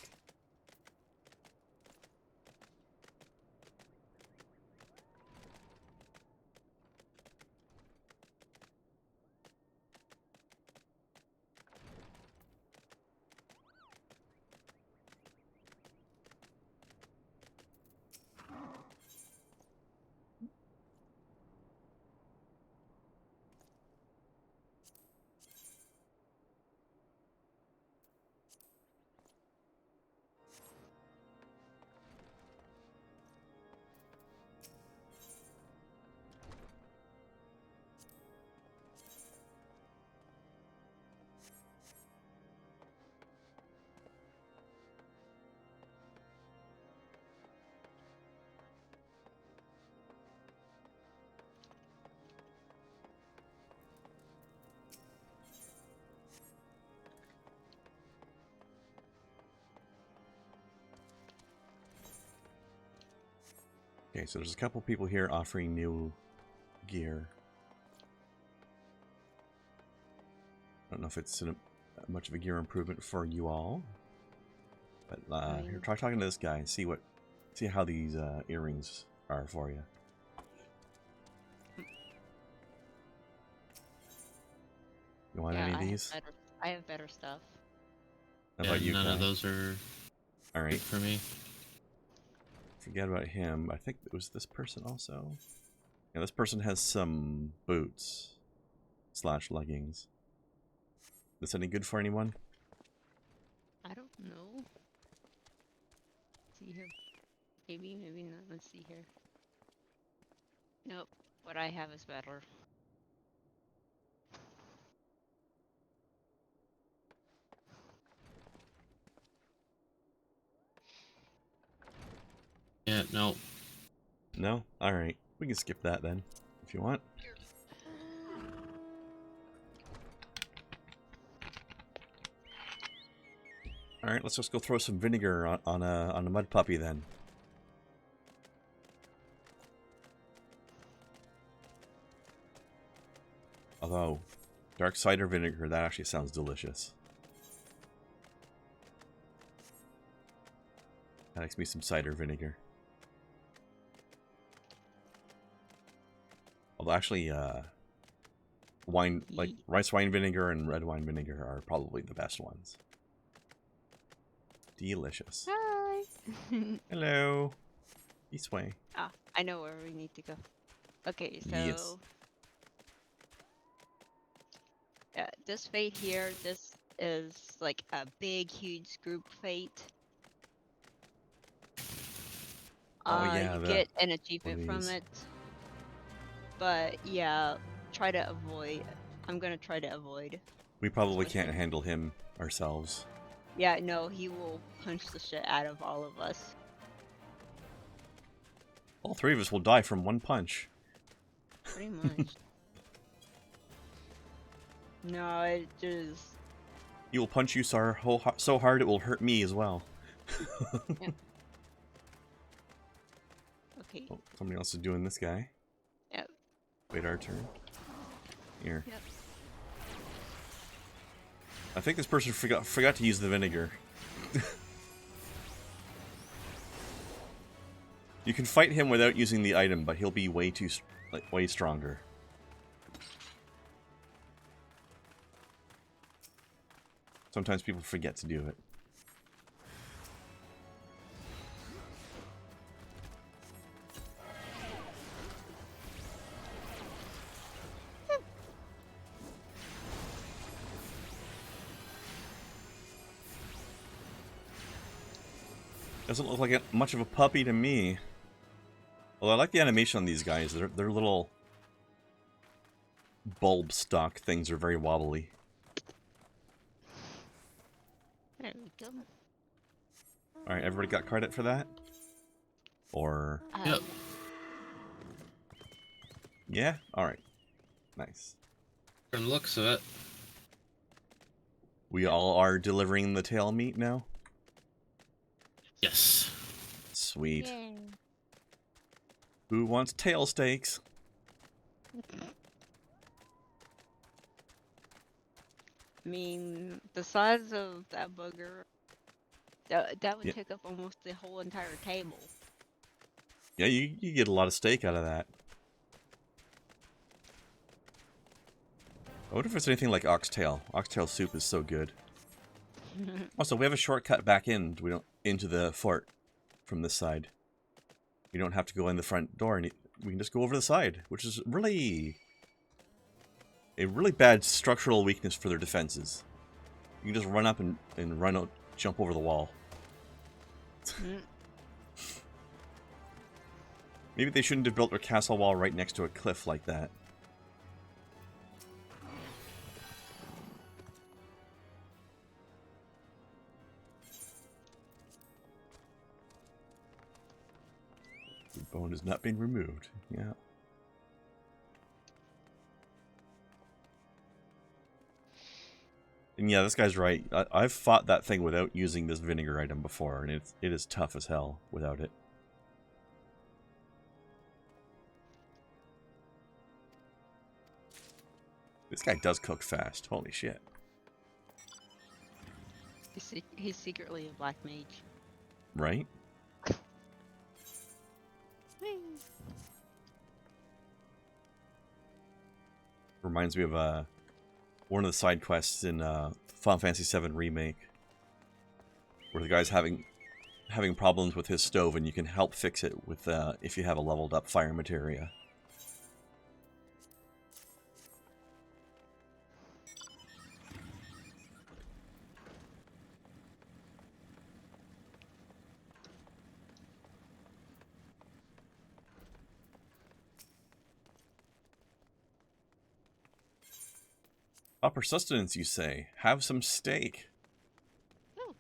Okay, so there's a couple people here offering new gear. I don't know if it's much of a gear improvement for you all, but here, try talking to this guy and see how these earrings are for you. You want any of these? I have better stuff. How about you, none Kai? of those are all right good for me. Forget about him. I think it was this person also. Yeah, this person has some boots / leggings. Is this any good for anyone? I don't know. Let's see here. Maybe not. Let's see here. Nope. What I have is better. Yeah, no. No? Alright. We can skip that then, if you want. Alright, let's just go throw some vinegar on a mud puppy then. Although, dark cider vinegar, that actually sounds delicious. That makes me some cider vinegar. Although actually, like rice wine vinegar and red wine vinegar are probably the best ones. Delicious. Hi. Hello. This way. Ah, I know where we need to go. Okay, so Yes. this fate here, this is like a big, huge group fate. Oh yeah, you get an achievement from it. But yeah, try to avoid. I'm gonna try to avoid. We probably can't handle him ourselves. Yeah, no, he will punch the shit out of all of us. All three of us will die from one punch. Pretty much. No, it just... He will punch you so hard it will hurt me as well. Yeah. Okay. Oh, somebody else is doing this guy. Yep. Wait our turn. Here. Yep. I think this person forgot to use the vinegar. You can fight him without using the item, but he'll be way stronger. Sometimes people forget to do it. Doesn't look like much of a puppy to me. Although I like the animation on these guys. Their little bulb stock things are very wobbly. There we go. Alright, everybody got credit for that? Or... Yep. Yeah? Alright. Nice. From the looks of it. We all are delivering the tail meat now? Yes. Sweet. Yay. Who wants tail steaks? I mean, the size of that booger, that would take up almost the whole entire table. Yeah, you get a lot of steak out of that. I wonder if it's anything like oxtail. Oxtail soup is so good. Also, we have a shortcut back into the fort from this side. We don't have to go in the front door, and we can just go over the side, which is really a really bad structural weakness for their defenses. You can just run up and run out, jump over the wall. Maybe they shouldn't have built their castle wall right next to a cliff like that. The bone has not been removed. Yeah. And yeah, this guy's right. I've fought that thing without using this vinegar item before, and it is tough as hell without it. This guy does cook fast. Holy shit. He's secretly a black mage. Right? Reminds me of one of the side quests in Final Fantasy VII Remake, where the guy's having problems with his stove, and you can help fix it with if you have a leveled up fire materia. Upper sustenance, you say? Have some steak. Oh.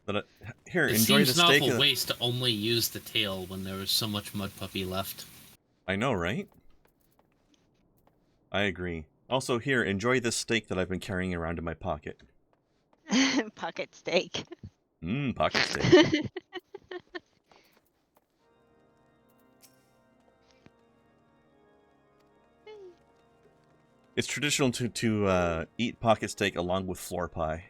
But here, It enjoy the seems an steak. awful waste to only use the tail when there was so much mud puppy left. I know, right? I agree. Also, here, enjoy this steak that I've been carrying around in my pocket. Pocket steak. Mmm, pocket steak. It's traditional to eat pocket steak along with floor pie.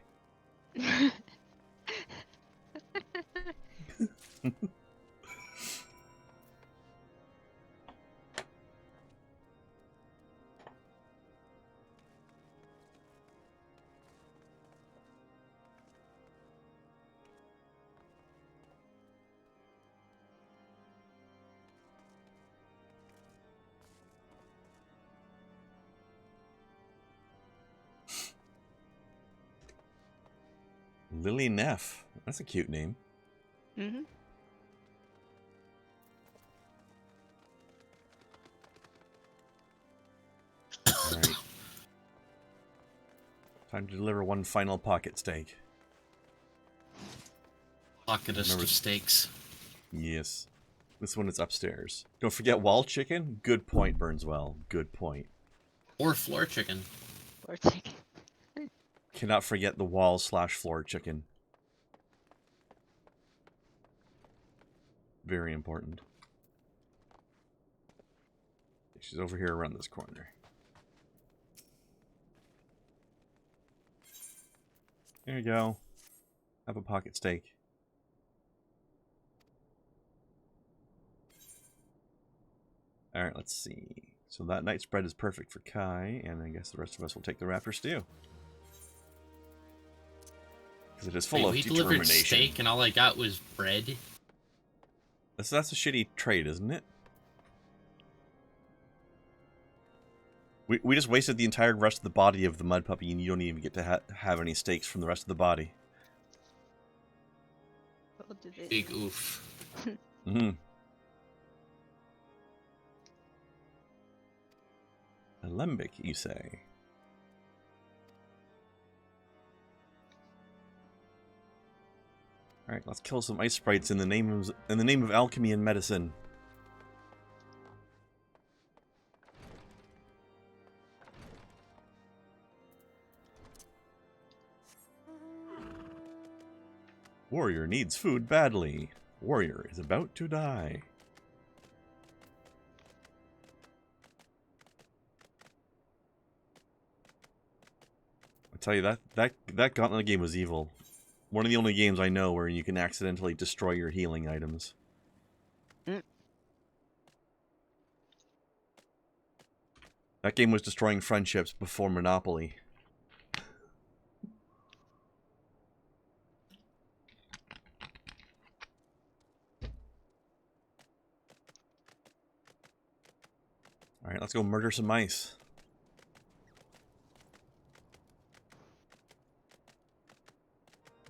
Lily Neff. That's a cute name. Mm-hmm. Alright. Time to deliver one final pocket steak. Pocketest of steaks. Yes. This one is upstairs. Don't forget wall chicken. Good point, Burnswell. Good point. Or floor chicken. Floor chicken. Cannot forget the wall/floor chicken. Very important. She's over here around this corner. There you go. Have a pocket steak. Alright, let's see. So that night spread is perfect for Kai, and I guess the rest of us will take the wrapper stew. Because it is full of determination. We delivered steak and all I got was bread. So that's a shitty trade, isn't it? We just wasted the entire rest of the body of the mud puppy, and you don't even get to have any steaks from the rest of the body. Big oof. Mm-hmm. Alembic, you say? All right, let's kill some ice sprites in the name of alchemy and medicine. Warrior needs food badly. Warrior is about to die. I tell you, that Gauntlet game was evil. One of the only games I know where you can accidentally destroy your healing items. That game was destroying friendships before Monopoly. Alright, let's go murder some mice.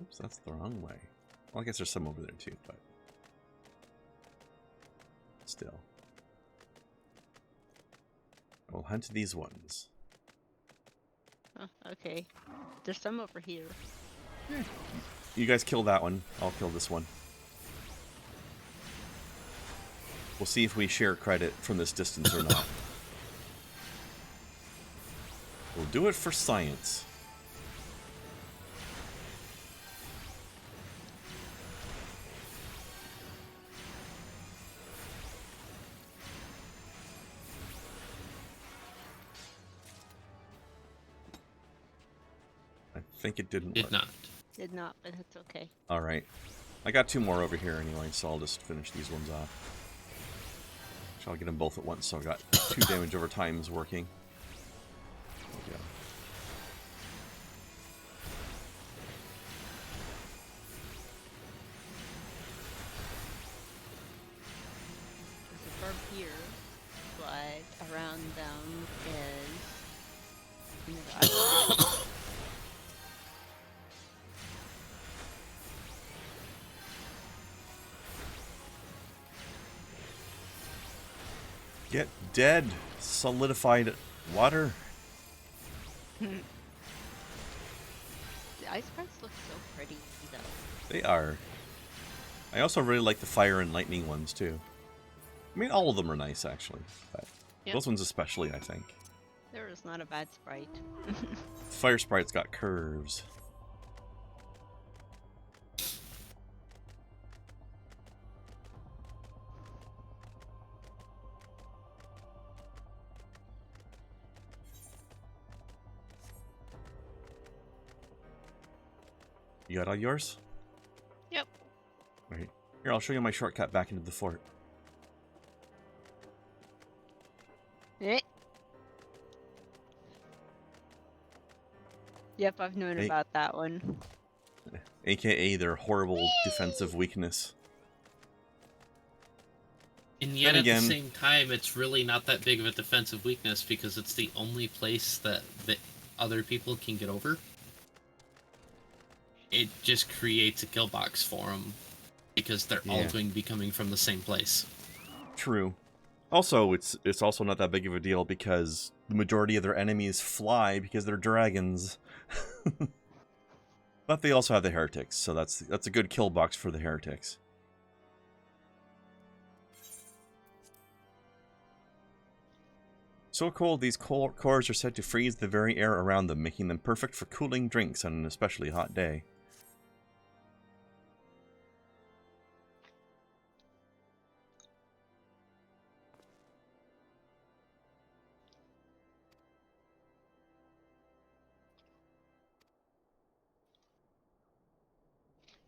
Oops, that's the wrong way. Well, I guess there's some over there too, but... still. I will hunt these ones. Oh, okay. There's some over here. Yeah. You guys kill that one. I'll kill this one. We'll see if we share credit from this distance or not. We'll do it for science. I think it didn't work. Did not. Did not, but it's okay. Alright. I got two more over here anyway, so I'll just finish these ones off. I'll get them both at once, so I got 2 damage over times working. There we go. There's a farm here, but around them is... Get dead, solidified water. The ice sprites look so pretty, though. They are. I also really like the fire and lightning ones, too. I mean, all of them are nice, actually. But those ones especially, I think. There is not a bad sprite. Fire sprite's got curves. You got all yours? Yep. Right. Here, I'll show you my shortcut back into the fort. Yep, I've known about that one. AKA their horrible defensive weakness. And yet at the same time, it's really not that big of a defensive weakness because it's the only place that other people can get over. It just creates a kill box for them because they're all going to be coming from the same place. True. Also, it's also not that big of a deal because the majority of their enemies fly because they're dragons. But they also have the heretics, so that's a good kill box for the heretics. So cold, these cores are said to freeze the very air around them, making them perfect for cooling drinks on an especially hot day.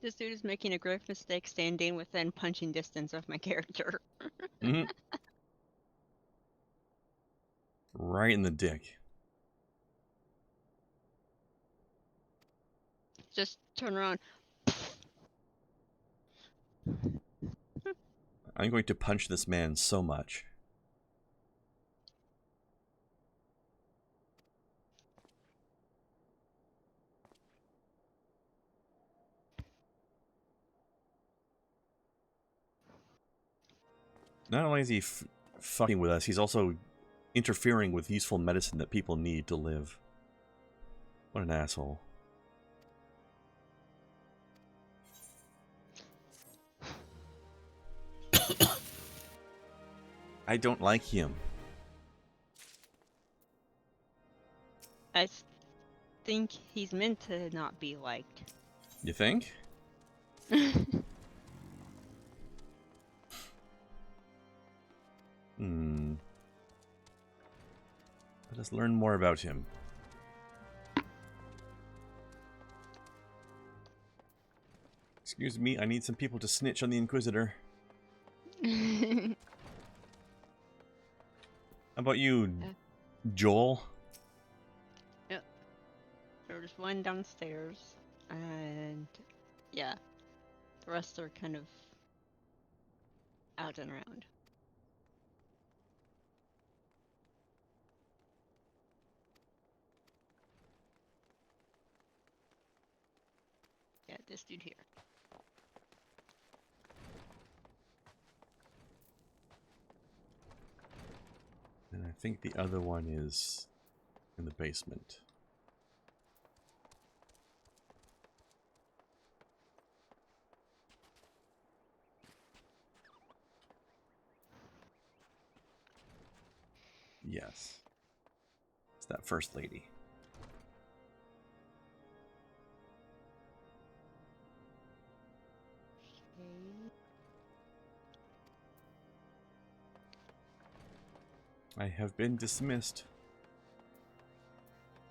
This dude is making a grave mistake standing within punching distance of my character. Mm-hmm. Right in the dick. Just turn around. I'm going to punch this man so much. Not only is he fucking with us, he's also interfering with useful medicine that people need to live. What an asshole. I don't like him. I think he's meant to not be liked. You think? Let us learn more about him. Excuse me, I need some people to snitch on the Inquisitor. How about you, Joel? Yep. There's one downstairs, and yeah, the rest are kind of out and around. Yeah, this dude here. And I think the other one is in the basement. Yes. It's that first lady. I have been dismissed.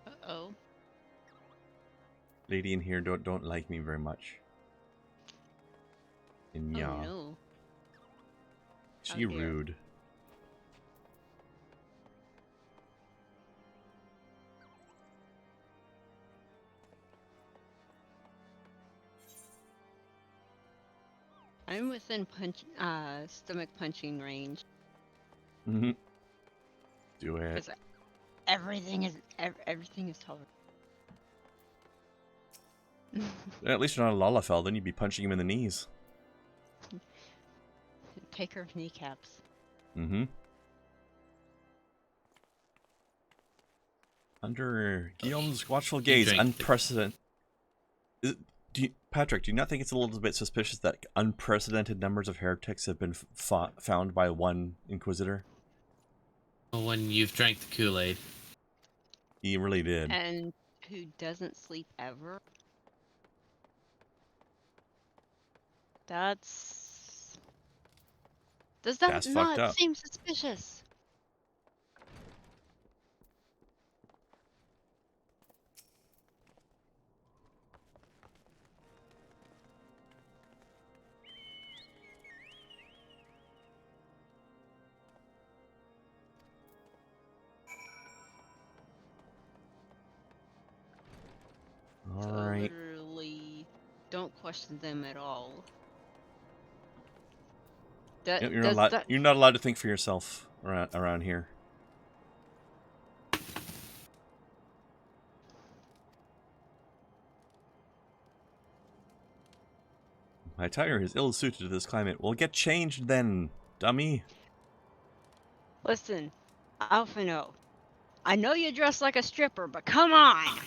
Uh-oh. Lady in here don't like me very much. And yeah. Oh no. She rude. I'm within stomach punching range. Mm-hmm. Do it. Because everything is tolerable. At least you're not a Lalafell, then you'd be punching him in the knees. Taker of kneecaps. Mm-hmm. Under Guillaume's watchful gaze, unprecedented. Patrick, do you not think it's a little bit suspicious that unprecedented numbers of heretics have been found by one Inquisitor? Well, when you've drank the Kool-Aid. He really did. And who doesn't sleep ever? Does that not seem suspicious? Alright. Literally, don't question them at all. You're not allowed to think for yourself around here. My attire is ill-suited to this climate. Well, get changed then, dummy. Listen, Alphino, I know you dress like a stripper, but come on!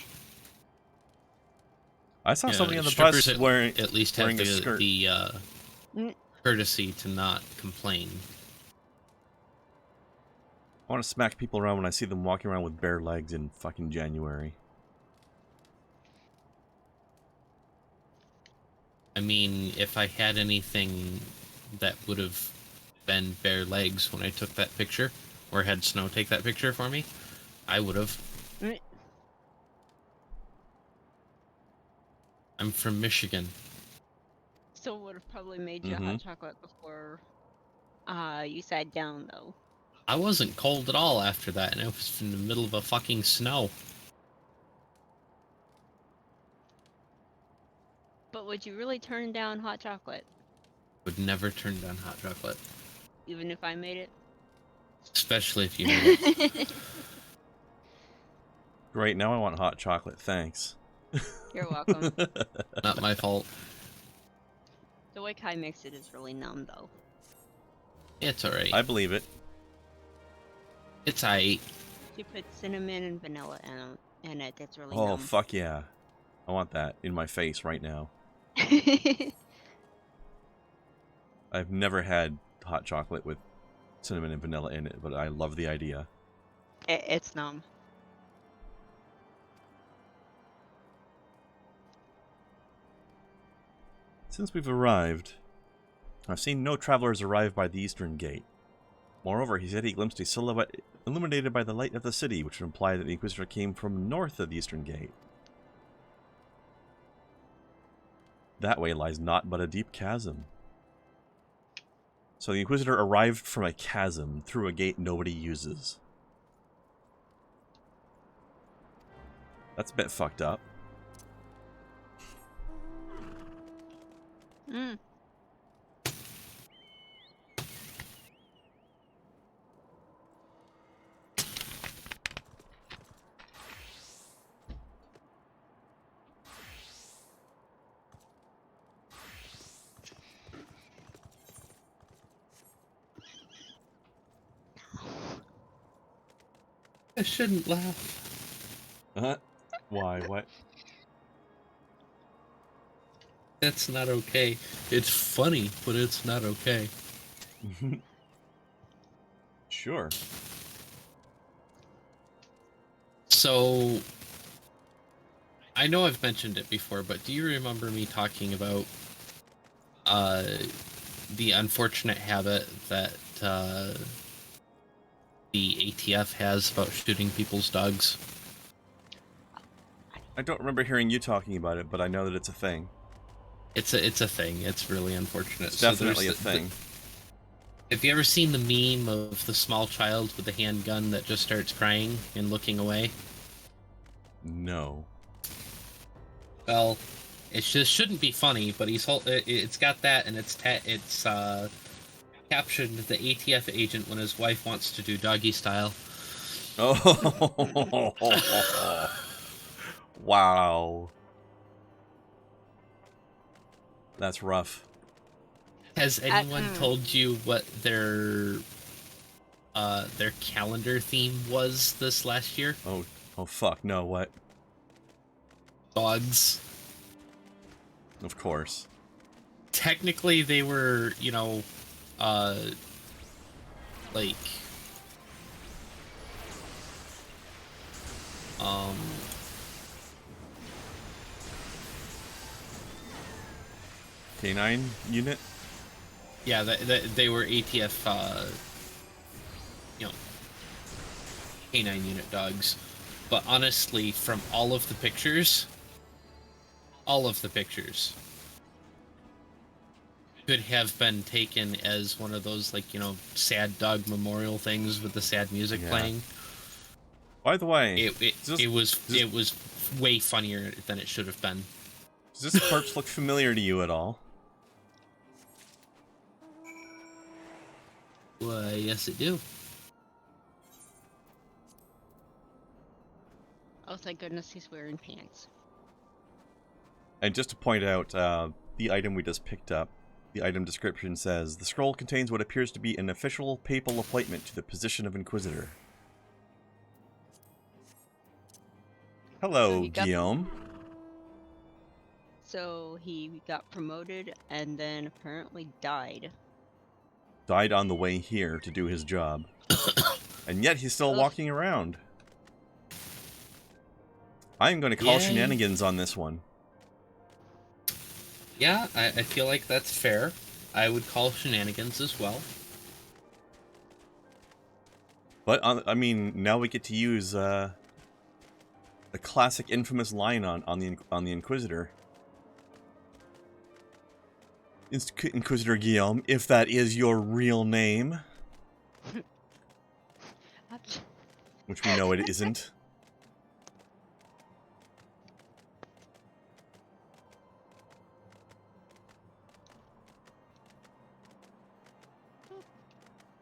I saw somebody on the strippers bus wearing at least have wearing a skirt. the Mm. courtesy to not complain. I want to smack people around when I see them walking around with bare legs in fucking January. I mean, if I had anything that would have been bare legs when I took that picture, or had Snow take that picture for me, I would have. Mm. I'm from Michigan. Still would have probably made you hot chocolate before you sat down, though. I wasn't cold at all after that, and I was in the middle of a fucking snow. But would you really turn down hot chocolate? Would never turn down hot chocolate. Even if I made it? Especially if you made it. Great, now I want hot chocolate, thanks. You're welcome. Not my fault. The way Kai makes it is really numb, though. It's alright. I believe it. It's aight. She put cinnamon and vanilla in it. That's really Oh, numb. fuck yeah. I want that in my face right now. I've never had hot chocolate with cinnamon and vanilla in it, but I love the idea. It's numb. Since we've arrived, I've seen no travelers arrive by the eastern gate. Moreover, he said he glimpsed a silhouette illuminated by the light of the city, which would imply that the Inquisitor came from north of the eastern gate. That way lies naught but a deep chasm. So the Inquisitor arrived from a chasm through a gate nobody uses. That's a bit fucked up. Mm. I shouldn't laugh. Why? What? That's not okay. It's funny, but it's not okay. Sure. So, I know I've mentioned it before, but do you remember me talking about the unfortunate habit that the ATF has about shooting people's dogs? I don't remember hearing you talking about it, but I know that it's a thing. It's a thing. It's really unfortunate. It's definitely a thing. Have you ever seen the meme of the small child with the handgun that just starts crying and looking away? No. Well, it just shouldn't be funny, but it's got that, and it's captioned the ATF agent when his wife wants to do doggy style. Oh. Wow. That's rough. Has anyone told you what their calendar theme was this last year? Oh fuck, no, what? Dogs. Of course. Technically, they were, like, K9 unit? yeah, they were ATF, canine unit dogs. But honestly, from all of the pictures could have been taken as one of those, like, sad dog memorial things with the sad music playing. By the way, it was way funnier than it should have been. Does this corpse look familiar to you at all? Why, yes, it do. Oh, thank goodness he's wearing pants. And just to point out, the item we just picked up The item description says, the scroll contains what appears to be an official papal appointment to the position of Inquisitor. Hello, Guillaume. So he got promoted and then apparently died. Died on the way here to do his job. And yet he's still walking around. I'm going to call shenanigans on this one. Yeah, I feel like that's fair. I would call shenanigans as well. But, I mean, now we get to use a classic infamous line on the Inquisitor. Inquisitor Guillaume, if that is your real name. Which we know it isn't.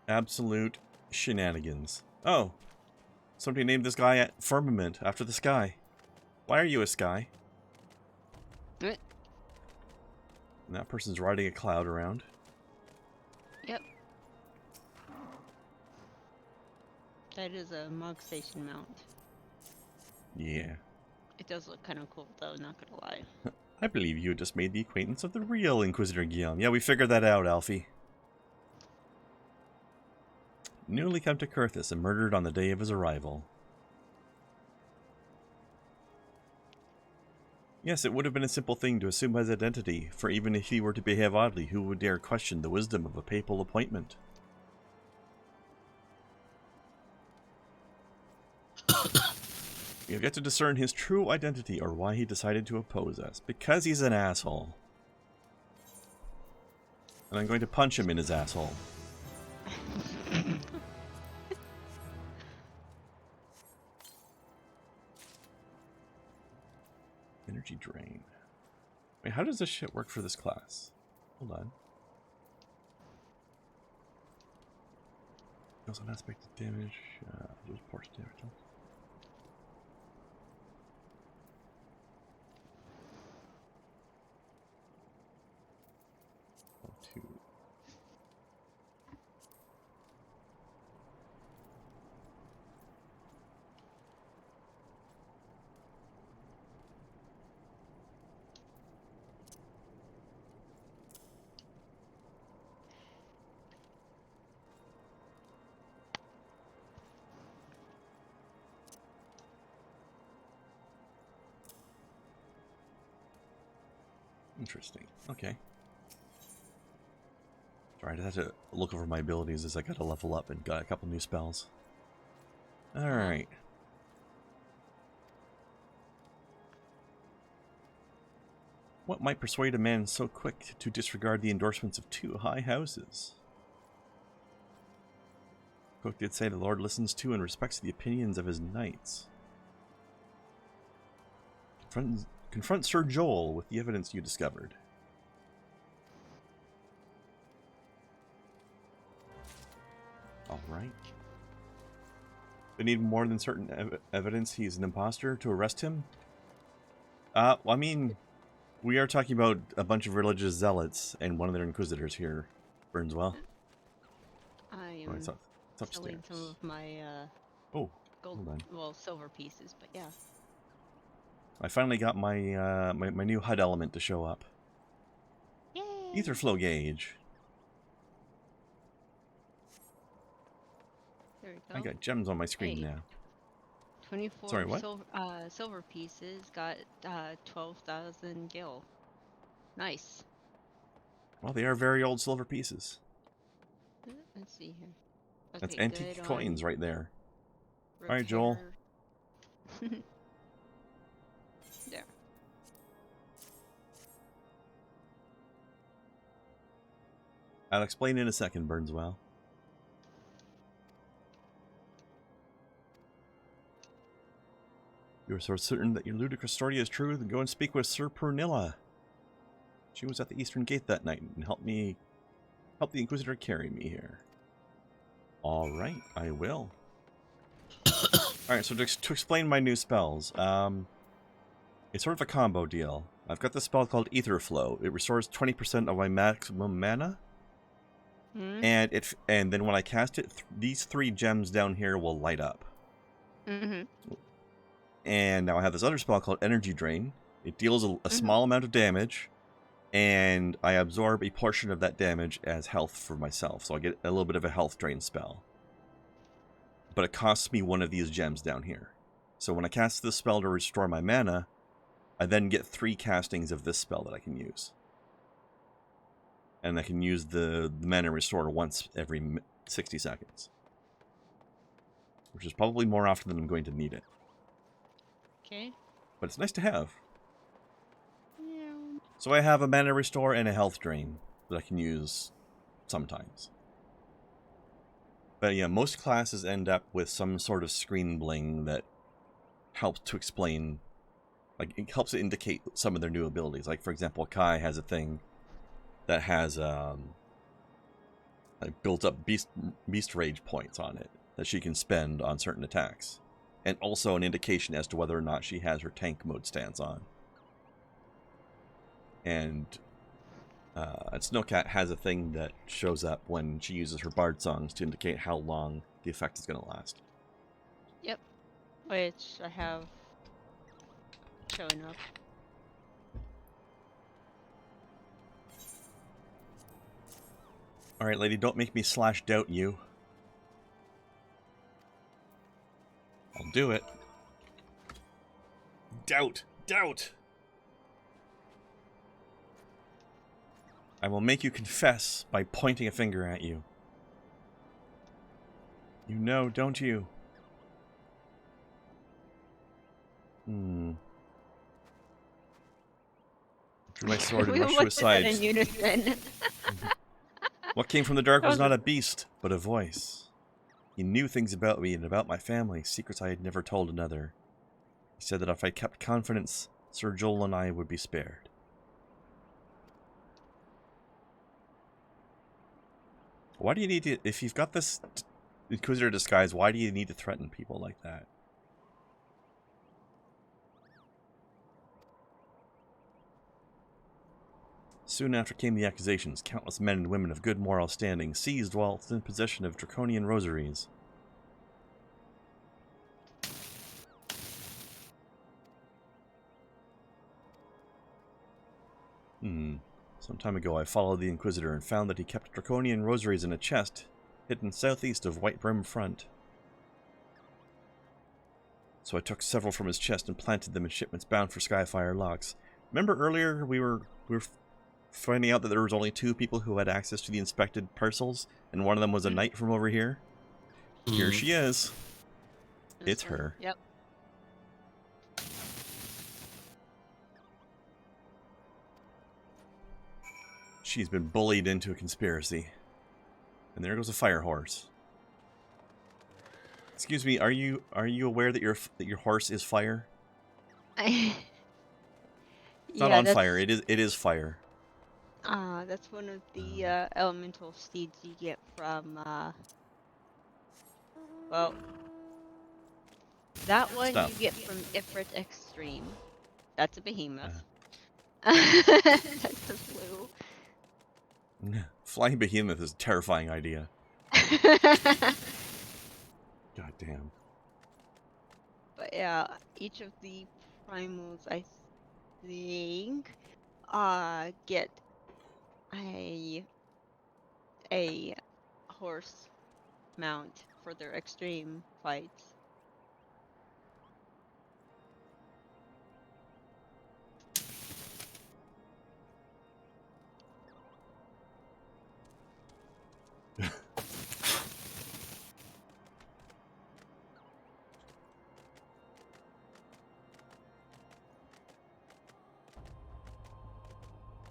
Absolute shenanigans. Oh. Somebody named this guy Firmament after the sky. Why are you a sky? What? And that person's riding a cloud around. Yep. That is a Mog Station mount. Yeah. It does look kind of cool though, not gonna lie. I believe you just made the acquaintance of the real Inquisitor Guillaume. Yeah, we figured that out, Alfie. Newly come to Coerthas and murdered on the day of his arrival. Yes, it would have been a simple thing to assume his identity, for even if he were to behave oddly, who would dare question the wisdom of a papal appointment? We have yet to discern his true identity or why he decided to oppose us. Because he's an asshole. And I'm going to punch him in his asshole. Energy drain. Wait, how does this shit work for this class? Hold on. Also an aspect of damage. Lose portion damage. Interesting. Okay. Sorry, I had to look over my abilities as I got to level up and got a couple new spells. Alright. What might persuade a man so quick to disregard the endorsements of two high houses? Cook did say the Lord listens to and respects the opinions of his knights. Confront Sir Joel with the evidence you discovered. Alright. They need more than certain evidence he's an imposter to arrest him? Well, I mean, we are talking about a bunch of religious zealots and one of their inquisitors here, Burnswell. I am selling some of my gold, hold on. Well, silver pieces, but yeah. I finally got my my new HUD element to show up. Yay! Ether flow gauge. There we go. I got gems on my screen now. 24 Sorry, what? Silver pieces got 12,000 gil. Nice. Well, they are very old silver pieces. Let's see here. Okay, that's antique coins right there. All right, Joel. There. I'll explain in a second, Burnswell. You are so certain that your ludicrous story is true, then go and speak with Sir Pernilla. She was at the Eastern Gate that night and help the Inquisitor carry me here. Alright, I will. Alright, so to explain my new spells, it's sort of a combo deal. I've got this spell called Ether Flow. It restores 20% of my maximum mana. And then when I cast it, these 3 gems down here will light up. And now I have this other spell called Energy Drain. It deals a small amount of damage, and I absorb a portion of that damage as health for myself. So I get a little bit of a health drain spell. But it costs me 1 of these gems down here. So when I cast this spell to restore my mana, I then get 3 castings of this spell that I can use. And I can use the mana restore once every 60 seconds. Which is probably more often than I'm going to need it. Okay. But it's nice to have. Yeah. So I have a mana restore and a health drain that I can use sometimes. But yeah, most classes end up with some sort of screen bling that helps to explain, like it helps to indicate some of their new abilities. Like for example, Kai has a thing that has like built up beast rage points on it that she can spend on certain attacks. And also an indication as to whether or not she has her tank mode stance on. And Snowcat has a thing that shows up when she uses her bard songs to indicate how long the effect is going to last. Yep. Which I have showing up. Alright, lady, don't make me slash doubt you. I'll do it. Doubt! Doubt! I will make you confess by pointing a finger at you. You know, don't you? Drew my sword and rushed to his side. In unison. What came from the dark was not a beast, but a voice. He knew things about me and about my family, secrets I had never told another. He said that if I kept confidence, Sir Joel and I would be spared. Why do you need to, if you've got this Inquisitor disguise, why do you need to threaten people like that? Soon after came the accusations. Countless men and women of good moral standing seized whilst in possession of draconian rosaries. Some time ago I followed the Inquisitor and found that he kept draconian rosaries in a chest hidden southeast of White Brim Front. So I took several from his chest and planted them in shipments bound for Skyfire Locks. Remember earlier we were finding out that there was only 2 people who had access to the inspected parcels, and one of them was a knight from over here? Here she is. It's her. Yep. She's been bullied into a conspiracy. And there goes a fire horse. Excuse me, are you aware that your horse is fire? It's not on fire. It is fire. That's one of the elemental steeds you get from well, that one you get from Ifrit Extreme. That's a behemoth. That's the blue. Flying behemoth is a terrifying idea. God damn. But yeah, each of the primals, I think, get a horse mount for their extreme fights.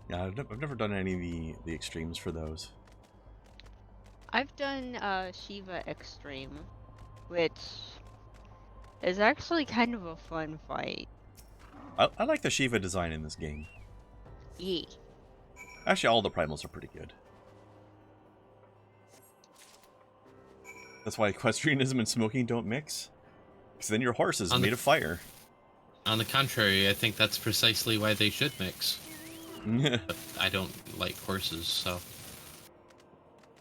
Yeah, I've never done any of the extremes for those. I've done Shiva Extreme, which is actually kind of a fun fight. I like the Shiva design in this game. Yeah. Actually, all the primals are pretty good. That's why equestrianism and smoking don't mix. Because then your horse is made of fire. On the contrary, I think that's precisely why they should mix. But I don't like horses, so...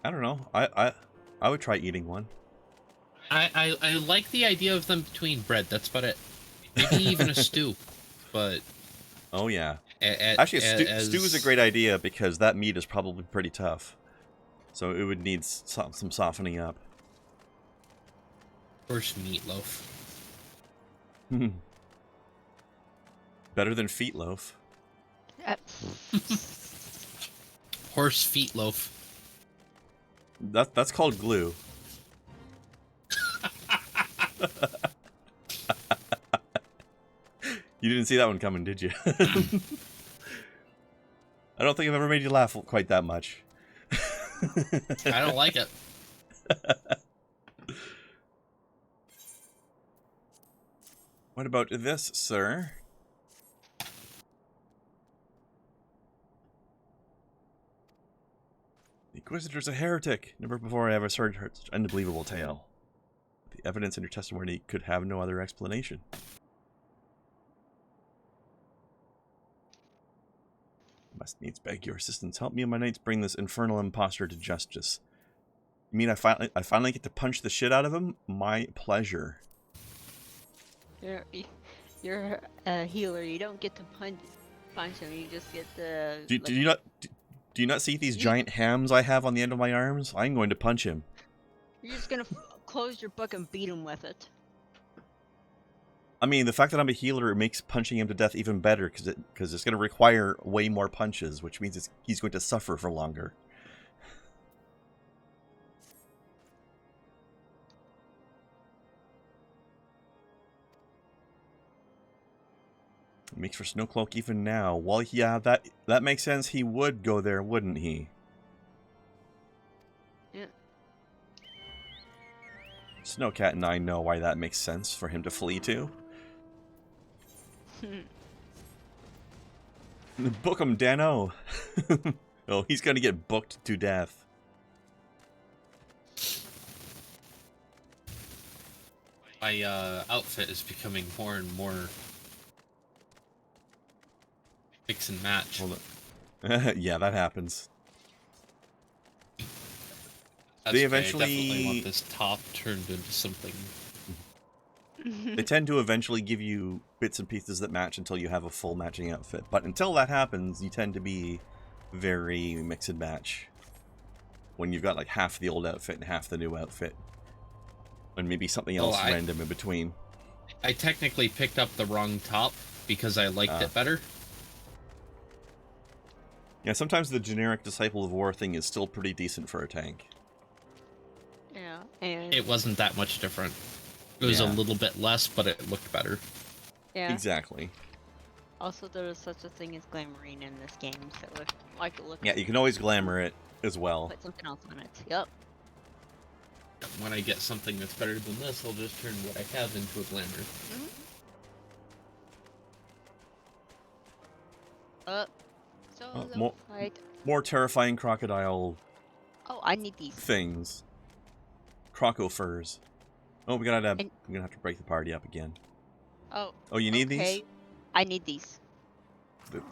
I don't know. I would try eating one. I like the idea of them between bread. That's about it. Maybe even a stew, but... Oh, yeah. Actually, stew is a great idea because that meat is probably pretty tough. So it would need some softening up. Horse meatloaf. Better than feet loaf. Horse feet loaf. That's called glue. You didn't see that one coming, did you? I don't think I've ever made you laugh quite that much. I don't like it. What about this, sir? The Inquisitor's a heretic. Never before I ever heard such an unbelievable tale. The evidence in your testimony could have no other explanation. Must needs beg your assistance. Help me and my knights bring this infernal imposter to justice. You mean I finally get to punch the shit out of him? My pleasure. You're a healer. You don't get to punch him. You just get to. Do you not see these giant hams I have on the end of my arms? I'm going to punch him. You're just gonna close your book and beat him with it. I mean, the fact that I'm a healer makes punching him to death even better because it's going to require way more punches, which means he's going to suffer for longer. It makes for Snowcloak even now. Well, yeah, that makes sense. He would go there, wouldn't he? Yeah. Snowcat and I know why that makes sense for him to flee to. Book him, Dano. Oh, he's gonna get booked to death. My outfit is becoming more and more mix and match. Hold on. Yeah, that happens. That's They okay. eventually I definitely want this top turned into something. They tend to eventually give you bits and pieces that match until you have a full matching outfit. But until that happens, you tend to be very mix and match. When you've got like half the old outfit and half the new outfit. And maybe something else random in between. I technically picked up the wrong top because I liked it better. Yeah, sometimes the generic Disciple of War thing is still pretty decent for a tank. Yeah, and it wasn't that much different. It was a little bit less, but it looked better. Yeah. Exactly. Also, there is such a thing as glamourine in this game, so if like look. Yeah, you can always glamour it as well. Put something else on it. Yep. When I get something that's better than this, I'll just turn what I have into a glamour. So more terrifying crocodile. Oh, I need these things. Croco furs. Oh, we're gonna have to break the party up again. Oh. Oh, you need these? I need these.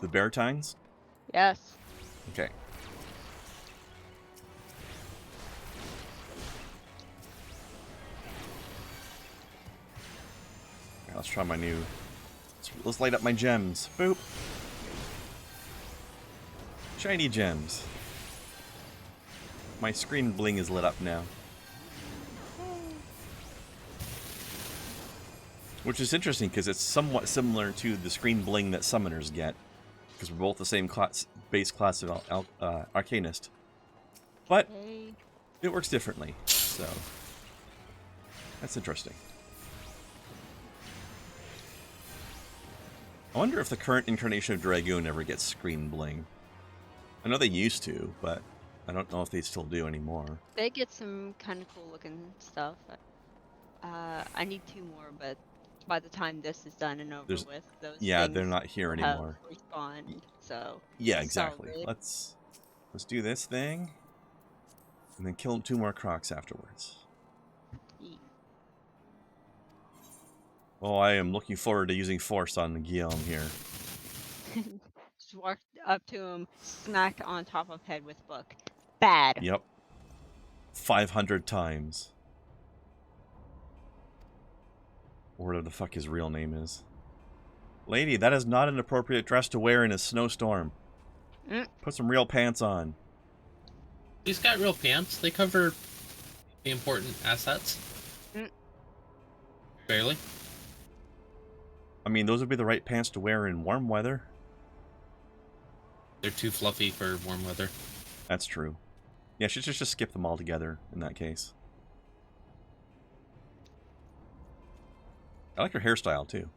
The bear tines? Yes. Okay. Right, let's try my new. Let's light up my gems. Boop. Shiny gems. My screen bling is lit up now. Which is interesting because it's somewhat similar to the screen bling that summoners get. Because we're both the same base class of Arcanist. But it works differently. So that's interesting. I wonder if the current incarnation of Dragoon ever gets screen bling. I know they used to, but I don't know if they still do anymore. They get some kind of cool looking stuff. I need 2 more, but by the time this is done and over with, those things they're not here anymore. Respawned, so yeah, exactly. Let's do this thing, and then kill 2 more crocs afterwards. Oh, I am looking forward to using Force on Guillaume here. Just walk up to him, smack on top of head with book. Bad. Yep. 500 times. Or whatever the fuck his real name is. Lady, that is not an appropriate dress to wear in a snowstorm. Put some real pants on. He's got real pants. They cover the important assets. Barely. I mean, those would be the right pants to wear in warm weather. They're too fluffy for warm weather. That's true. Yeah, she should just skip them all together in that case. I like her hairstyle, too.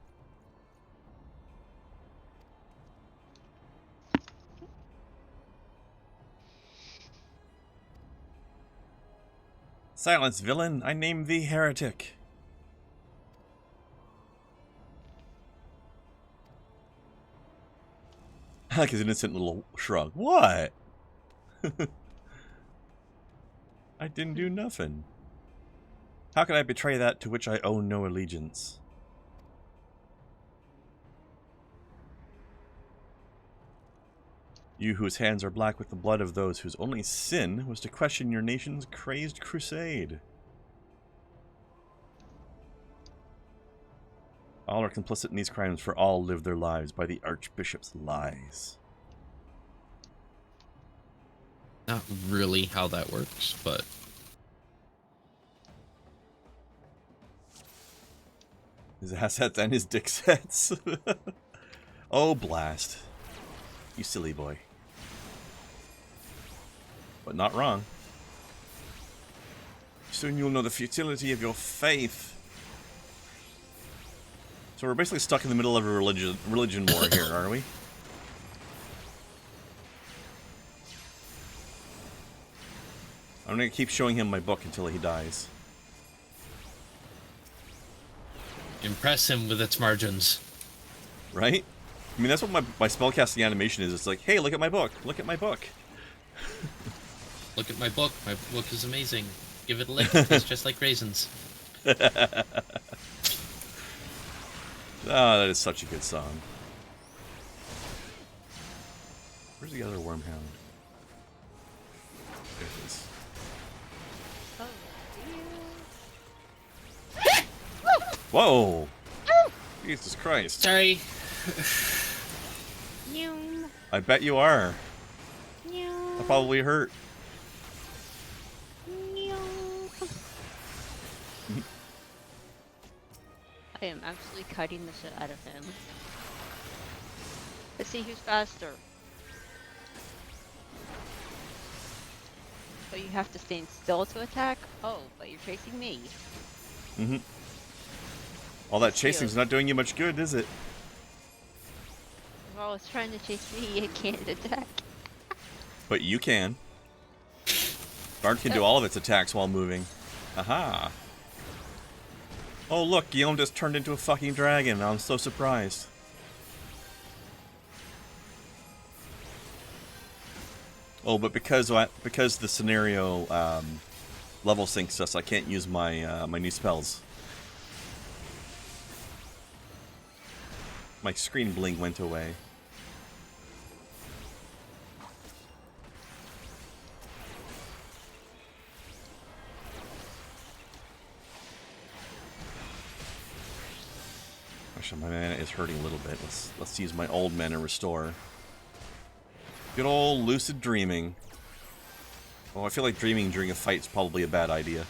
Silence, villain! I name thee heretic! I like his innocent little shrug. What? I didn't do nothing. How can I betray that to which I owe no allegiance? You whose hands are black with the blood of those whose only sin was to question your nation's crazed crusade. All are complicit in these crimes, for all live their lives by the Archbishop's lies. Not really how that works, but... His assets and his dick sets. Oh, blast. You silly boy. But not wrong. Soon you'll know the futility of your faith. So we're basically stuck in the middle of a religion war here, are we? I'm gonna keep showing him my book until he dies. Impress him with its margins. Right? I mean, that's what my spellcasting animation is. It's like, hey, look at my book. Look at my book. Look at my book. My book is amazing. Give it a lick. It's just like raisins. Ah, that is such a good song. Where's the other wormhound? There it is. Whoa! Jesus Christ. Sorry. I bet you are. That probably hurt. I am absolutely cutting the shit out of him. Let's see who's faster. So you have to stand still to attack? Oh, but you're chasing me. Mm-hmm. All that chasing's not doing you much good, is it? Well, it's trying to chase me, it can't attack. But you can. Bard can do all of its attacks while moving. Aha! Oh look, Guillaume just turned into a fucking dragon. I'm so surprised. Oh, but because the scenario level syncs us, I can't use my my new spells. My screen blink went away. Actually, my mana is hurting a little bit. Let's use my old mana restore. Good old lucid dreaming. Oh, I feel like dreaming during a fight is probably a bad idea.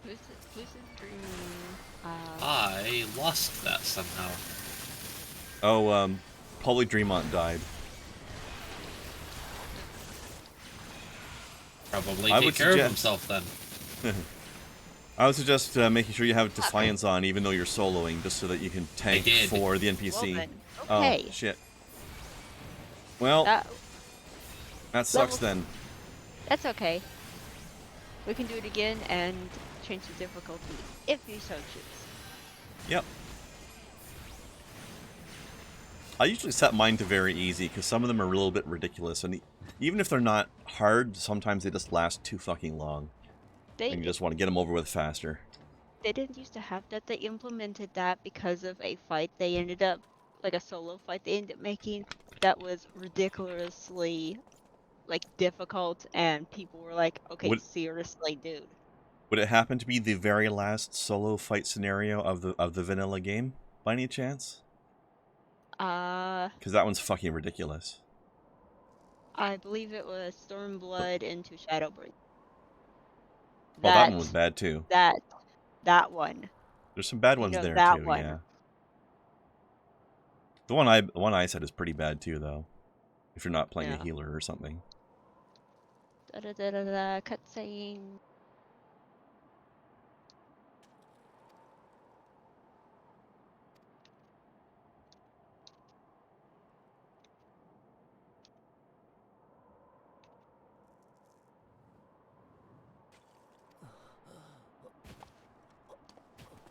Lucid dreaming. I lost that somehow. Oh, Polydreamont died. Probably take care of himself then. I would suggest making sure you have Defiance on, even though you're soloing, just so that you can tank for the NPC. Well, okay. Oh, shit. Well, that sucks then. That's okay. We can do it again and change the difficulty if you so choose. Yep. I usually set mine to very easy, because some of them are a little bit ridiculous, and even if they're not hard, sometimes they just last too fucking long. They and you just want to get them over with faster. They didn't used to have that. They implemented that because of a fight they ended up, like a solo fight they ended up making that was ridiculously, like, difficult, and people were like, okay, Would seriously, dude. would it happen to be the very last solo fight scenario of the vanilla game, by any chance? Because that one's fucking ridiculous. I believe it was Stormblood into Shadowbring. Oh, that one was That, bad too. that one. There's some bad You ones know, there that too, one. yeah. The one I said is pretty bad too, though. If you're not playing a Yeah. healer or something. Da-da-da-da-da, cutscene.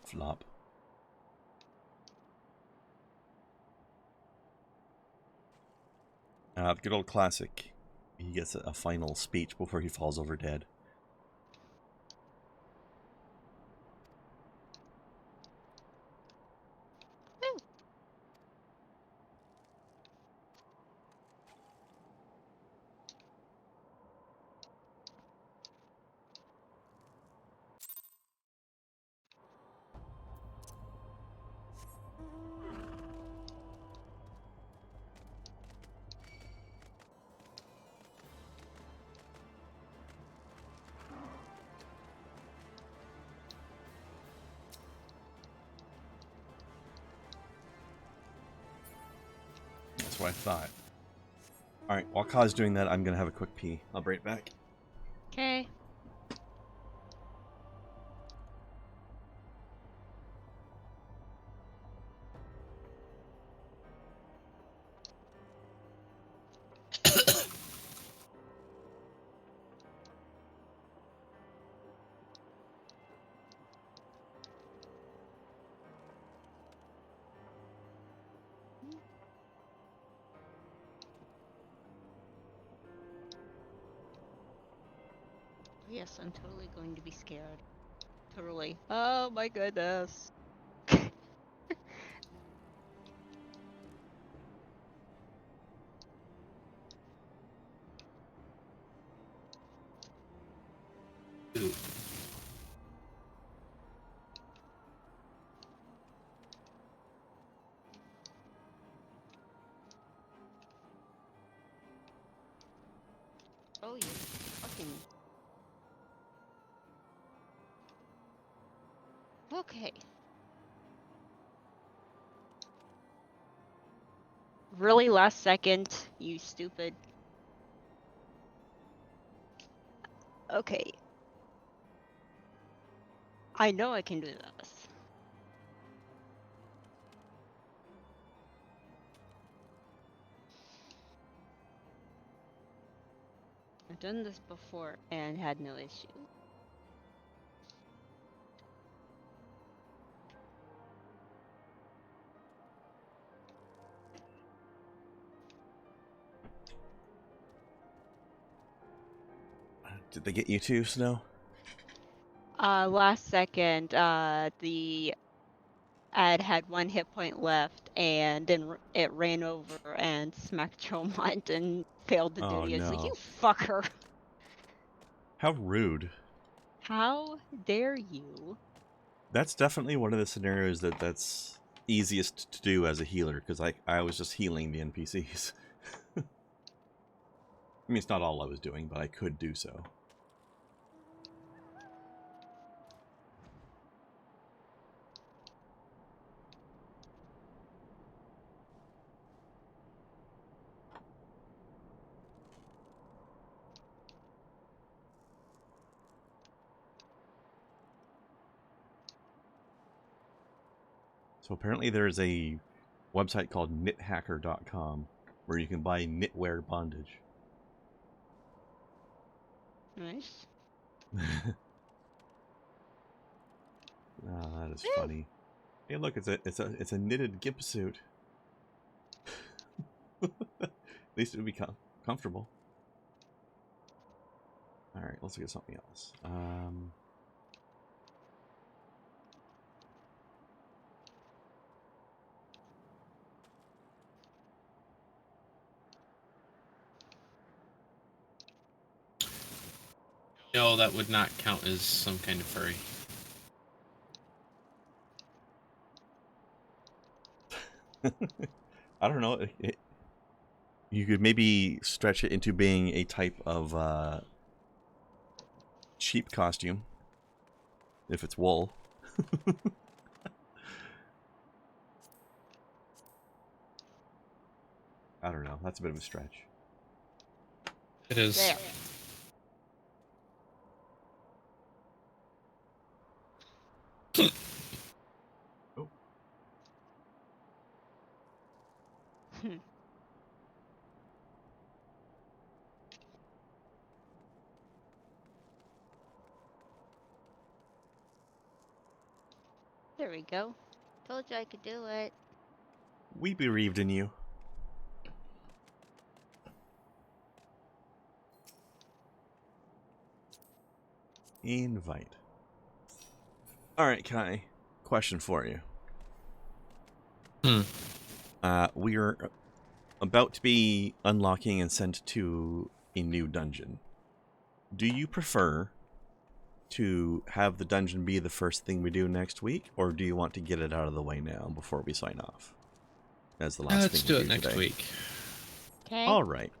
Flop. Good old classic. He gets a final speech before he falls over dead. That's what I thought. Alright, while Ka's doing that, I'm gonna have a quick pee. I'll be right back. Okay. Yes, I'm totally going to be scared. Totally. Oh my goodness. Ooh. Oh, you fucking... Okay. Really last second, you stupid. Okay. I know I can do this. I've done this before and had no issue. Did they get you too, Snow? Last second, the ad had 1 hit point left, and then it ran over and smacked Chomont and failed the Oh duty. It's like, you no. fucker! How rude. How dare you? That's definitely one of the scenarios that's easiest to do as a healer, because I was just healing the NPCs. I mean, it's not all I was doing, but I could do so. So apparently there's a website called knithacker.com where you can buy knitwear bondage. Nice. Ah, that is funny. Hey, look, it's a knitted gimp suit. At least it would be comfortable. Alright, let's get something else. No, that would not count as some kind of furry. I don't know. You could maybe stretch it into being a type of sheep costume. If it's wool. I don't know. That's a bit of a stretch. It is. There. Oh. There we go. Told you I could do it. We believed in you. Invite. Alright, Kai. Question for you. We are about to be unlocking and sent to a new dungeon. Do you prefer to have the dungeon be the first thing we do next week, or do you want to get it out of the way now before we sign off? As the last Let's thing do we it next today. week. Okay. Alright.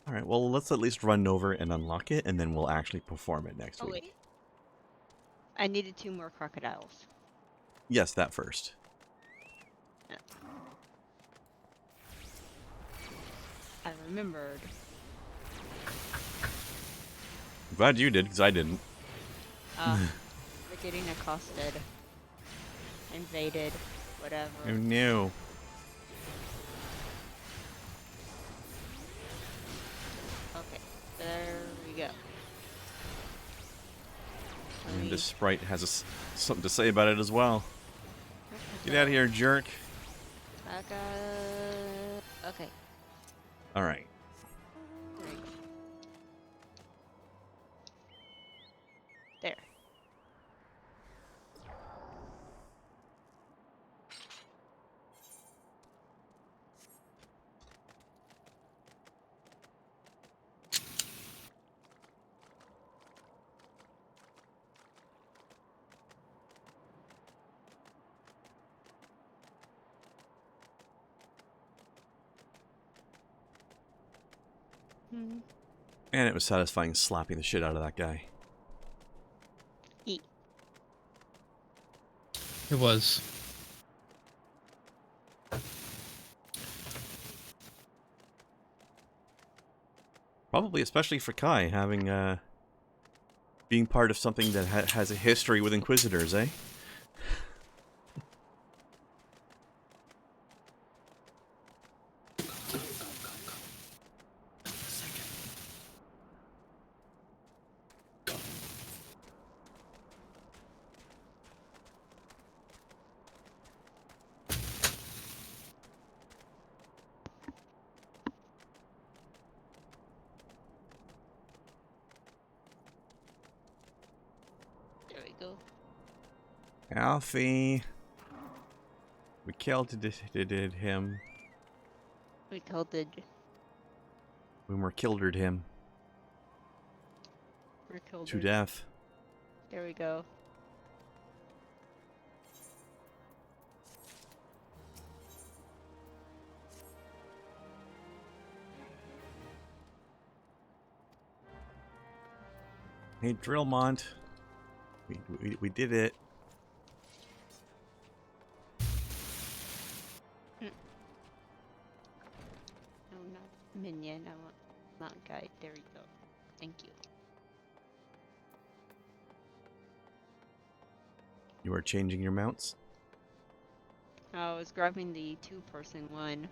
Alright, well, let's at least run over and unlock it, and then we'll actually perform it next Oh, week. wait. I needed 2 more crocodiles. Yes, that first. I remembered. I'm glad you did, because I didn't. We're getting accosted. Invaded. Whatever. Oh no. Okay. There we go. And this sprite has something to say about it as well. Get out of here, jerk. Okay. Alright. There we go. There. And it was satisfying slapping the shit out of that guy. Eat. It was. Probably especially for Kai, having, being part of something that has a history with Inquisitors, eh? There we go. Alfie. We killed him. We killed it. We were kildered him We're killed to it. death. There we go. Hey, Drillmont. We did it. No, not minion. I want mountain guide. There we go. Thank you. You are changing your mounts? I was grabbing the 2-person one.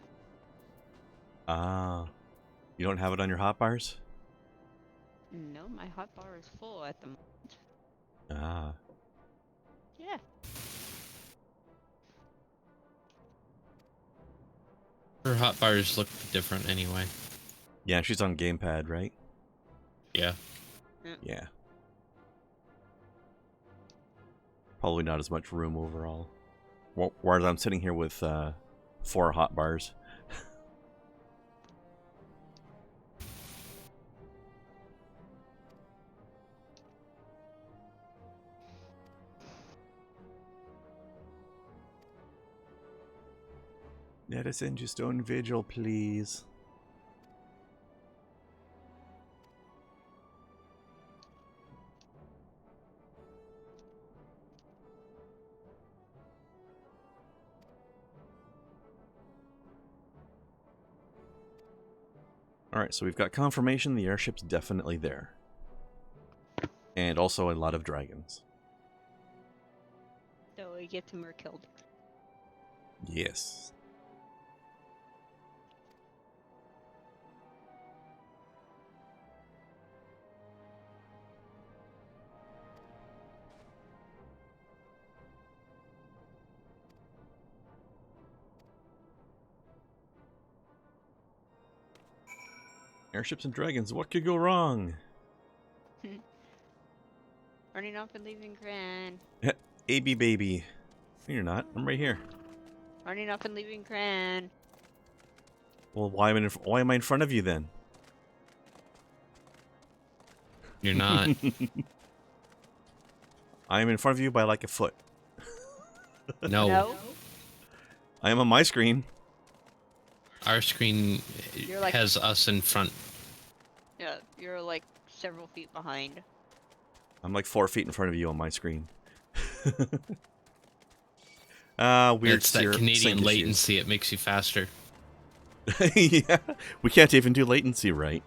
Ah. You don't have it on your hotbars? No, my hotbar is full at the moment. Ah. Yeah. Her hotbars look different anyway. Yeah, she's on gamepad, right? Yeah. Yeah. Probably not as much room overall. Whereas I'm sitting here with 4 hotbars. Let us end just on vigil, please. Alright, so we've got confirmation the airship's definitely there. And also a lot of dragons. So we get some more killed. Yes. Airships and dragons, what could go wrong? Running off and leaving Cran. AB baby. No, you're not. I'm right here. Running off and leaving Cran. Well, why am I in front of you then? You're not. I am in front of you by like a foot. No. No? I am on my screen. Our screen You're like- has us in front. Yeah, you're like several feet behind. I'm like 4 feet in front of you on my screen. Weird. It's that Canadian latency. It makes you faster. Yeah, we can't even do latency right.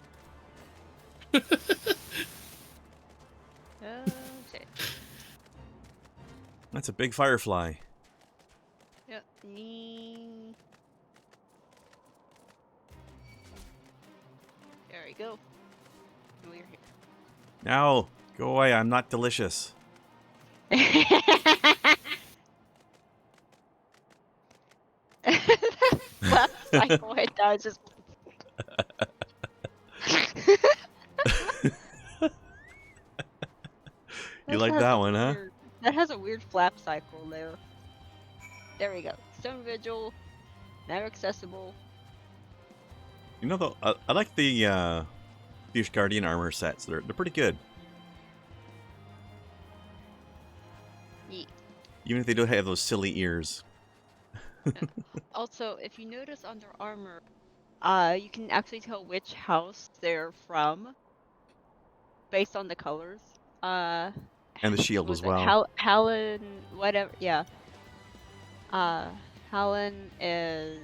Okay. That's a big firefly. Yep. There we go. And we're here. No, go away. I'm not delicious. Like, what? That was just. You like has that a one, huh? That has a weird flap cycle there. There we go. Stone Vigil. Now accessible. You know, though, I like the Fierce Guardian armor sets. They're pretty good. Yeet. Even if they don't have those silly ears. Also, if you notice on their armor, you can actually tell which house they're from based on the colors. And the shield was as it well. Hallen, whatever, yeah. Hallen is,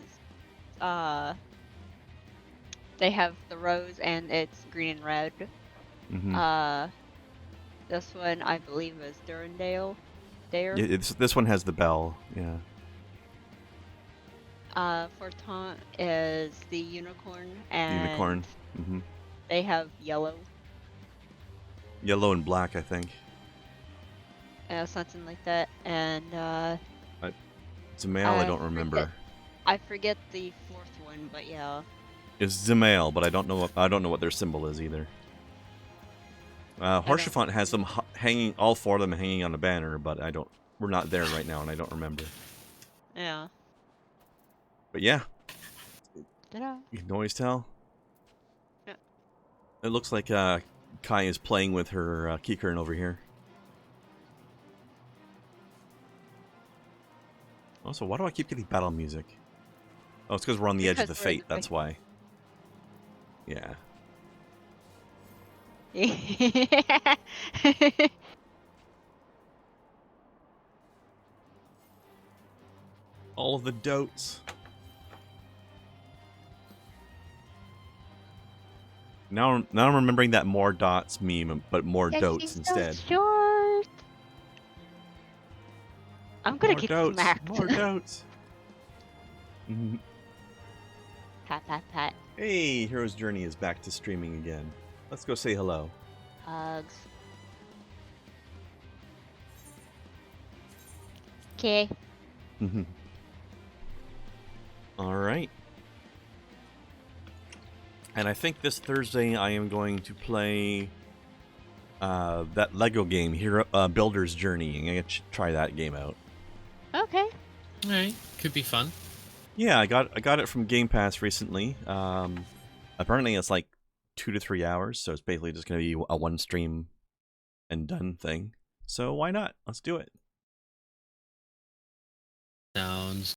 they have the rose and it's green and red. Mm-hmm. This one I believe is Durandale. There. Yeah, this one has the bell. Yeah. Fortant is the unicorn, and Unicorn. Mm-hmm. they have yellow. Yellow and black, I think. Something like that. And It's a male. I don't remember. I forget the fourth one, but yeah. It's Zemail, but I don't know what their symbol is either. Horsefant has them hanging, all 4 of them hanging on a banner, but we're not there right now, and I don't remember. Yeah. But yeah, Ta-da. you can always tell. Yeah. It looks like Kai is playing with her keycurn over here. Also, why do I keep getting battle music? Oh, it's because we're on the edge of the Because we're in fate, the that's why. Yeah. All of the dotes. Now I'm remembering that more dots meme, but more dotes instead. Short. I'm gonna More get dotes, smacked. more dotes. Pat, pat, pat. Hey, Hero's Journey is back to streaming again. Let's go say hello. Hugs. Okay. All right. And I think this Thursday I am going to play that Lego game, Hero Builder's Journey. I'm going to try that game out. Okay. All right, could be fun. Yeah, I got it from Game Pass recently. Apparently it's like 2 to 3 hours, so it's basically just going to be a one stream and done thing. So why not? Let's do it. Sounds